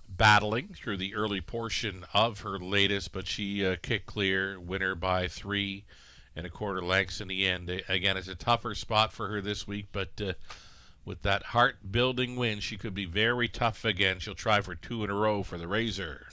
battling through the early portion of her latest, but she kicked clear, winner by 3 1/4 lengths in the end. Again, it's a tougher spot for her this week, but with that heart-building win, she could be very tough again. She'll try for 2 in a row for the Razor.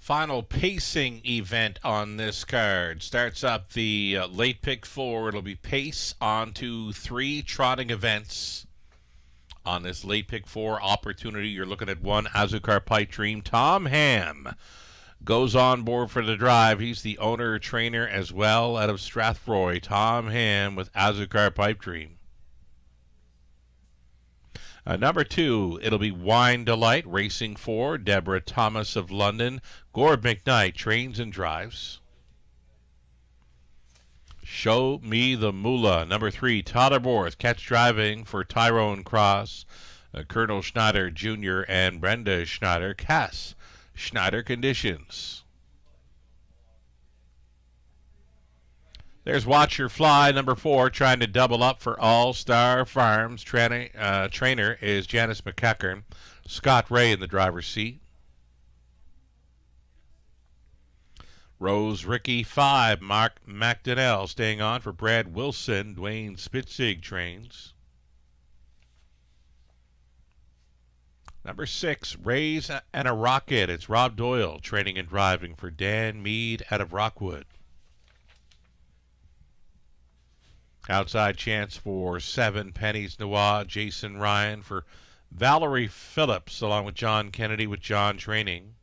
Final pacing event on this card. Starts up the late pick 4. It'll be pace on to 3 trotting events on this late pick 4 opportunity. You're looking at 1, Azucar Pipe Dream. Tom Ham goes on board for the drive. He's the owner, trainer as well out of Strathroy. Tom Ham with Azucar Pipe Dream. Number 2, it'll be Wine Delight, racing for Deborah Thomas of London. Gord McKnight trains and drives. Show Me the Moolah. Number 3, Todderborth, catch driving for Tyrone Cross, Colonel Schneider Jr. and Brenda Schneider. Cass Schneider conditions. There's Watch Your Fly, number 4, trying to double up for All Star Farms. Trainer is Janice McEachern. Scott Ray in the driver's seat. Rose Ricky 5, Mark McDonnell staying on for Brad Wilson. Dwayne Spitzig trains. Number 6, Raise and a Rocket. It's Rob Doyle training and driving for Dan Mead out of Rockwood. Outside chance for 7, Pennies Noir, Jason Ryan for Valerie Phillips, along with John Kennedy with John training.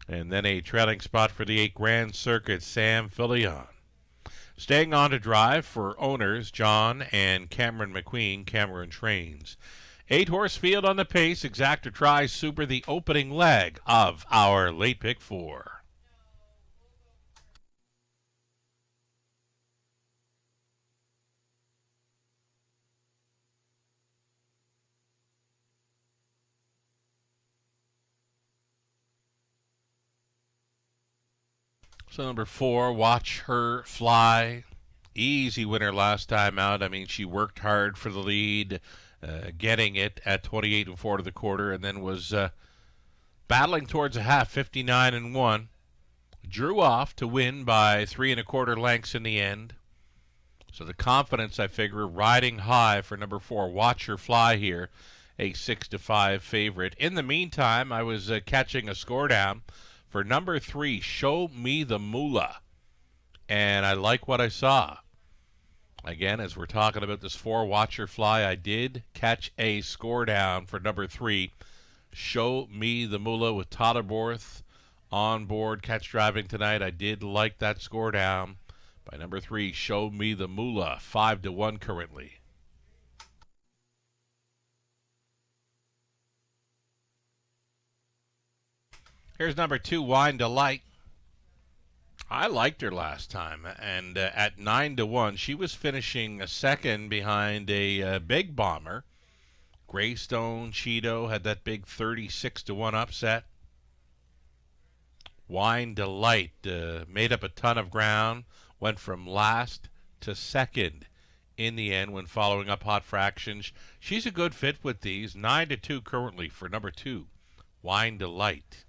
And then a trailing spot for the 8 Grand Circuit, Sam Filion. Staying on to drive for owners, John and Cameron McQueen, Cameron trains. 8-horse field on the pace, Exacta Tri Super, the opening leg of our late pick 4. So number 4, Watch Her Fly. Easy winner last time out. I mean, she worked hard for the lead, getting it at 28 and 4 to the quarter, and then was battling towards a half, 59 and 1. Drew off to win by 3 1/4 lengths in the end. So the confidence, I figure, riding high for number 4, Watch Her Fly here, a 6-5 favorite. In the meantime, I was catching a score down for number 3, Show Me the Moolah. And I like what I saw. Again, as we're talking about this 4, Watch Her Fly, I did catch a score down for number 3, Show Me the Moolah, with Todderborth on board, catch driving tonight. I did like that score down by number 3, Show Me the Moolah, 5-1 currently. Here's number 2, Wine Delight. I liked her last time, and at 9-1, she was finishing second behind a big bomber. Greystone Cheeto had that big 36-1 upset. Wine Delight made up a ton of ground, went from last to second in the end when following up Hot Fractions. She's a good fit with these. 9-2 currently for number 2, Wine Delight.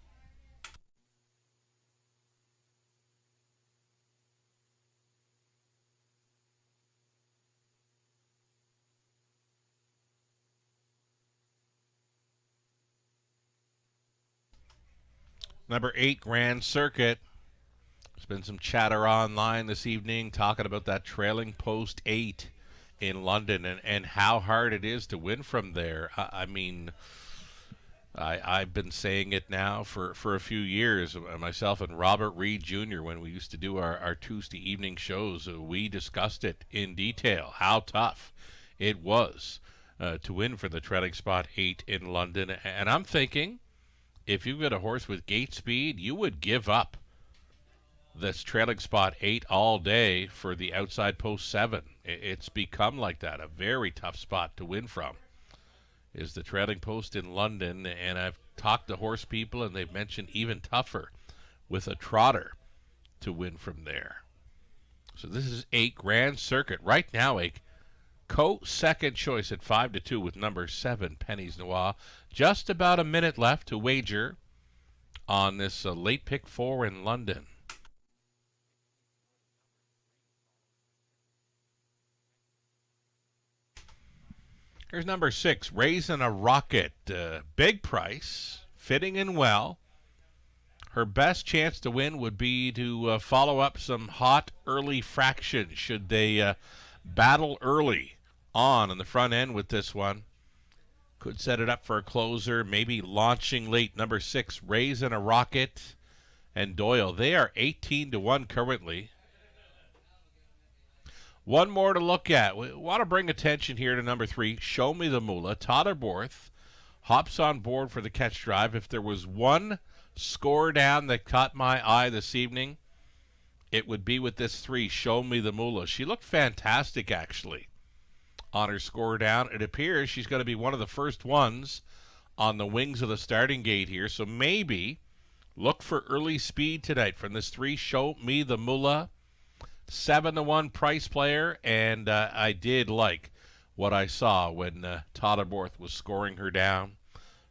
Number 8, Grand Circuit. There's been some chatter online this evening talking about that trailing post 8 in London and how hard it is to win from there. I mean, I've been saying it now for a few years. Myself and Robert Reed Jr., when we used to do our Tuesday evening shows, we discussed it in detail, how tough it was to win for the trailing spot 8 in London. And I'm thinking, if you've got a horse with gate speed, you would give up this trailing spot 8 all day for the outside post 7. It's become like that, a very tough spot to win from is the trailing post in London. And I've talked to horse people, and they've mentioned even tougher with a trotter to win from there. So this is 8, Grand Circuit. Right now, a co-second choice at 5-2 with number 7, Pennies Noir. Just about a minute left to wager on this late pick 4 in London. Here's number 6, Raising a Rocket. Big price, fitting in well. Her best chance to win would be to follow up some hot early fractions should they battle early on in the front end with this one. Could set it up for a closer, maybe launching late. Number 6, Raising a Rocket and Doyle. They are 18-1 currently. One more to look at. We want to bring attention here to number 3, Show Me the Moolah. Todderborth hops on board for the catch drive. If there was one score down that caught my eye this evening, it would be with this 3, Show Me the Moolah. She looked fantastic, actually, on her score down. It appears she's going to be one of the first ones on the wings of the starting gate here. So maybe look for early speed tonight from this 3, Show Me the Moolah. 7-1 price player, and I did like what I saw when Todderborth was scoring her down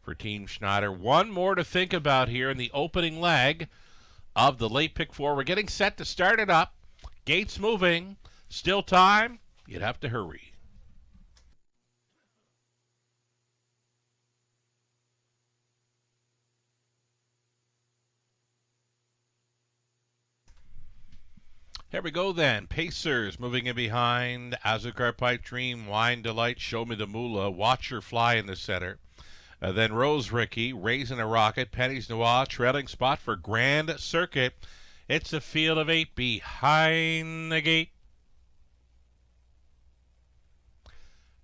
for Team Schneider. One more to think about here in the opening leg of the late pick 4. We're getting set to start it up. Gates moving. Still time. You'd have to hurry. Here we go then. Pacers moving in behind. Azucar Pipe Dream, Wine Delight, Show Me the Moolah, Watch Her Fly in the center. Then Rose Ricky, Raising a Rocket, Penny's Noir, trailing spot for Grand Circuit. It's a field of 8 behind the gate.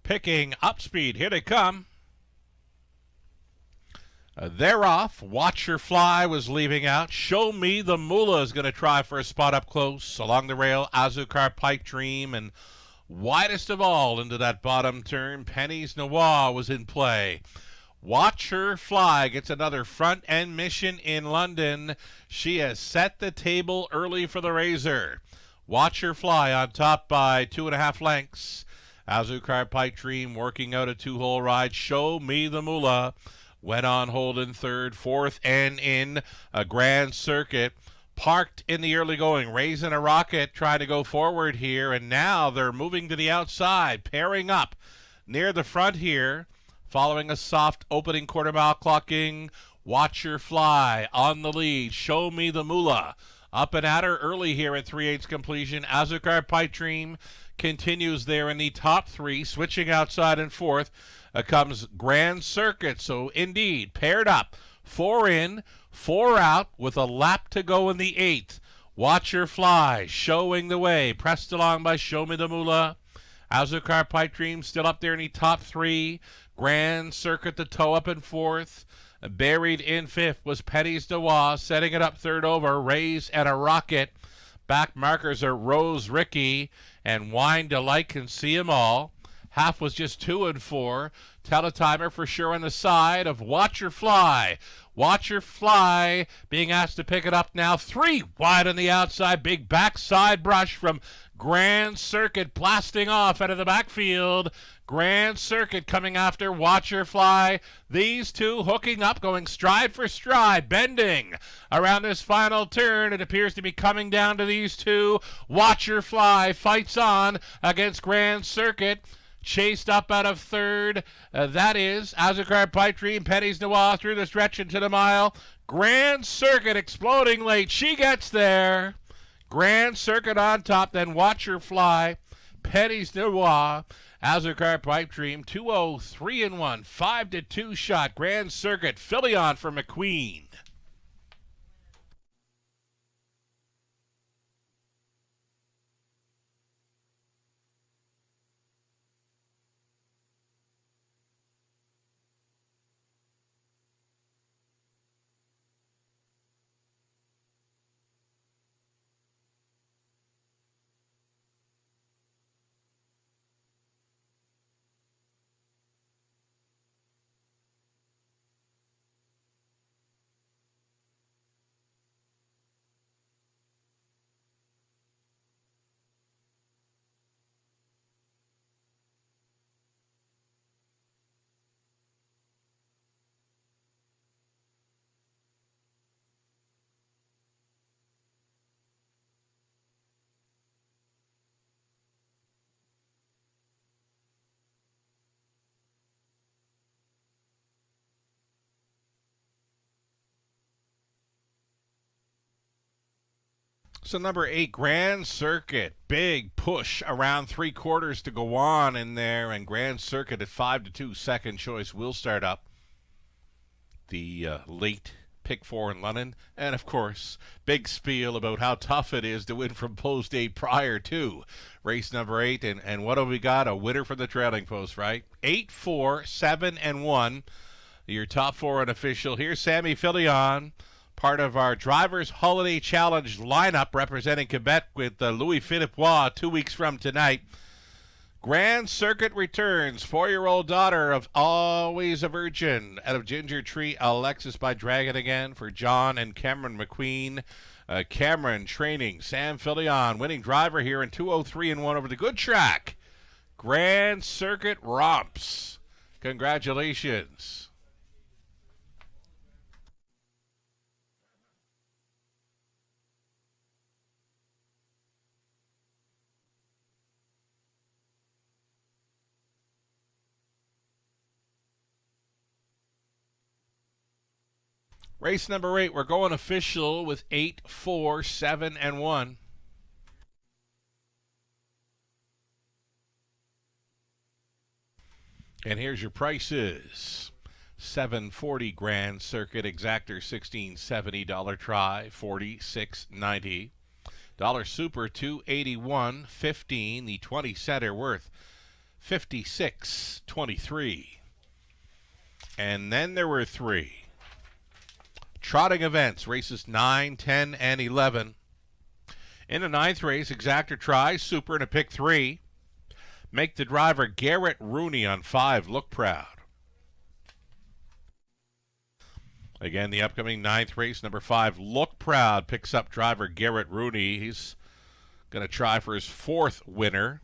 Picking up speed. Here they come. They're off. Watch Her Fly was leaving out. Show Me the Moolah is going to try for a spot up close. Along the rail, Azucar Pipe Dream, and widest of all into that bottom turn, Penny's Noir was in play. Watch Her Fly gets another front end mission in London. She has set the table early for the Razor. Watch Her Fly on top by 2.5 lengths. Azucar Pipe Dream working out a 2-hole ride. Show Me the Moolah went on hold in third, fourth, and in a Grand Circuit. Parked in the early going, Raising a Rocket trying to go forward here, and now they're moving to the outside, pairing up near the front here, following a soft opening quarter mile clocking. Watch Her Fly on the lead. Show Me the Moolah up and at her early here at 3/8 completion. Azucar Pipe Dream continues there in the top 3, switching outside in fourth. Comes Grand Circuit, so indeed paired up, 4 in, 4 out with a lap to go in the 8th. Watch Her Fly showing the way, pressed along by Show Me the Moolah. Azucar Pipe Dream still up there in the top 3. Grand Circuit the toe up in 4th. Buried in 5th was Penny's Noir, setting it up 3rd over, Raise and a Rocket. Back markers are Rose Ricky and Wine Delight, can see them all. Half was just 2 and 4. Teletimer for sure on the side of Watch Her Fly. Watch Her Fly being asked to pick it up now. 3 wide on the outside. Big backside brush from Grand Circuit blasting off out of the backfield. Grand Circuit coming after Watch Her Fly. These two hooking up, going stride for stride, bending around this final turn. It appears to be coming down to these two. Watch Her Fly fights on against Grand Circuit. Chased up out of 3rd. That is Azucar Pipe Dream, Penny's Noir through the stretch into the mile. Grand Circuit exploding late. She gets there. Grand Circuit on top, then Watch Her Fly, Penny's Noir, Azucar Pipe Dream, 2-0, 3-1, 5-2 shot. Grand Circuit, Philly on for McQueen. So number 8, Grand Circuit. Big push around 3/4 to go on in there, and Grand Circuit at 5-2, second choice, will start up. The late pick 4 in London. And, of course, big spiel about how tough it is to win from post 8 prior to race number 8. And what have we got? A winner from the trailing post, right? 8, 4, 7, and 1. Your top 4 unofficial. Here's Sammy Filion, part of our Drivers Holiday Challenge lineup representing Quebec with Louis-Philippe Roy 2 weeks from tonight. Grand Circuit returns. 4-year-old daughter of Always a Virgin out of Ginger Tree, Alexis by Dragon again for John and Cameron McQueen. Cameron training Sam Filion, winning driver here in 2:03-1 over the good track. Grand Circuit romps. Congratulations. Race number 8, we're going official with 8, 4, 7, and 1. And here's your prices. $7.40 Grand Circuit Exactor, $16.70 try, $46.90. Dollar Super $281.15. The 20 setter worth $56.23. And then there were 3 trotting events, races 9, 10, and 11. In the 9th race, Exactor try, Super in a pick 3. Make the driver Garrett Rooney on 5, Look Proud. Again, the upcoming 9th race, number 5, Look Proud, picks up driver Garrett Rooney. He's going to try for his 4th winner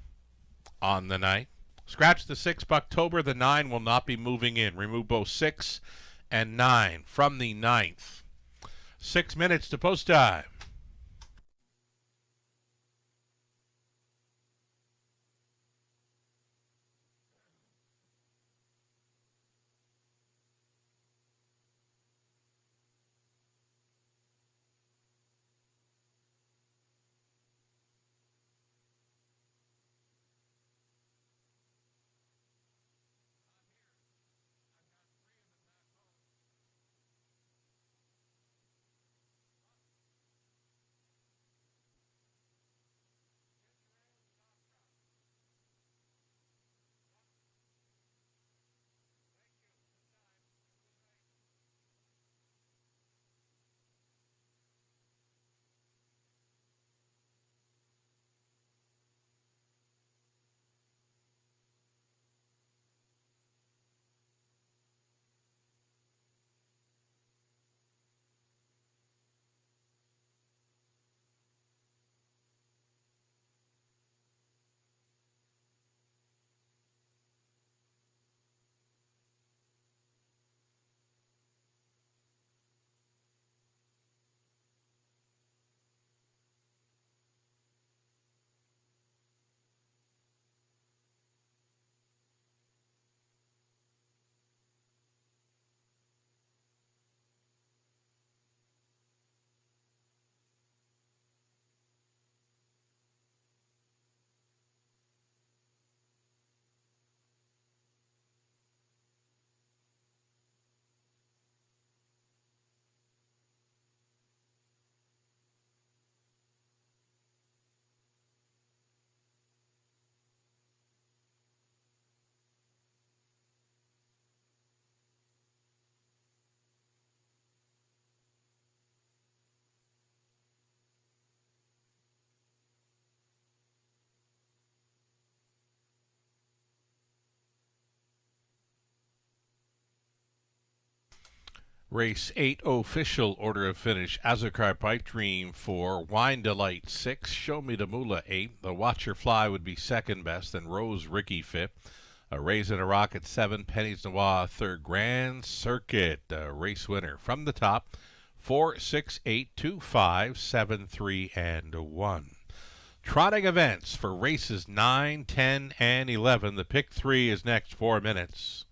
on the night. Scratch the 6, October. The 9 will not be moving in. Remove both 6 and 9 from the 9th. 6 minutes to post time. Race 8 official order of finish. Azucar Pipe Dream 4, Wine Delight 6, Show Me the Moolah 8, The Watcher Fly would be second best, and Rose Ricky 5th. A Raisin a Rocket 7, Pennies Noir 3rd. Grand Circuit race winner from the top 4, 6, 8, 2, 5, 7, 3, and 1. Trotting events for races 9, 10, and 11. The pick 3 is next, 4 minutes.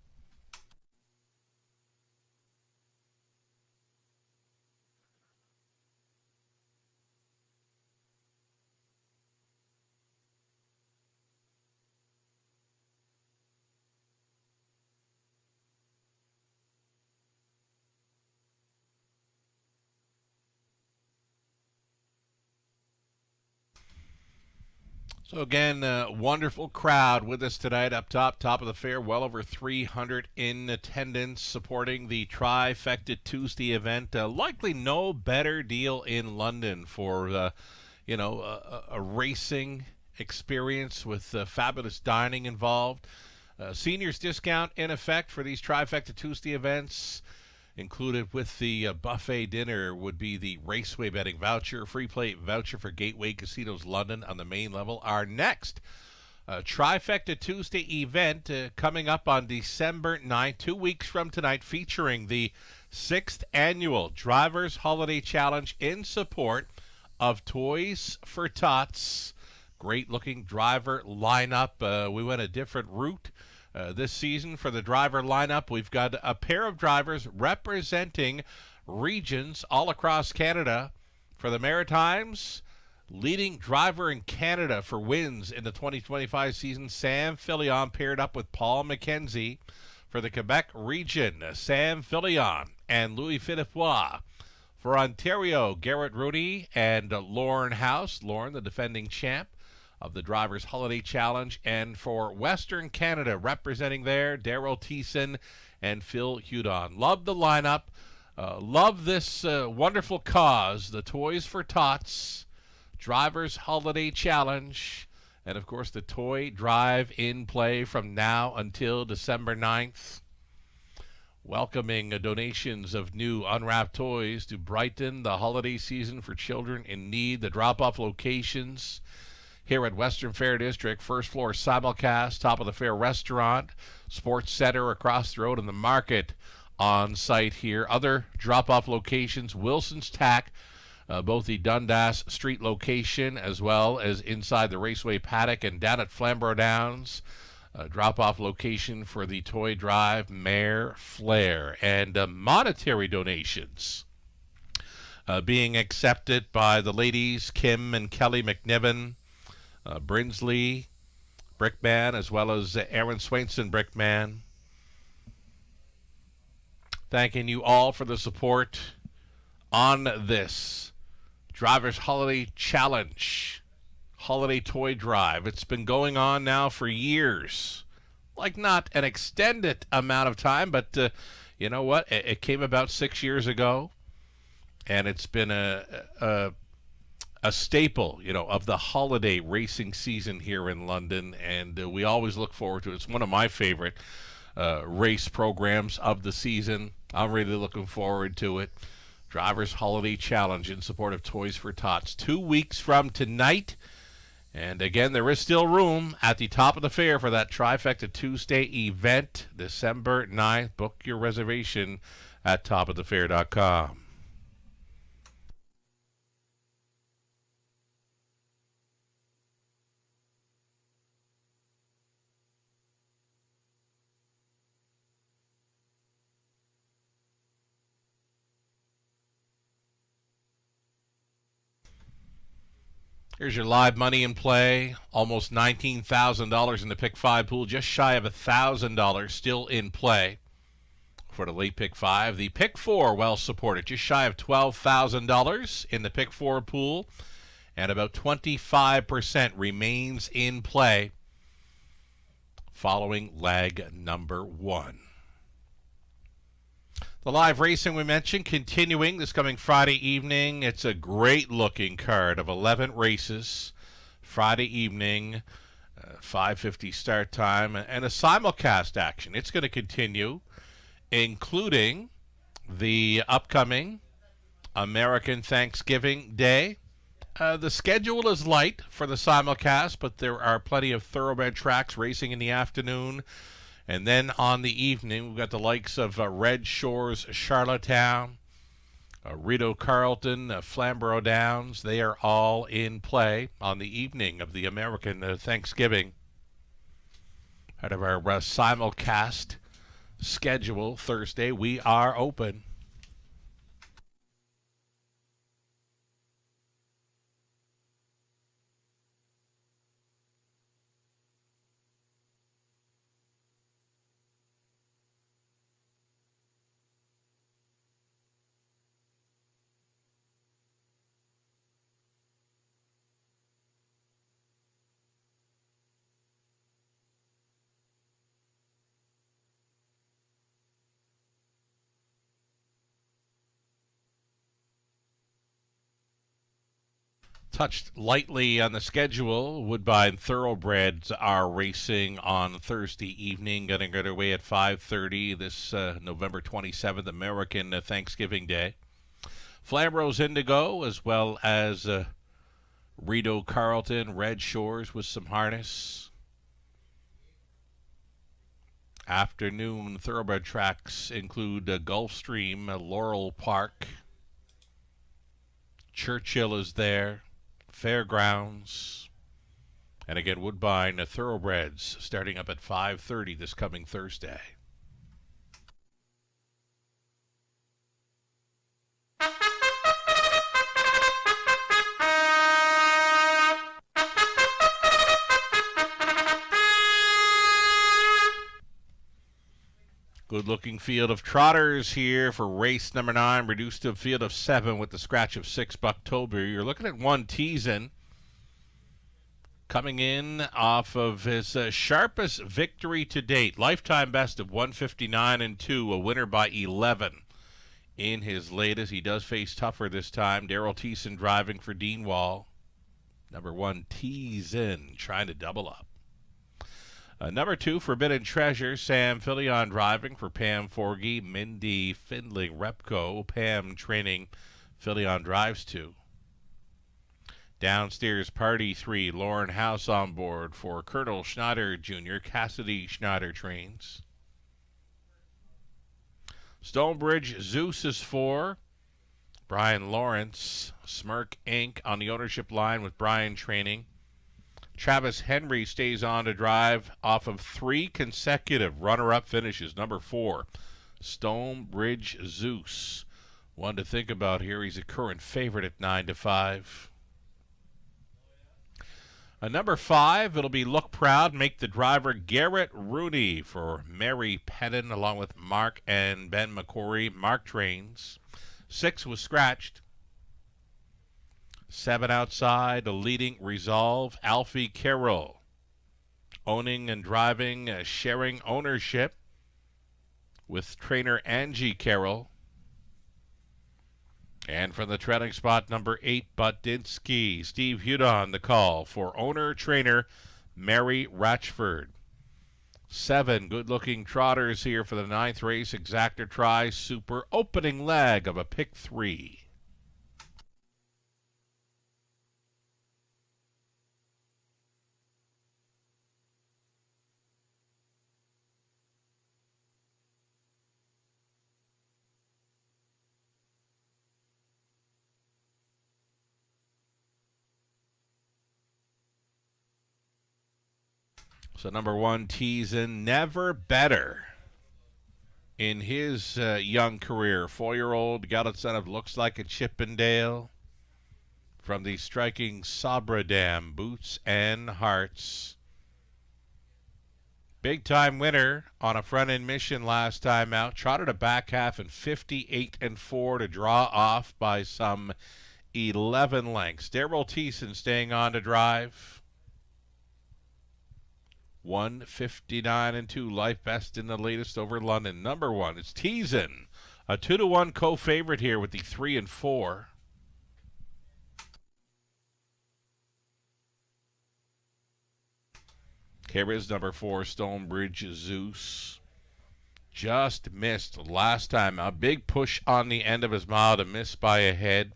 So again, wonderful crowd with us tonight up top of the fair. Well over 300 in attendance supporting the Trifecta Tuesday event. Likely no better deal in London for, a racing experience with fabulous dining involved. Seniors discount in effect for these Trifecta Tuesday events. Included with the buffet dinner would be the Raceway betting voucher, free play voucher for Gateway Casinos London on the main level. Our next Trifecta Tuesday event coming up on December 9th, 2 weeks from tonight, featuring the 6th annual Drivers Holiday Challenge in support of Toys for Tots. Great looking driver lineup. We went a different route. This season for the driver lineup, we've got a pair of drivers representing regions all across Canada. For the Maritimes, leading driver in Canada for wins in the 2025 season, Sam Filion, paired up with Paul McKenzie. For the Quebec region, Sam Filion and Louis Philippois. For Ontario, Garrett Rooney and Lauren House. Lauren, the defending champ of the Drivers Holiday Challenge. And for Western Canada, representing there, Daryl Thiessen and Phil Hudon. Love the lineup. Love this wonderful cause, the Toys for Tots Drivers Holiday Challenge. And, of course, the toy drive in play from now until December 9th. Welcoming donations of new unwrapped toys to brighten the holiday season for children in need. The drop-off locations here at Western Fair District, first floor simulcast, top of the fair restaurant, sports center across the road, and the market on site here. Other drop-off locations, Wilson's Tack, both the Dundas Street location as well as inside the Raceway Paddock and down at Flamborough Downs. Drop-off location for the toy drive, Mare Flair. And monetary donations being accepted by the ladies, Kim and Kelly McNiven, Brinsley Brickman, as well as Aaron Swainson Brickman. Thanking you all for the support on this Drivers Holiday Challenge, Holiday Toy Drive. It's been going on now for years. Like, not an extended amount of time, but you know what? It came about 6 years ago, and it's been a staple, of the holiday racing season here in London, and we always look forward to it. It's one of my favorite race programs of the season. I'm really looking forward to it. Drivers Holiday Challenge in support of Toys for Tots. 2 weeks from tonight. And again, there is still room at the top of the fair for that Trifecta Tuesday event, December 9th. Book your reservation at topofthefair.com. Here's your live money in play. Almost $19,000 in the Pick 5 pool. Just shy of $1,000 still in play for the late Pick 5. The Pick 4, well supported. Just shy of $12,000 in the Pick 4 pool. And about 25% remains in play following leg number 1. The live racing we mentioned continuing this coming Friday evening. It's a great looking card of 11 races. Friday evening, 5:50 start time, and a simulcast action. It's going to continue, including the upcoming American Thanksgiving Day. The schedule is light for the simulcast, but there are plenty of thoroughbred tracks racing in the afternoon. And then on the evening, we've got the likes of Red Shores, Charlottetown, Rideau Carlton, Flamborough Downs. They are all in play on the evening of the American Thanksgiving. Part of our simulcast schedule Thursday, we are open. Touched lightly on the schedule, Woodbine Thoroughbreds are racing on Thursday evening, getting underway at 5:30 this November 27th, American Thanksgiving Day. Flamboro's Indigo, as well as Rideau Carlton, Red Shores with some harness. Afternoon thoroughbred tracks include Gulfstream, Laurel Park. Churchill is there. Fairgrounds. And again, Woodbine Thoroughbreds starting up at 5:30 this coming Thursday. Good-looking field of trotters here for race number 9, reduced to a field of 7 with the scratch of 6 Bucktober. You're looking at one Teasin coming in off of his sharpest victory to date. Lifetime best of 159-2, a winner by 11 in his latest. He does face tougher this time. Daryl Teasin driving for Dean Wall. Number 1 Teasin trying to double up. Number 2, Forbidden Treasure, Sam Filion driving for Pam Forgy, Mindy Findling Repco, Pam training, Filion drives to. Downstairs Party 3, Lauren House on board for Colonel Schneider Jr., Cassidy Schneider trains. Stonebridge Zeus is 4, Brian Lawrence, Smirk Inc. on the ownership line with Brian training. Travis Henry stays on to drive off of 3 consecutive runner-up finishes. Number 4, Stonebridge Zeus. One to think about here. He's a current favorite at 9-5. Number 5, it'll be Look Proud, Make the Driver Garrett Rooney for Mary Pennon along with Mark and Ben McCory. Mark trains. 6 was scratched. 7 outside, a leading Resolve, Alfie Carroll. Owning and driving, sharing ownership with trainer Angie Carroll. And from the trailing spot, number 8, Butdinsky. Steve Hudon, the call for owner-trainer Mary Ratchford. 7 good-looking trotters here for the 9th race. Exactor Tri Super opening leg of a pick 3. So number 1, Teasin, never better in his young career. 4-year-old Gallant son of Looks Like a Chippendale from the striking Sabra Dam, Boots and Hearts. Big-time winner on a front-end mission last time out. Trotted a back half in 58-4 to draw off by some 11 lengths. Daryl Teasin staying on to drive. 159-2, life best in the latest over London. Number 1, it's Teasin, a 2-1 co-favorite here with the 3 and 4. Here is number 4, Stonebridge Zeus. Just missed last time. A big push on the end of his mile to miss by a head.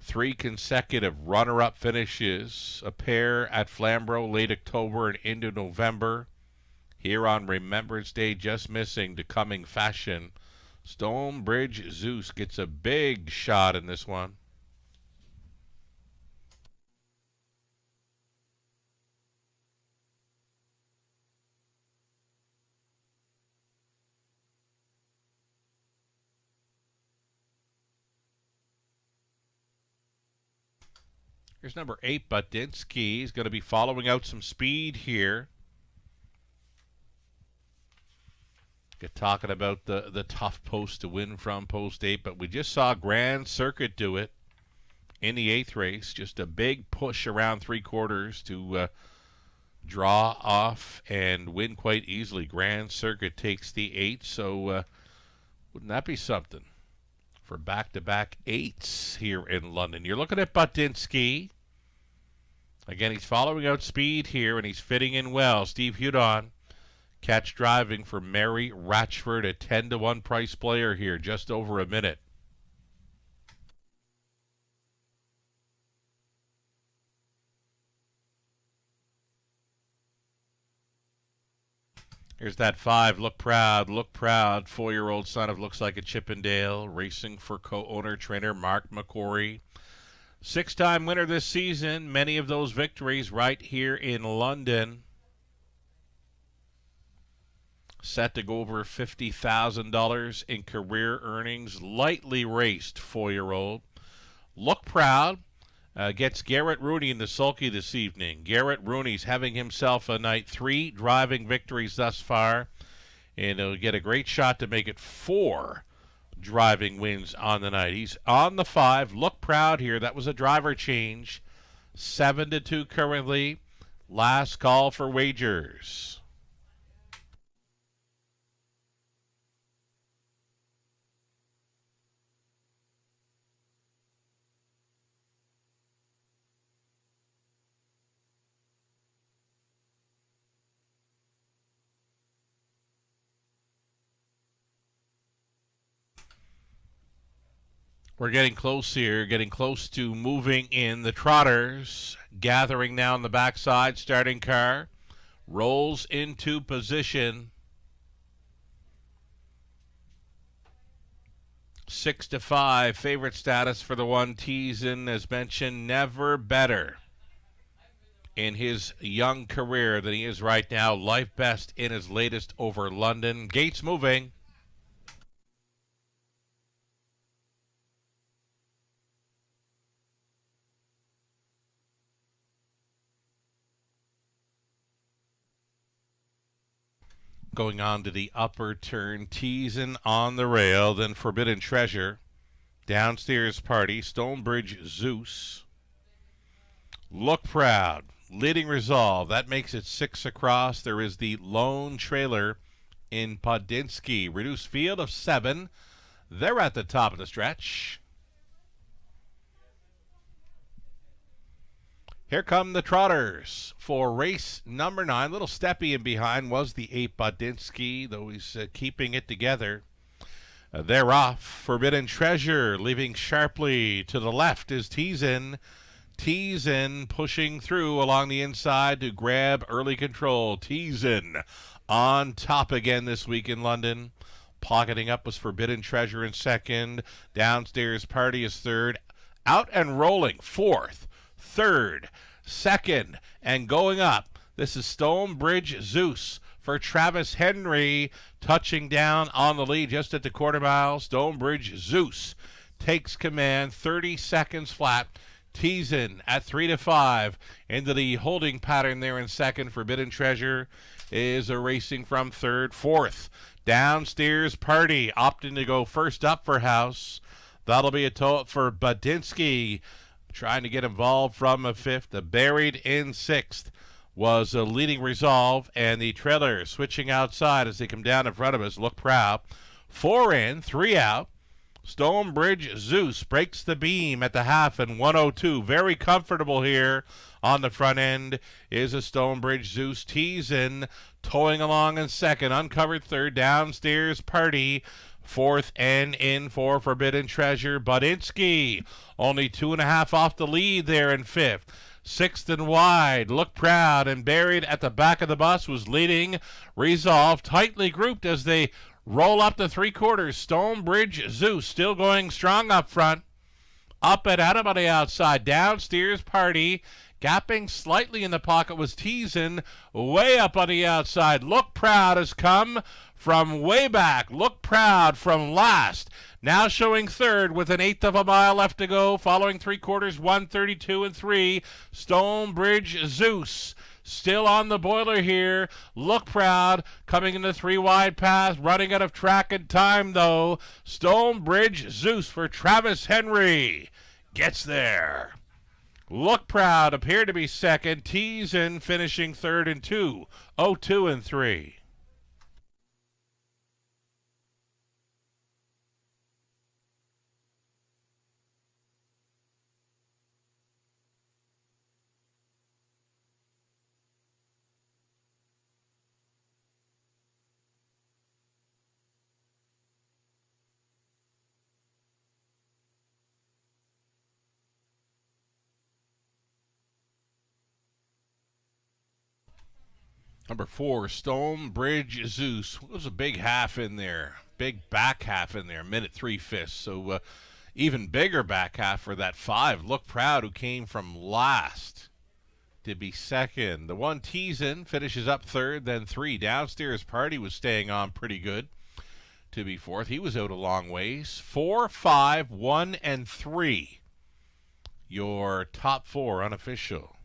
3 consecutive runner-up finishes, a pair at Flamborough late October and into November. Here on Remembrance Day, just missing to coming fashion. Stonebridge Zeus gets a big shot in this one. Here's number 8, Butdinsky. He's going to be following out some speed here. Get talking about the tough post to win from, post 8, but we just saw Grand Circuit do it in the 8th race. Just a big push around 3/4 to draw off and win quite easily. Grand Circuit takes the 8, so wouldn't that be something? for back-to-back 8s here in London. You're looking at Buttinsky. Again, he's following out speed here, and he's fitting in well. Steve Hudon, catch driving for Mary Ratchford, a 10-1 price player here, just over a minute. Here's that 5, Look Proud, 4-year-old son of Looks Like a Chippendale, racing for co-owner trainer Mark McCory. 6-time winner this season, many of those victories right here in London. Set to go over $50,000 in career earnings, lightly raced 4-year-old. Look Proud gets Garrett Rooney in the sulky this evening. Garrett Rooney's having himself a night. 3 driving victories thus far, and he'll get a great shot to make it 4 driving wins on the night. He's on the 5. Look Proud here. That was a driver change. 7-2 currently. Last call for wagers. We're getting close here, getting close to moving in. The Trotters gathering now on the backside. Starting car rolls into position. 6-5 favorite status for the one. Teasin, as mentioned, never better in his young career than he is right now. Life best in his latest over London. Gates moving. Going on to the upper turn, Teasin on the rail, then Forbidden Treasure. Downstairs Party, Stonebridge Zeus. Look Proud, Leading Resolve. That makes it 6 across. There is the lone trailer in Podinsky. Reduced field of 7. They're at the top of the stretch. Here come the Trotters for race number 9. Little steppy in behind was the 8 Bodinsky, though he's keeping it together. They're off. Forbidden Treasure leaving sharply. To the left is Teasin. Teasin pushing through along the inside to grab early control. Teasin on top again this week in London. Pocketing up was Forbidden Treasure in second. Downstairs Party is third. Out and rolling fourth. Third, second, and going up. This is Stonebridge Zeus for Travis Henry, touching down on the lead just at the quarter mile. Stonebridge Zeus takes command, 30 seconds flat. Teasin at 3-5 into the holding pattern there in second. Forbidden Treasure is racing from third. Fourth, Downstairs Party opting to go first up for House. That'll be a tow for Bodinsky, trying to get involved from a fifth. The Buried in sixth was a Leading Resolve, and the trailer switching outside as they come down in front of us. Look Proud. 4 in, 3 out. Stonebridge Zeus breaks the beam at the half in 102. Very comfortable here on the front end is a Stonebridge Zeus. Teasin towing along in second. Uncovered third. Downstairs Party fourth, and in for Forbidden Treasure. Bodinsky only 2.5 off the lead there in fifth. Sixth and wide, Look Proud, and Buried at the back of the bus was Leading Resolve, tightly grouped as they roll up the 3/4. Stonebridge Zeus still going strong up front. Up and out on the outside. Downstairs Party gapping slightly in the pocket was Teasin. Way up on the outside. Look Proud has come from way back. Look Proud from last. Now showing third with 1/8 of a mile left to go. Following 3/4, 1:32 and 3. Stonebridge Zeus still on the boiler here. Look Proud coming in the 3 wide path. Running out of track and time though. Stonebridge Zeus for Travis Henry gets there. Look Proud appeared to be second. Teasin finishing third and 2:02 and 3. Number 4, Stonebridge Zeus. It was a big half in there. Big back half in there, minute 3/5. So even bigger back half for that 5. Look Proud, who came from last to be second. The 1, Teasin, finishes up third, then 3. Downstairs Party was staying on pretty good to be fourth. He was out a long ways. 4, 5, 1, and 3. Your top 4 unofficial.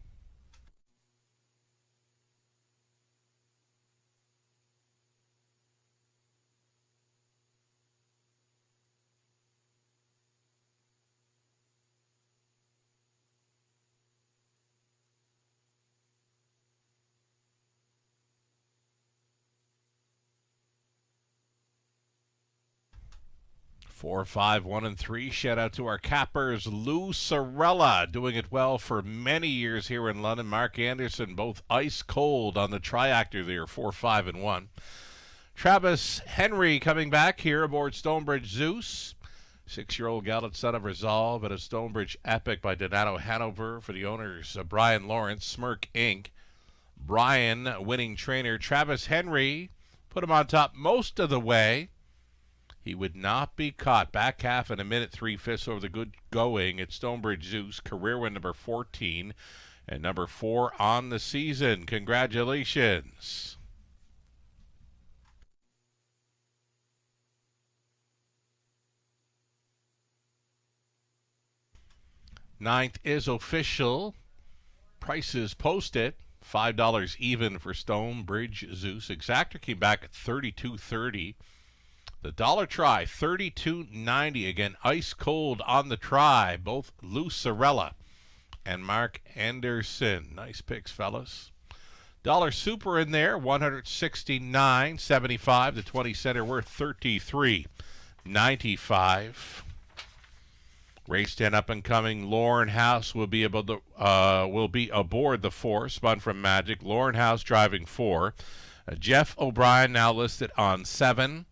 Four, 5, 1, and 3. Shout out to our cappers, Lou Sorella, doing it well for many years here in London. Mark Anderson, both ice cold on the triactor there, 4, 5, and 1. Travis Henry coming back here aboard Stonebridge Zeus. 6-year-old gelded son of Resolve at a Stonebridge Epic by Donato Hanover for the owners, Brian Lawrence, Smirk Inc. Brian, winning trainer. Travis Henry put him on top most of the way. He would not be caught. Back half in a minute 3/5 over the good going at Stonebridge Zeus. Career win number 14 and number 4 on the season. Congratulations. Ninth is official. Prices posted. $5 even for Stonebridge Zeus. Exactor came back at $32.30. The dollar try, $32.90. Again, ice cold on the try. Both Lou Sorella and Mark Anderson. Nice picks, fellas. Dollar super in there, $169.75. The 20 center worth $33.95. Race 10 up and coming. Lauren House will be aboard the 4. Spun from Magic. Lauren House driving 4. Jeff O'Brien now listed on 7.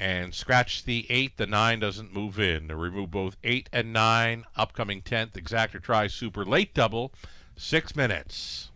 And scratch the 8. The 9 doesn't move in. To remove both 8 and 9. Upcoming 10th. Exactor try super late double. 6 minutes.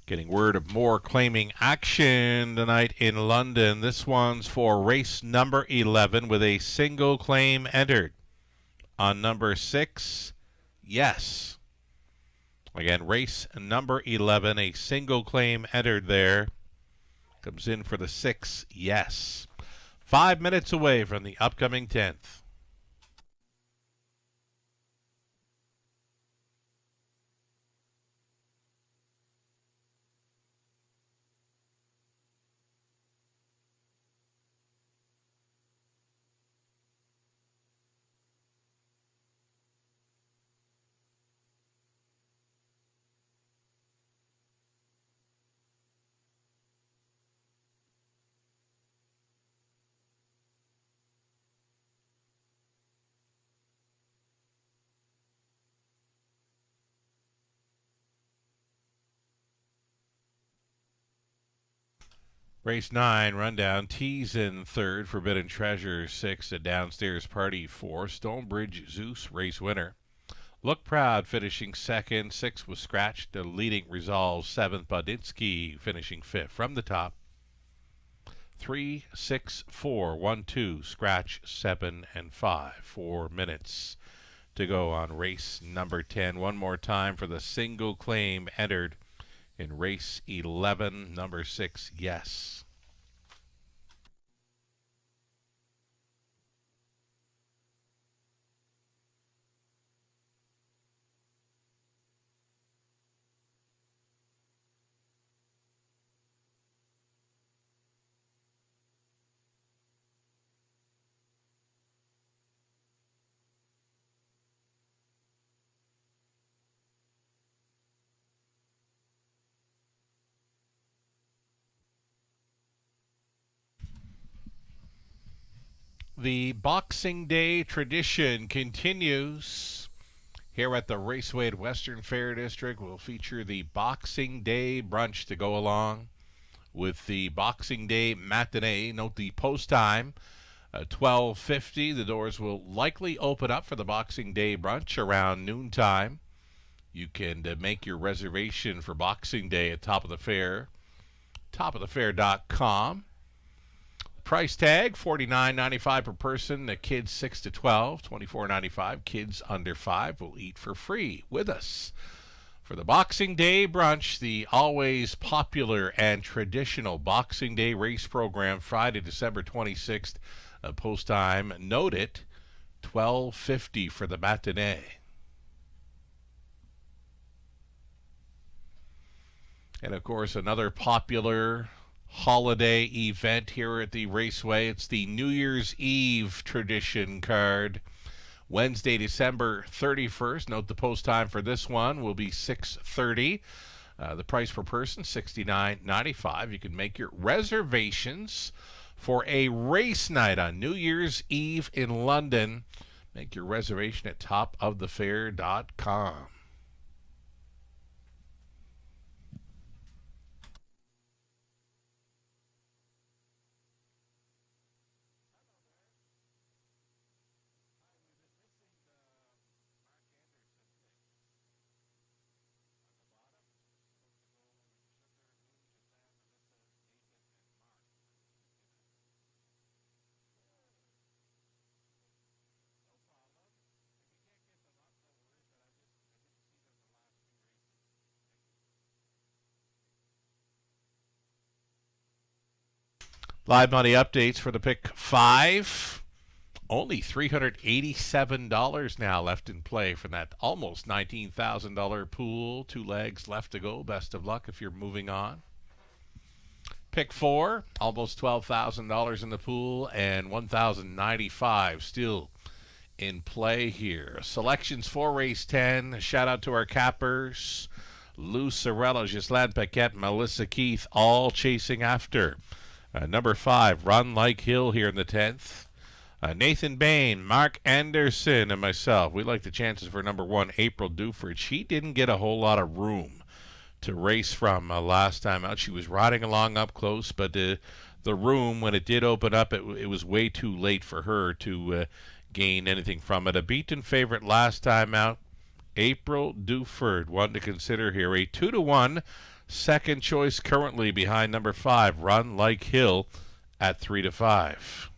Getting word of more claiming action tonight in London. This one's for race number 11 with a single claim entered. On number 6, yes. Again, race number 11, a single claim entered there. Comes in for the 6, yes. 5 minutes away from the upcoming 10th. Race 9, rundown. Tees in 3rd, Forbidden Treasure 6, a Downstairs Party 4, Stonebridge Zeus, race winner. Look Proud finishing second. 6 was scratched. The leading Resolve 7th. Budinsky finishing 5th. From the top, 3, 6, 4, 1, 2, scratch 7 and 5. 4 minutes to go on race number 10. One more time for the single claim entered in race 11, number 6, Yes. The Boxing Day tradition continues here at the Raceway at Western Fair District. We'll feature the Boxing Day brunch to go along with the Boxing Day matinee. Note the post time, 12:50. The doors will likely open up for the Boxing Day brunch around noontime. You can make your reservation for Boxing Day at Top of the Fair, topofthefair.com. Price tag $49.95 per person. The kids 6 to 12, $24.95. Kids under 5 will eat for free with us. For the Boxing Day brunch, the always popular and traditional Boxing Day race program, Friday, December 26th. Post time, note it, 12:50 for the matinee. And of course, another popular holiday event here at the Raceway. It's the New Year's Eve tradition card. Wednesday, December 31st. Note the post time for this one will be 6:30. The price per person, $69.95. You can make your reservations for a race night on New Year's Eve in London. Make your reservation at topofthefair.com. Live money updates for the pick 5. Only $387 now left in play from that almost $19,000 pool. 2 legs left to go. Best of luck if you're moving on. Pick 4, almost $12,000 in the pool and $1,095 still in play here. Selections for race 10. Shout out to our cappers. Lou Sorello, Ghislaine Paquette, Melissa Keith, all chasing after. Number 5, Run Like Hill here in the 10th. Nathan Bain, Mark Anderson, and myself. We like the chances for number 1, April Duford. She didn't get a whole lot of room to race from last time out. She was riding along up close, but the room, when it did open up, it was way too late for her to gain anything from it. A beaten favorite last time out, April Duford. One to consider here. A 2-1. Second choice currently behind number 5, Run Like Hill, at 3-5.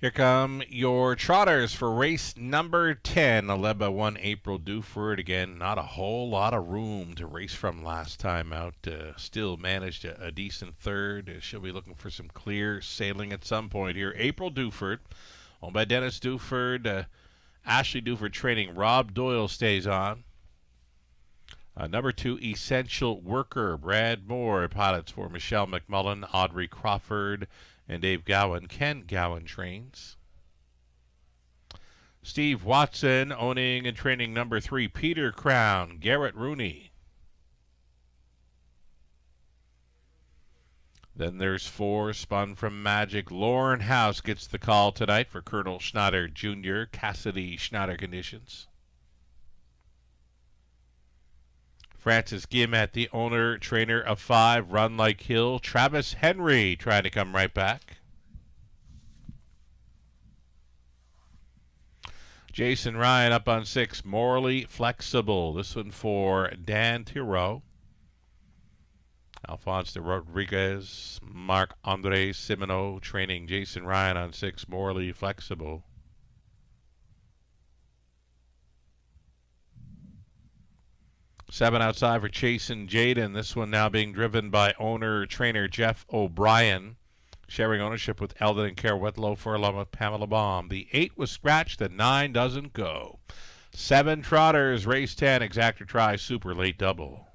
Here come your trotters for race number 10. Led by one April Duford. Again, not a whole lot of room to race from last time out. Still managed a decent third. She'll be looking for some clear sailing at some point here. April Duford, owned by Dennis Duford. Ashley Duford training. Rob Doyle stays on. Number 2, Essential Worker. Brad Moore pilots for Michelle McMullen, Audrey Crawford, and Dave Gowan. Ken Gowan trains. Steve Watson owning and training number 3, Peter Crown, Garrett Rooney. Then there's 4, Spun from Magic. Lauren House gets the call tonight for Colonel Schneider Jr., Cassidy Schneider conditions. Francis Guillemette, the owner, trainer of 5, Run Like Hill. Travis Henry trying to come right back. Jason Ryan up on 6, Morally Flexible. This one for Dan Tiro. Alphonse de Rodriguez, Marc-Andre Simoneau training Jason Ryan on 6, Morally Flexible. Seven outside for Chase and Jaden. This one now being driven by owner-trainer Jeff O'Brien. Sharing ownership with Eldon and Care Whitlow for along with Pamela Baum. The 8 was scratched. The 9 doesn't go. 7 trotters. Race 10. Exactor try. Super late double.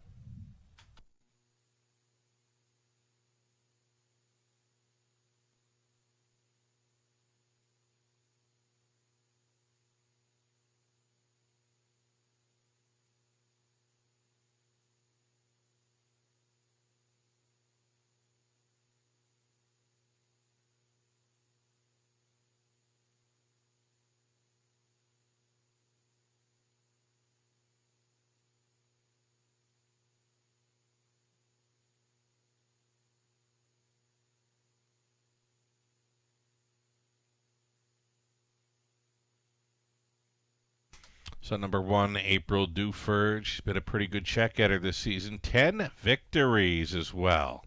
So number 1, April Duford. She's been a pretty good check-getter this season. 10 victories as well.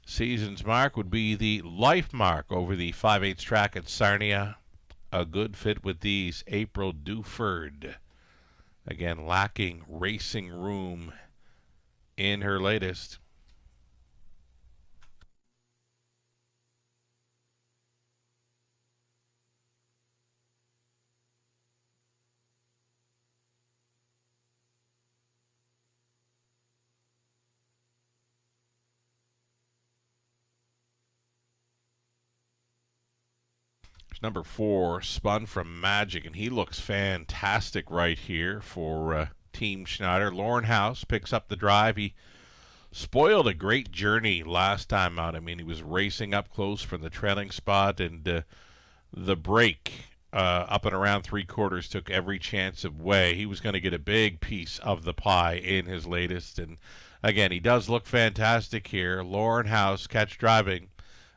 Season's mark would be the life mark over the 5/8 track at Sarnia. A good fit with these. April Duford. Again, lacking racing room in her latest. Number 4, Spun from Magic, and he looks fantastic right here for Team Schneider. Lauren House picks up the drive. He spoiled a great journey last time out. I mean, he was racing up close from the trailing spot, and the break up and around 3/4 took every chance of way. He was going to get a big piece of the pie in his latest, and again, he does look fantastic here. Lauren House, catch driving.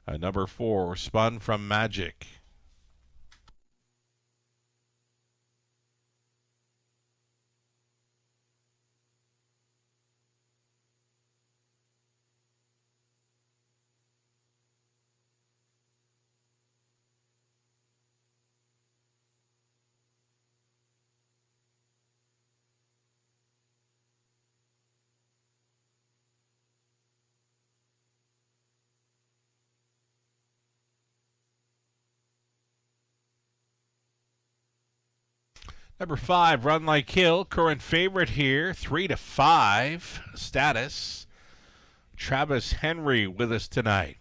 Number 4, Spun from Magic. Number 5, Run Like Hill, current favorite here, 3-5 status. Travis Henry with us tonight,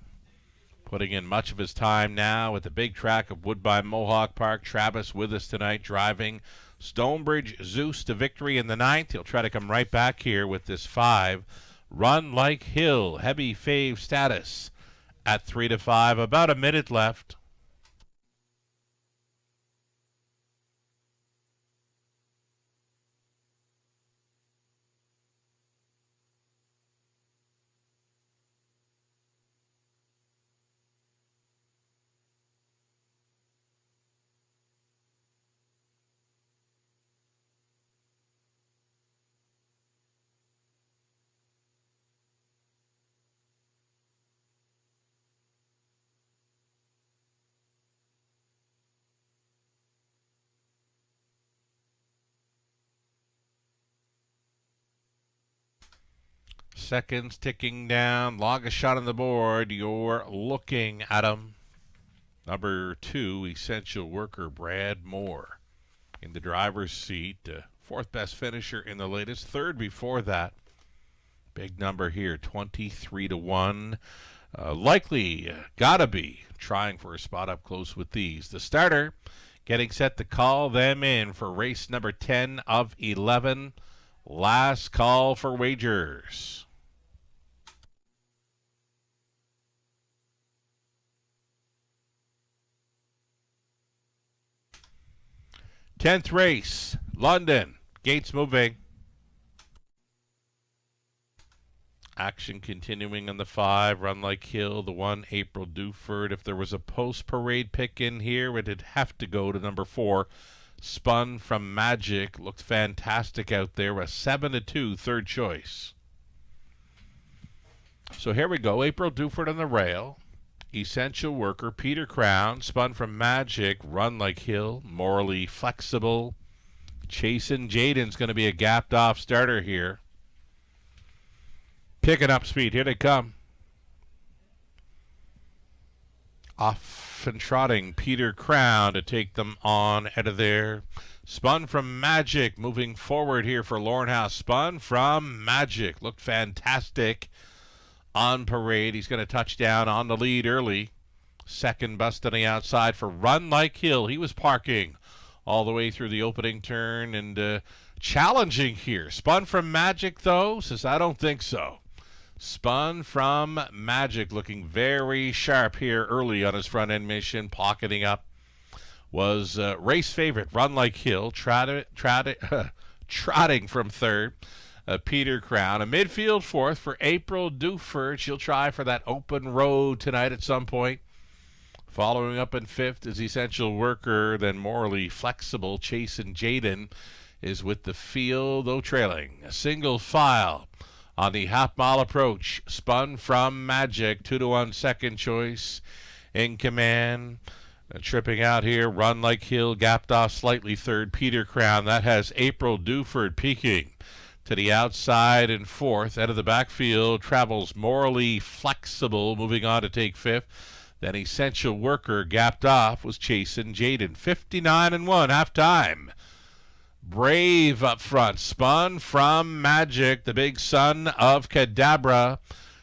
putting in much of his time now at the big track of Woodbine Mohawk Park. Travis with us tonight, driving Stonebridge Zeus to victory in the 9th. He'll try to come right back here with this 5, Run Like Hill, heavy fave status at 3-5. About a minute left. Seconds ticking down. Longest shot on the board. You're looking at him. Number 2, Essential Worker, Brad Moore. In the driver's seat. Fourth best finisher in the latest. Third before that. Big number here, 23-1. Likely gotta be trying for a spot up close with these. The starter getting set to call them in for race number 10 of 11. Last call for wagers. Tenth race, London. Gates moving. Action continuing on the 5, Run Like Hill, the 1, April Duford. If there was a post-parade pick in here, it'd have to go to number 4, Spun from Magic. Looked fantastic out there. A 7-2 third choice. So here we go. April Duford on the rail. Essential Worker, Peter Crown, Spun from Magic, Run Like Hill, Morally Flexible. Chasin' Jaden's going to be a gapped-off starter here. Picking up speed. Here they come. Off and trotting. Peter Crown to take them on out of there. Spun from Magic. Moving forward here for Lorenhouse. Spun from Magic. Looked fantastic on parade. He's going to touch down on the lead early. Second bust on the outside for Run Like Hill. He was parking all the way through the opening turn and challenging here. Spun from Magic, though, says, I don't think so. Spun from Magic, looking very sharp here early on his front end mission, pocketing up. Was race favorite, Run Like Hill, trotting from third. Peter Crown, a midfield fourth for April Duford. She'll try for that open road tonight at some point. Following up in fifth is Essential Worker, then Morally Flexible. Chasin' Jaden is with the field, though trailing. A single file on the half-mile approach. Spun from Magic, 2-1 second choice in command. Tripping out here, Run Like Hill, gapped off slightly third. Peter Crown, that has April Duford peaking to the outside in fourth. Out of the backfield travels Morally Flexible, moving on to take fifth. Then Essential Worker, gapped off, was Chasin' Jaden. 59-1, halftime. Brave up front. Spun from Magic, the big son of Cadabra.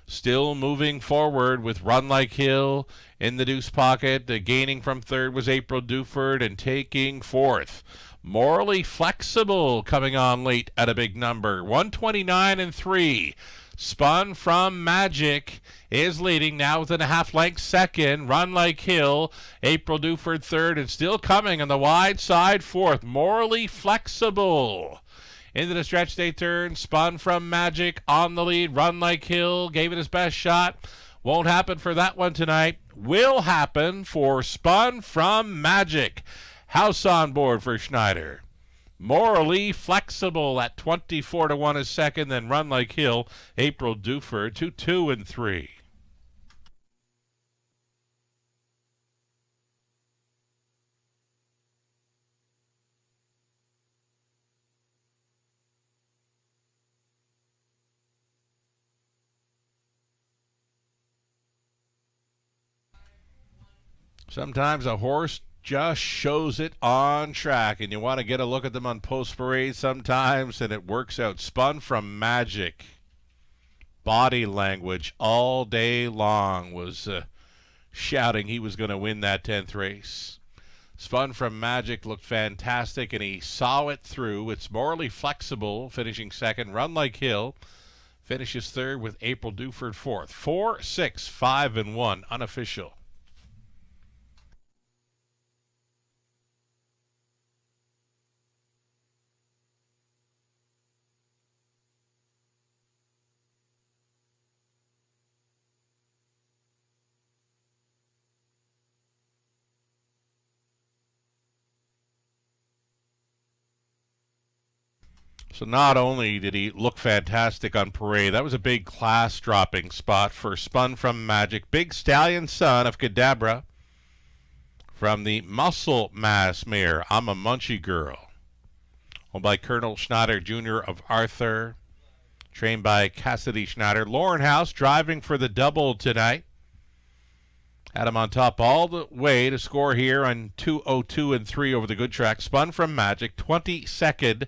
Still moving forward with Run Like Hill in the deuce pocket. Gaining from third was April Duford and taking fourth. Morally Flexible coming on late at a big number. 129-3. Spun from Magic is leading now within a half-length second. Run Like Hill, April Duford third, and still coming on the wide side fourth. Morally Flexible into the stretch they turn. Spun from Magic on the lead. Run Like Hill gave it his best shot. Won't happen for that one tonight. Will happen for Spun from Magic. House on board for Schneider. Morally Flexible at 24-1 is second, then Run Like Hill, April Duford, 2-2-3. Sometimes a horse just shows it on track, and you want to get a look at them on post parade sometimes, and it works out. Spun from Magic. Body language all day long was shouting he was going to win that 10th race. Spun from Magic looked fantastic, and he saw it through. It's Morally Flexible finishing second. Run Like Hill finishes third with April Duford fourth. 4, 6, 5, and 1 unofficial. So not only did he look fantastic on parade, that was a big class-dropping spot for Spun from Magic. Big Stallion son of Cadabra from the Muscle Mass mare, I'm a Munchie Girl, owned by Colonel Schneider Jr. of Arthur. trained by Cassidy Schneider. Lauren House driving for the double tonight. Had him on top all the way to score here on 2:02 and 3 over the good track. Spun from Magic, 22nd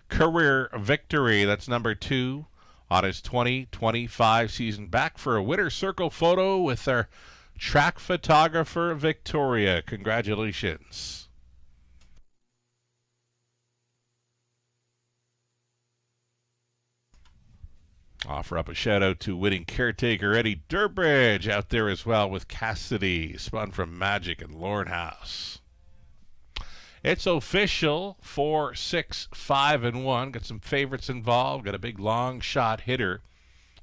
career victory. That's number 2 on his 2025 season. Back for a winner's circle photo with our track photographer, Victoria. Congratulations. Offer up a shout out to winning caretaker Eddie Durbridge out there as well with Cassidy. Spun from Magic and Lauren House. It's official, 4, 6, 5, and 1. Got some favorites involved. Got a big long shot hitter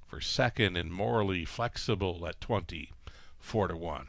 for second and Morally Flexible at 24 to 1.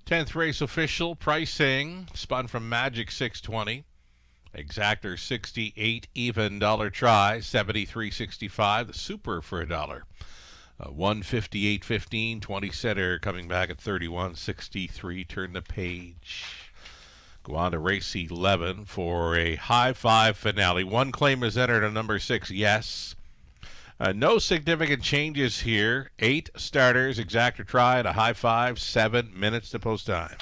Tenth race official pricing spun from Magic 620, Exactor 68, even dollar try 73.65. The Super for $1, 158.15. 20 setter coming back at 31.63. Turn the page. Go on to race 11 for a high five finale. One claim is entered on number 6. Yes. No significant changes here. 8 starters, Exactor try at a high five, 7 minutes to post time.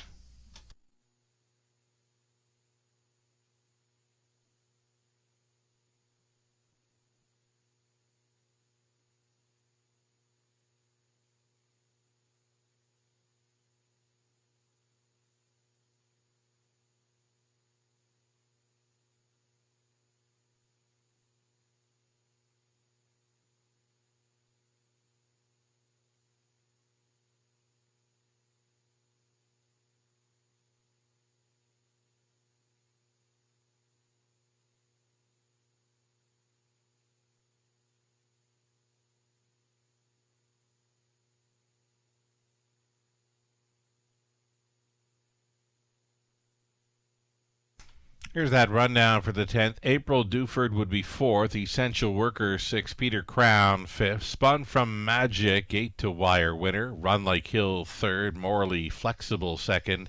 Here's that rundown for the 10th. April Duford would be 4th. Essential Worker 6th. Peter Crown 5th. Spun from Magic, 8 to wire winner. Run Like Hill 3rd. Morally Flexible 2nd.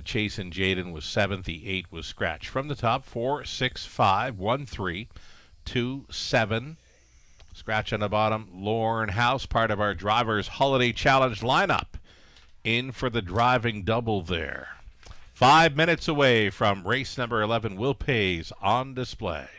Chase and Jaden was 7th. The 8 was scratched. From the top, 4, 6, 5, 1, 3, 2, 7. Scratch on the bottom. Lauren House, part of our Drivers Holiday Challenge lineup. In for the driving double there. 5 minutes away from race number 11, Will Pays on display.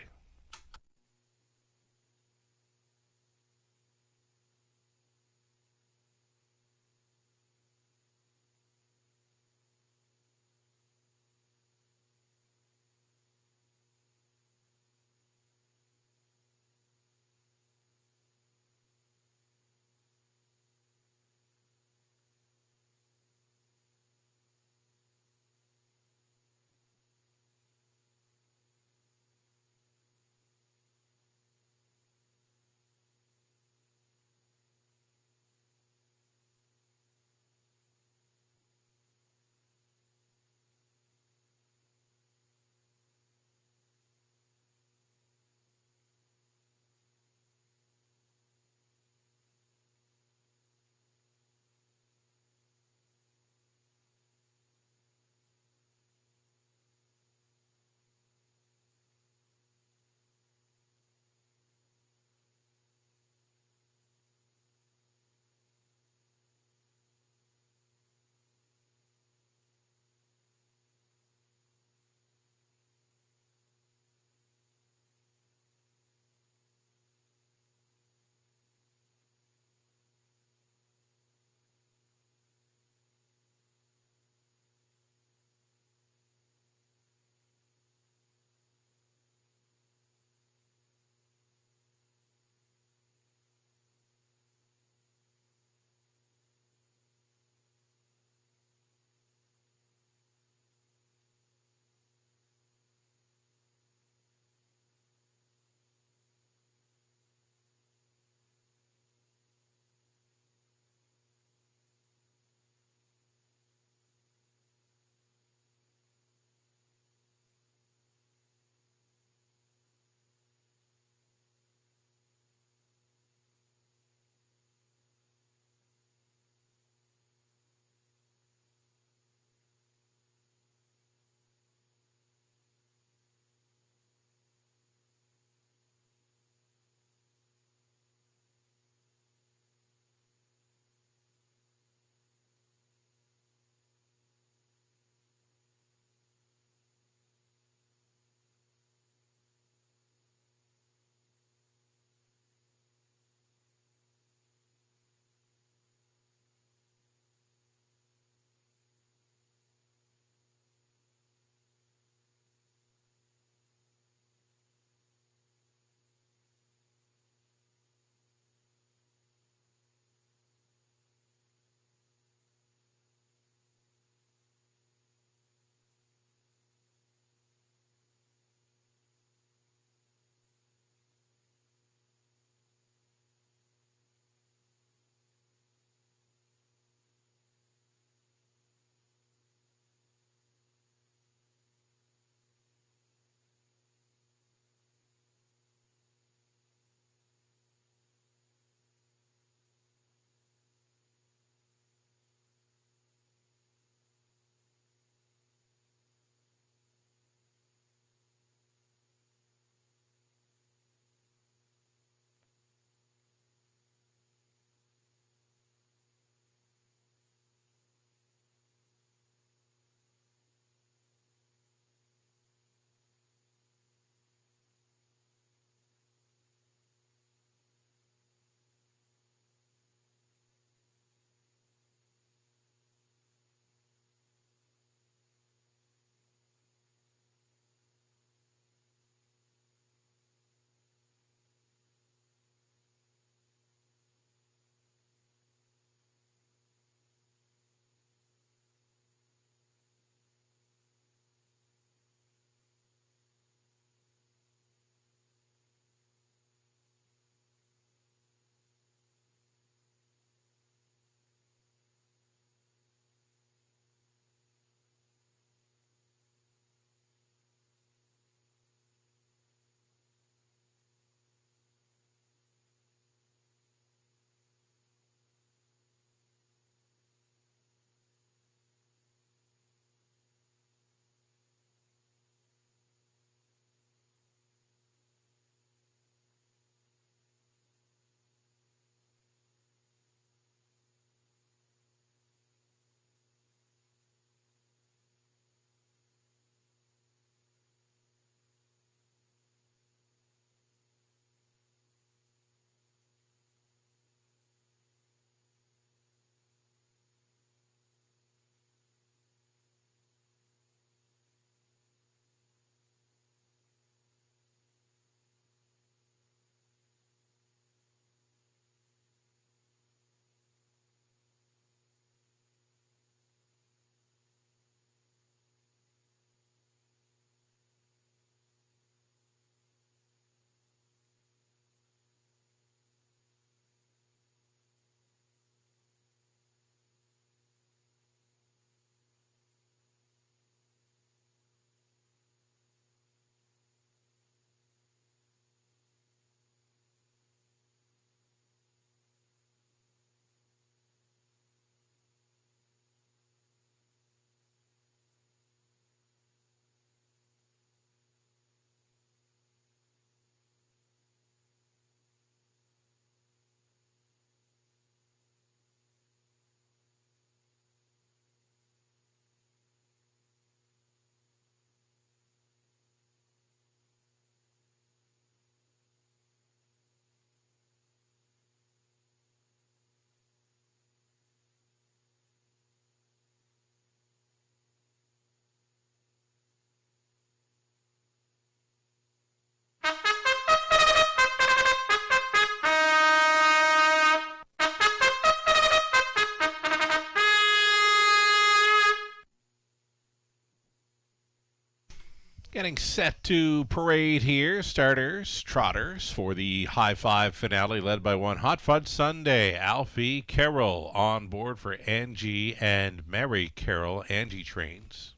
Getting set to parade here. Starters, trotters for the High Five finale led by one Hot Fudge Sunday. Alfie Carroll on board for Angie and Mary Carroll. Angie trains.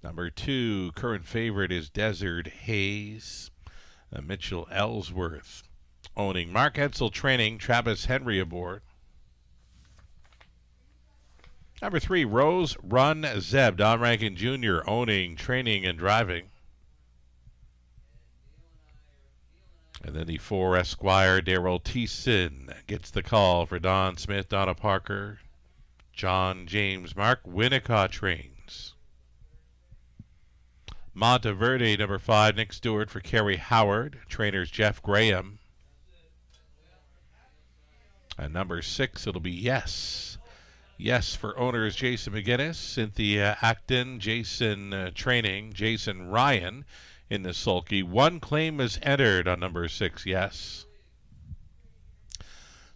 Number 2, current favorite is Desert Haze. Mitchell Ellsworth owning. Mark Edsel training. Travis Henry aboard. Number 3, Rose Run Zeb. Don Rankin Jr. owning, training, and driving. And then the 4, Esquire Daryl Thiessen gets the call for Don Smith, Donna Parker, John James. Mark Winnicott trains. Monteverde, number 5, Nick Stewart for Kerry Howard. Trainers Jeff Graham. And number 6, it'll be Yes. Yes for owners Jason McGinnis, Cynthia Acton, Jason training, Jason Ryan in the sulky. 1 claim is entered on number 6, Yes.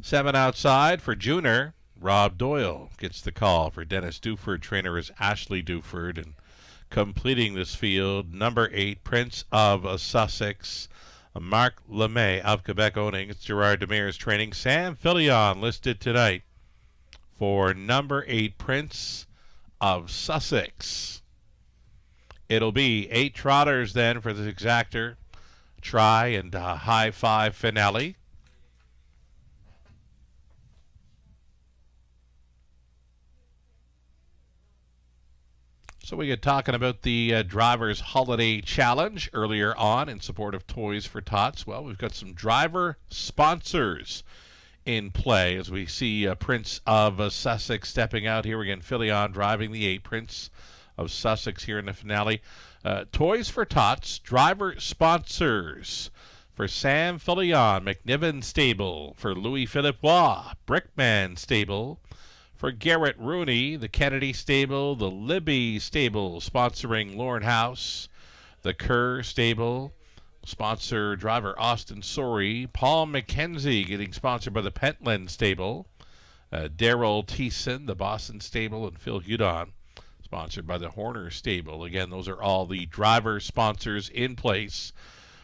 7 outside for Junior. Rob Doyle gets the call for Dennis Duford. Trainer is Ashley Duford. And completing this field, number 8, Prince of Sussex. Mark LeMay of Quebec owning. It's Gerard Demers training. Sam Filion listed tonight for number 8, Prince of Sussex. It'll be 8 trotters then for the exactor, try, and High Five finale. So we get talking about the Drivers Holiday Challenge earlier on in support of Toys for Tots. Well, we've got some driver sponsors in play as we see Prince of Sussex stepping out here again. Filion driving the 8, Prince of Sussex here in the finale. Toys for Tots, driver sponsors for Sam Filion, McNiven Stable, for Louis Philippe Waugh, Brickman Stable, for Garrett Rooney, the Kennedy Stable, the Libby Stable sponsoring Lorne House, the Kerr Stable, sponsor driver Austin Sorey. Paul McKenzie getting sponsored by the Pentland Stable. Daryl Thiessen, the Boston Stable, and Phil Hudon sponsored by the Horner Stable. Again, those are all the driver sponsors in place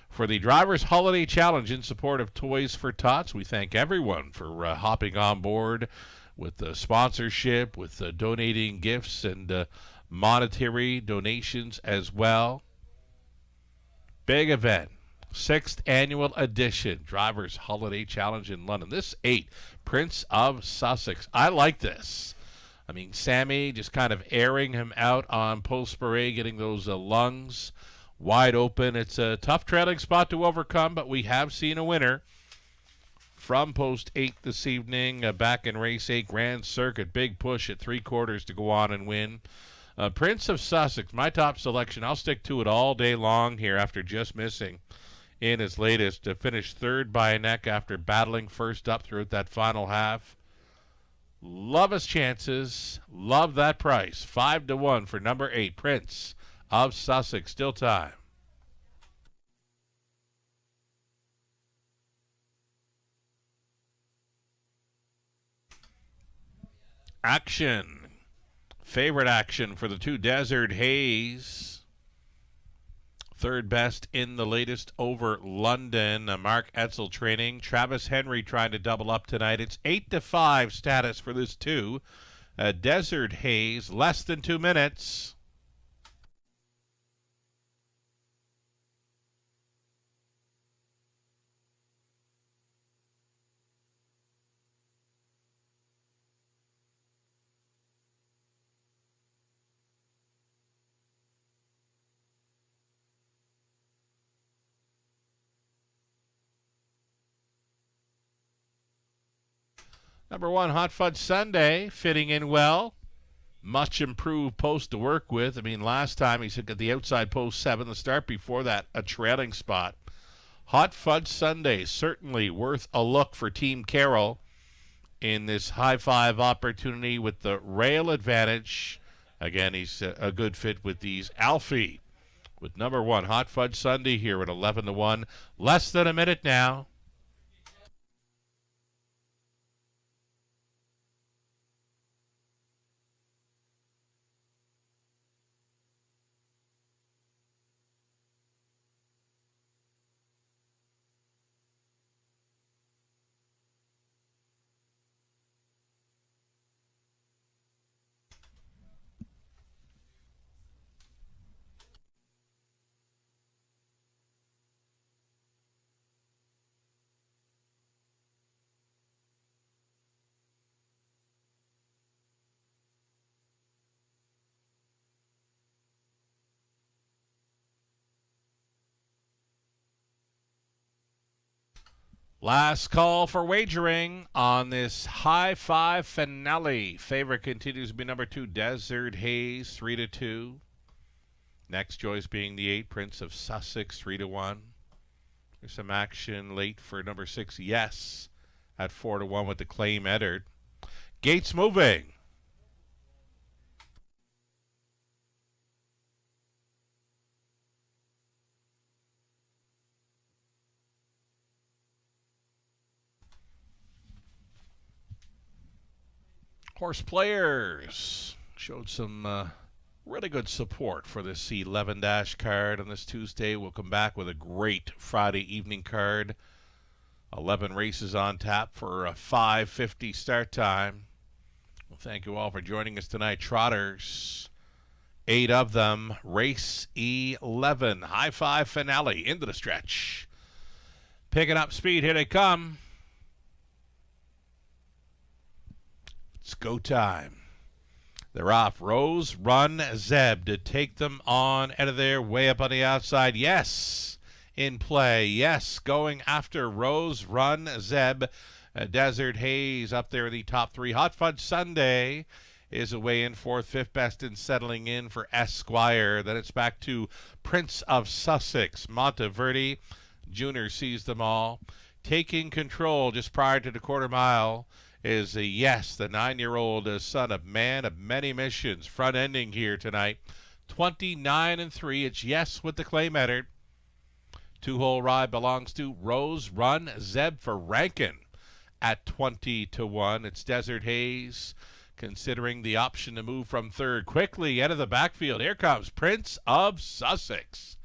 for the Drivers Holiday Challenge in support of Toys for Tots. We thank everyone for hopping on board with the sponsorship, with donating gifts and monetary donations as well. Big event, 6th annual edition, Drivers Holiday Challenge in London. This 8, Prince of Sussex. I like this. I mean, Sammy just kind of airing him out on post parade, getting those lungs wide open. It's a tough trailing spot to overcome, but we have seen a winner from post 8 this evening, back in race 8, Grand Circuit. Big push at 3/4 to go on and win. Prince of Sussex, my top selection. I'll stick to it all day long here after just missing in his latest. To finish 3rd by a neck after battling first up throughout that final half. Love his chances. Love that price. 5-1 for number 8, Prince of Sussex. Still time. Action. Favorite action for the 2, Desert Haze. 3rd best in the latest over London. Mark Edsel training. Travis Henry trying to double up tonight. It's 8-5 status for this 2. Desert Haze, less than 2 minutes. Number 1, Hot Fudge Sunday, fitting in well. Much improved post to work with. I mean, last time he took at the outside post 7, the start before that, a trailing spot. Hot Fudge Sunday, certainly worth a look for Team Carroll in this High Five opportunity with the rail advantage. Again, he's a good fit with these. Alfie with number 1, Hot Fudge Sunday here at 11-1. Less than a minute now. Last call for wagering on this high five finale. Favorite continues to be number 2, Desert Haze, 3-2. Next choice being the 8, Prince of Sussex, 3-1. There's some action late for number 6, Yes, at 4-1 with the Claim Eddard. Gates moving. Horse players showed some really good support for this C11 dash card on this Tuesday. We'll come back with a great Friday evening card. 11 races on tap for a 5:50 start time. Well, thank you all for joining us tonight. Trotters, 8 of them. Race 11. High five finale into the stretch. Picking up speed. Here they come. It's go time. They're off. Rose, Run, Zeb to take them on out of there, way up on the outside. Yes, in play. Yes, going after Rose, Run, Zeb. Desert Haze up there in the top 3. Hot Fudge Sunday is away in 4th, 5th best and settling in for Esquire. Then it's back to Prince of Sussex. Monteverde Jr. sees them all. Taking control just prior to the quarter mile is Yes, the 9-year-old son of man of many missions. Front ending here tonight. 29-3. It's Yes with the Claim Eddard. 2-hole ride belongs to Rose, Run, Zeb for Rankin at 20-1. It's Desert Haze considering the option to move from 3rd. Quickly out of the backfield. Here comes Prince of Sussex.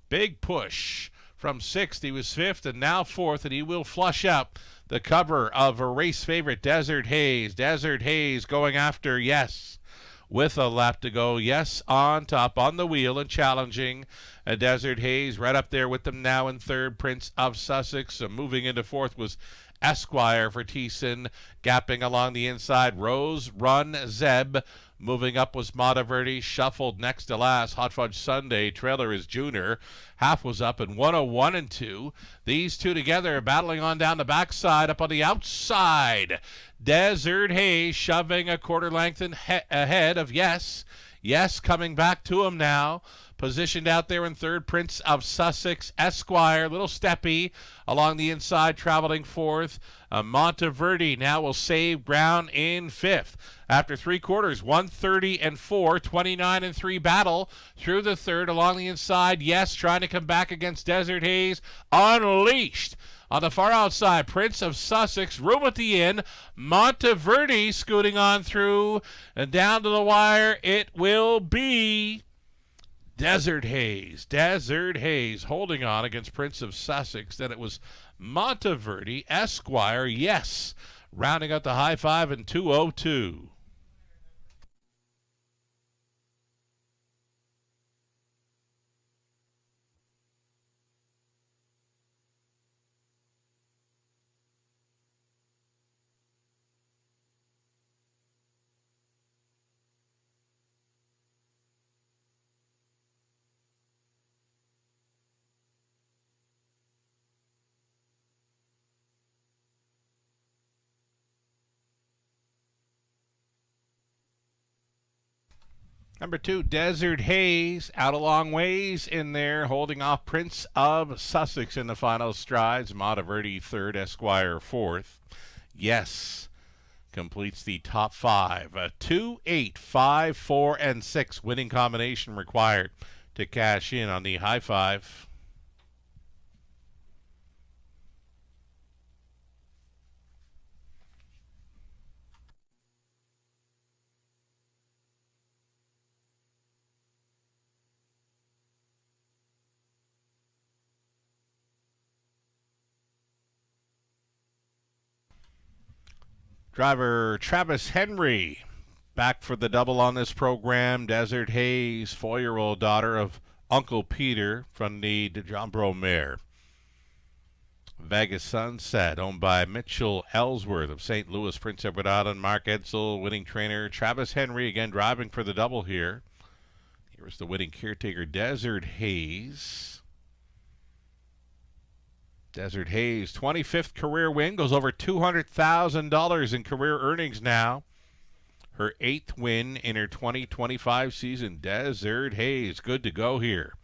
Big push from 6th. He was 5th and now 4th, and he will flush out the cover of a race favorite, Desert Haze. Desert Haze going after Yes with a lap to go. Yes on top on the wheel and challenging. Desert Haze right up there with them now in 3rd. Prince of Sussex moving into 4th was Esquire for Thiessen. Gapping along the inside, Rose, Run, Zeb. Moving up was Monteverde. Shuffled next to last. Hot Fudge Sunday. Trailer is Junior. Half was up in 101 and 2. These two together battling on down the backside. Up on the outside, Desert Haze shoving a quarter length ahead of Yes. Yes coming back to him now. Positioned out there in 3rd, Prince of Sussex. Esquire, little steppy along the inside, traveling 4th. Monteverde now will save ground in 5th. After 3 quarters, 130 and 4, 29 and 3 battle through the 3rd along the inside. Yes, trying to come back against Desert Haze. Unleashed. On the far outside, Prince of Sussex, room at the end. Monteverde scooting on through and down to the wire. It will be Desert Haze. Desert Haze holding on against Prince of Sussex. Then it was Monteverde, Esquire, Yes, rounding out the high five in 2:02. Number 2, Desert Haze, out a long ways in there, holding off Prince of Sussex in the final strides. Monteverde 3rd, Esquire 4th. Yes completes the top 5. 2, 8, 5, 4, and 6 winning combination required to cash in on the high five. Driver Travis Henry back for the double on this program. Desert Haze, 4-year-old daughter of Uncle Peter from the DeJombro mare. Vegas Sunset, owned by Mitchell Ellsworth of St. Louis. Prince Edward Island, Mark Edsel, winning trainer. Travis Henry again driving for the double here. Here's the winning caretaker, Desert Haze. Desert Hayes, 25th career win, goes over $200,000 in career earnings now. Her 8th win in her 2025 season. Desert Hayes, good to go here.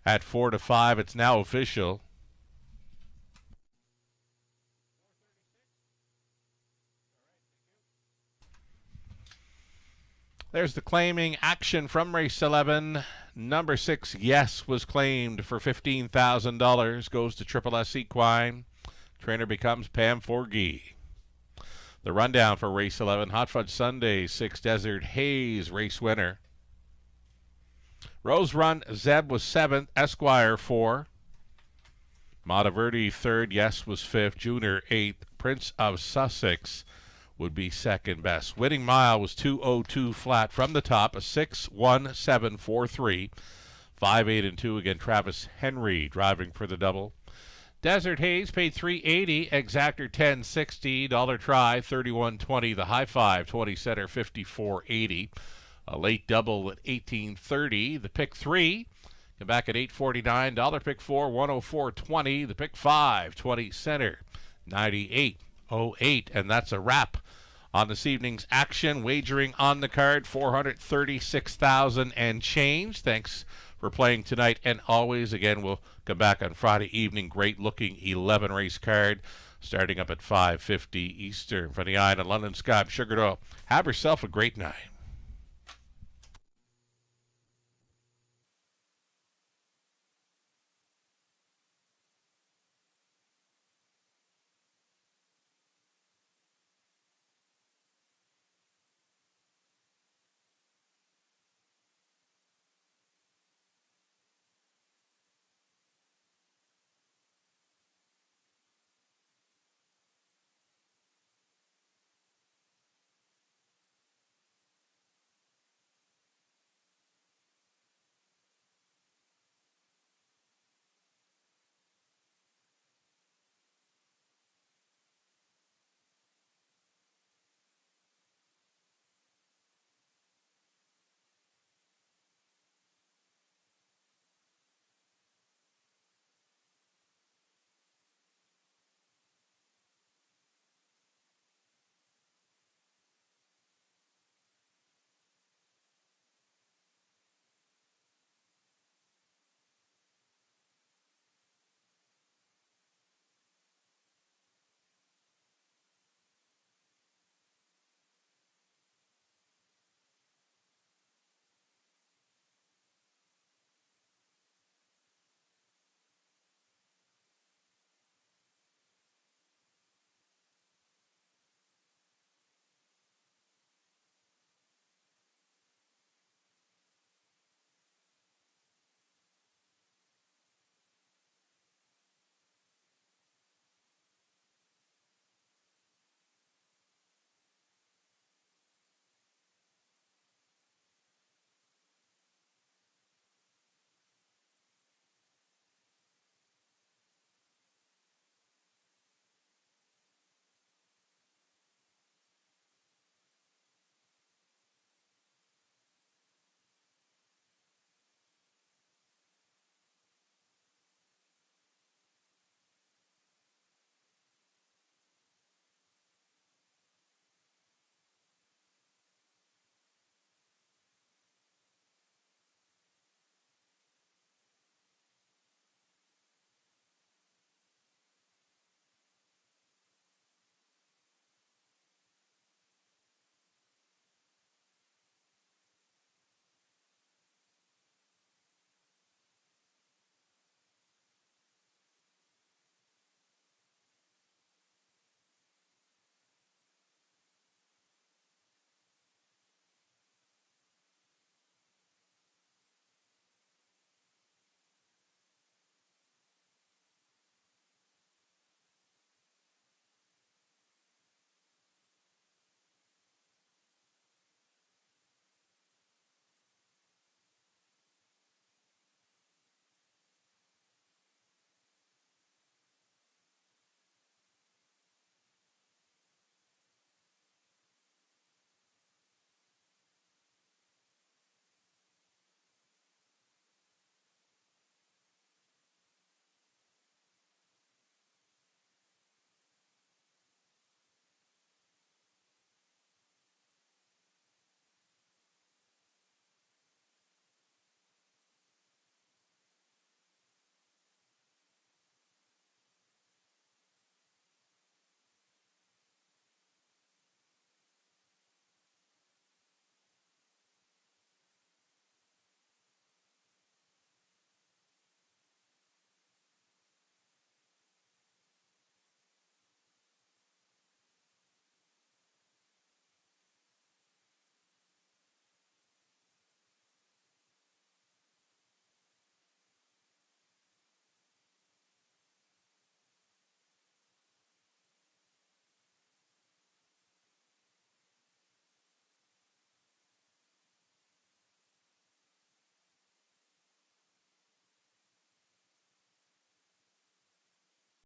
At 4-5, it's now official. There's the claiming action from race 11. Number 6, Yes, was claimed for $15,000. Goes to Triple S Equine. Trainer becomes Pam Forgey. The rundown for race 11. Hot Fudge Sunday, 6, Desert Hayes, race winner. Rose Run, Zeb was 7th. Esquire, 4. Monteverde, 3rd. Yes was 5th. Junior, 8th. Prince of Sussex would be second best. Winning mile was 2:02 flat from the top, a 6:1743. 5-8 and 2 again. Travis Henry driving for the double. Desert Hayes paid $380. Exactor $1060. Dollar Try $31.20. The High Five 20 center $54.80. A late double at $18.30. The pick 3 come back at $8.49. Dollar pick 4 $104.20. The pick 5 20 center $98.08. And that's a wrap on this evening's action. Wagering on the card, $436,000 and change. Thanks for playing tonight, and always, again, we'll come back on Friday evening. Great looking 11 race card starting up at 5:50 Eastern. For the Eye on London Sky, I'm Sugar Doyle. Have yourself a great night.